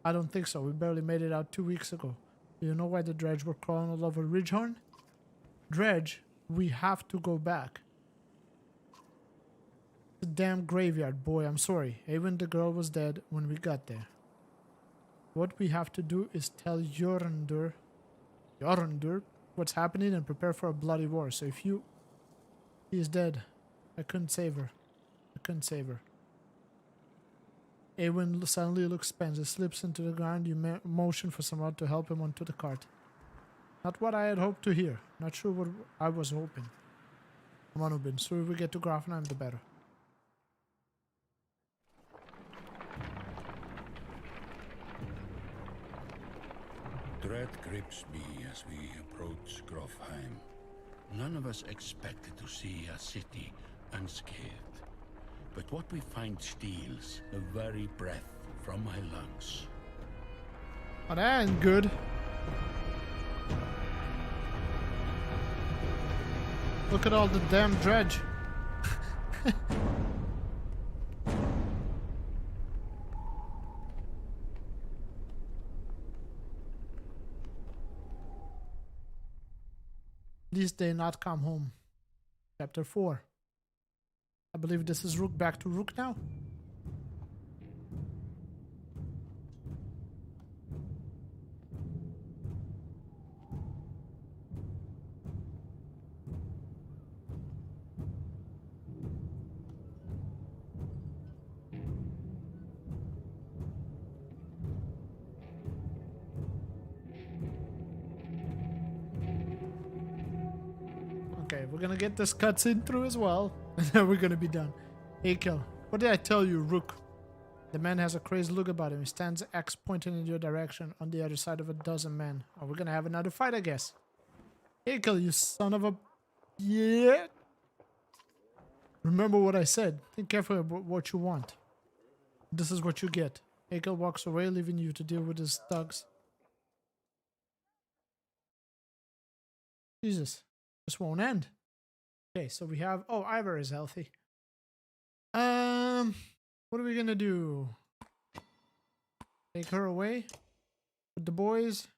I don't think so. We barely made it out 2 weeks ago. Do you know why the dredge were crawling all over Ridgehorn? Dredge? We have to go back. The damn graveyard, boy, I'm sorry. Even the girl was dead when we got there. What we have to do is tell Jorundur what's happening and prepare for a bloody war. So if you... He is dead. I couldn't save her. I couldn't save her. Awen suddenly looks tense. He slips into the ground. You motion for someone to help him onto the cart. Not what I had hoped to hear. Not sure what I was hoping. Come on, Ubin. Sooner we get to Grafenheim, the better. Dread grips me as we approach Grofheim. None of us expected to see a city unscathed. But what we find steals the very breath from my lungs. Oh, that ain't good. Look at all the damn dredge. At least they not come home. Chapter 4. I believe this is Rook. Back to Rook now. Okay, we're gonna get this cutscene through as well, and then we're gonna be done. Akel, what did I tell you, Rook? The man has a crazed look about him. He stands axe pointing in your direction on the other side of a dozen men. Oh, we're gonna have another fight, I guess. Akel, you son of a... Yeah! Remember what I said. Think carefully about what you want. This is what you get. Akel walks away, leaving you to deal with his thugs. Jesus. This won't end. Okay, so we have... Oh, Ivor is healthy. What are we gonna do? Take her away with the boys.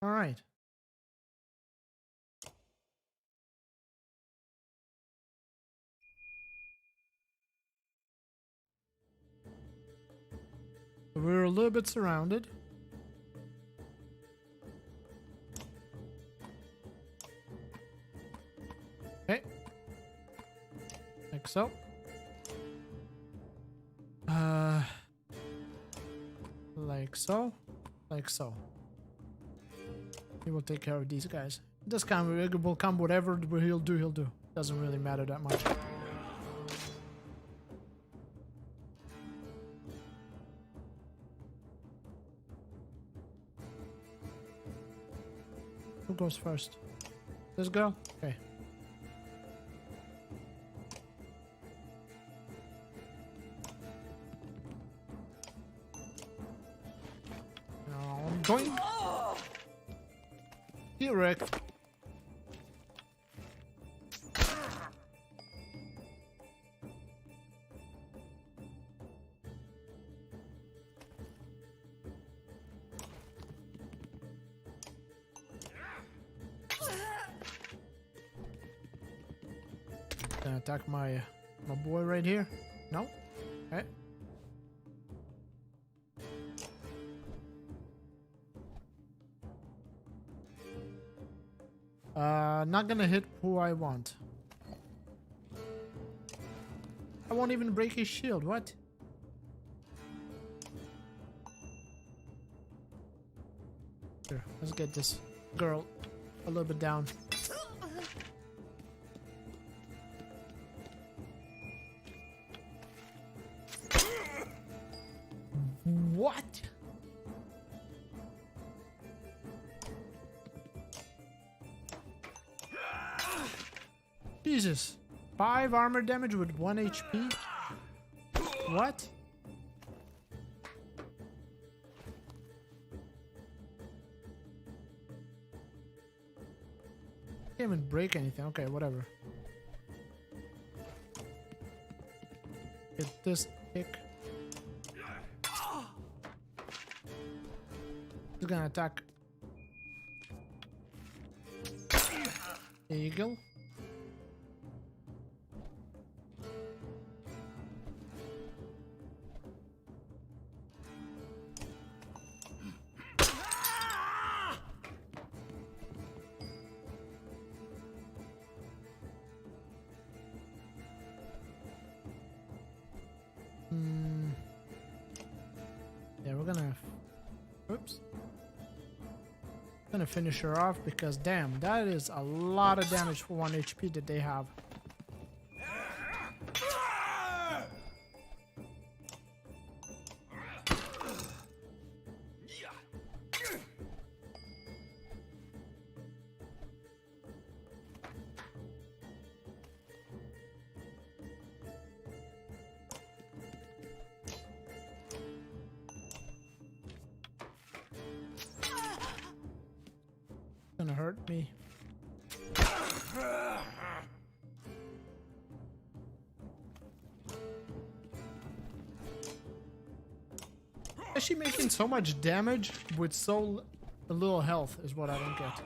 All right. We're a little bit surrounded. Okay. Like so. Like so. Like so. He will take care of these guys. This guy will come whatever he'll do. Doesn't really matter that much. Who goes first? This girl? Okay. Now I'm going. Here, Rick. Gonna attack my boy right here. No? Okay. Not gonna hit who I want. I won't even break his shield. What? Here, let's get this girl a little bit down. What? Jesus. 5 armor damage with 1 HP? What? Can't even break anything. Okay, whatever. Get this kick. He's gonna attack. Eagle. Yeah, we're gonna... Oops. Gonna finish her off because damn, that is a lot of damage for 1 HP that they have. Gonna hurt me. Is she making so much damage with so little health is what I don't get.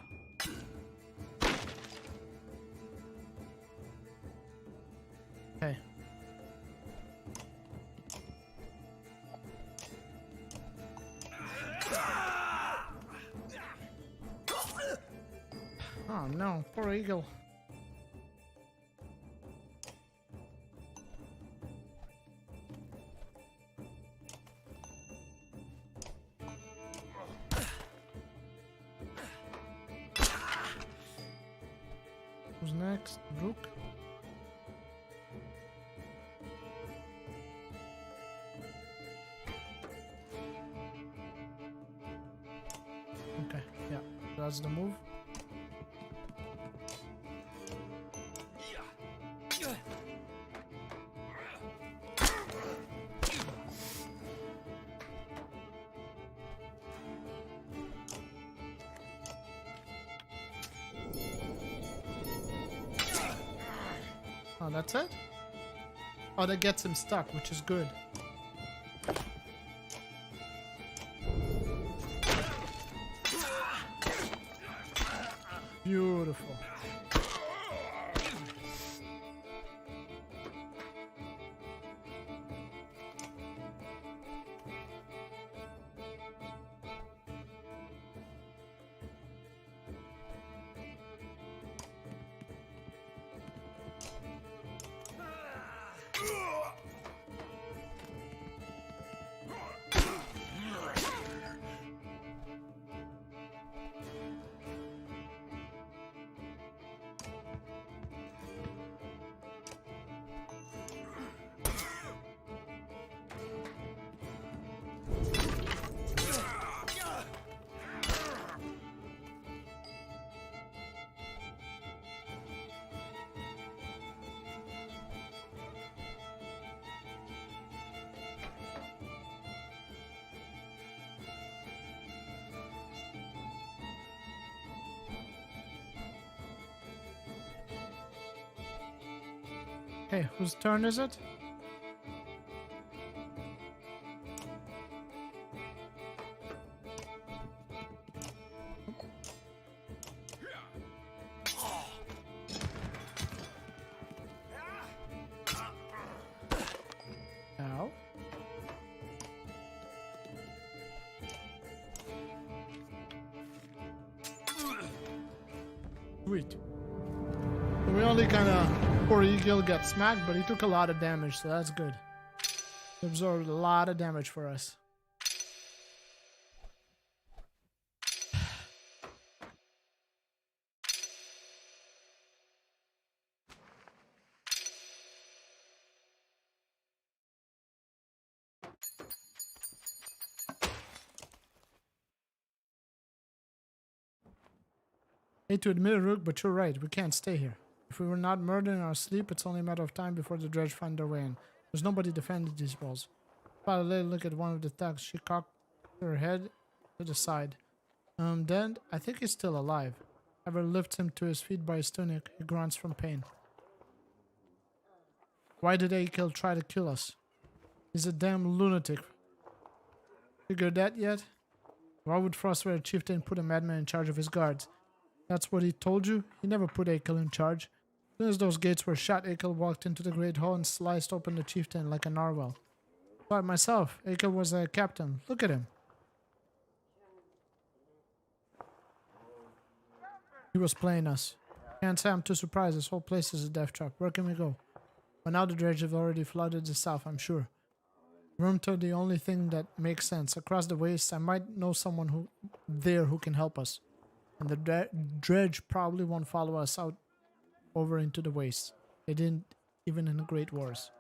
Hey. Oh no, poor eagle. Who's next? Rook? Okay, yeah, that's the move. Oh, that's it? Oh, that gets him stuck, which is good. Beautiful. Okay, whose turn is it? Ow. Sweet. We only kind of... Poor eagle got smacked, but he took a lot of damage, so that's good. He absorbed a lot of damage for us. Hate to admit it, Rook, but you're right. We can't stay here. If we were not murdered in our sleep, it's only a matter of time before the dredge find their way in. There's nobody defending these walls. About a little look at one of the thugs. She cocked her head to the side. Then, I think he's still alive. Ever lifts him to his feet by his tunic. He grunts from pain. Why did Akil try to kill us? He's a damn lunatic. Figured that yet? Why would Frostwear Chieftain put a madman in charge of his guards? That's what he told you? He never put Akil in charge. As soon as those gates were shut, Akil walked into the great hall and sliced open the chieftain like a narwhal. Saw it myself. Akil was a captain. Look at him. He was playing us. Can't say I'm too surprised. This whole place is a death trap. Where can we go? By now the dredge have already flooded the south, I'm sure. Room to the only thing that makes sense. Across the waste, I might know someone who can help us. And the dredge probably won't follow us out over into the waste. They didn't even in the Great Wars.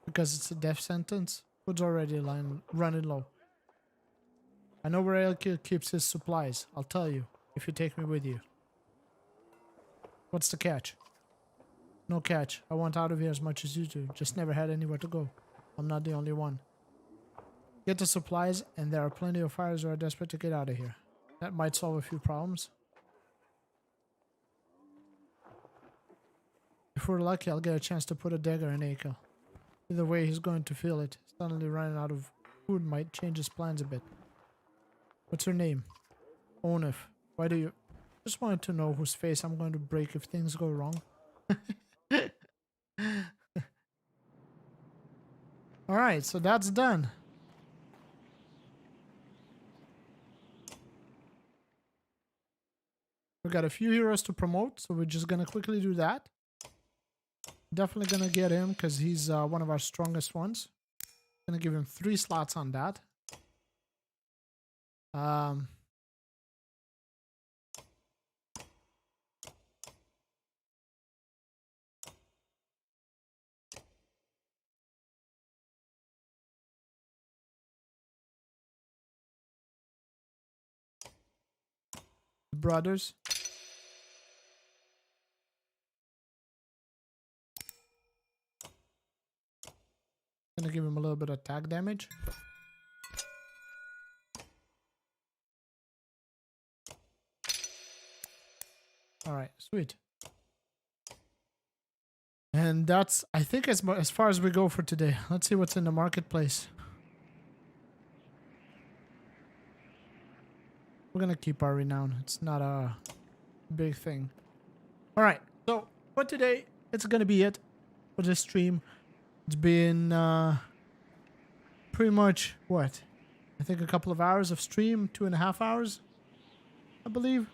Because it's a death sentence, food's already running low. I know where Elkir keeps his supplies. I'll tell you, if you take me with you. What's the catch? No catch. I want out of here as much as you do. Just never had anywhere to go. I'm not the only one. Get the supplies, and there are plenty of fires who are desperate to get out of here. That might solve a few problems. If we're lucky, I'll get a chance to put a dagger in Akel. Either way, he's going to feel it. Suddenly running out of food might change his plans a bit. What's your name? Onif. Why do you... Just wanted to know whose face I'm going to break if things go wrong. Alright, so that's done. We got a few heroes to promote, so we're just gonna quickly do that. Definitely gonna get him because he's one of our strongest ones. Gonna give him 3 slots on that. Brothers. Gonna give him a little bit of attack damage. Alright, sweet. And that's, I think, as far as we go for today. Let's see what's in the marketplace. We're gonna keep our renown. It's not a big thing. Alright, so for today, it's gonna be it for this stream. It's been pretty much, what? I think a couple of hours of stream, 2.5 hours, I believe.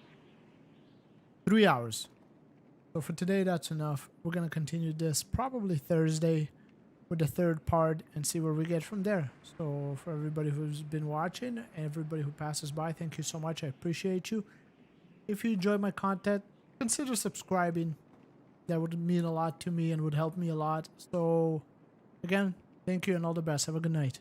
3 hours. So for today, that's enough. We're gonna continue this probably Thursday with the 3rd part and see where we get from there. So for everybody who's been watching and everybody who passes by, thank you so much. I appreciate you. If you enjoy my content, consider subscribing. That would mean a lot to me and would help me a lot. So again, thank you and all the best. Have a good night.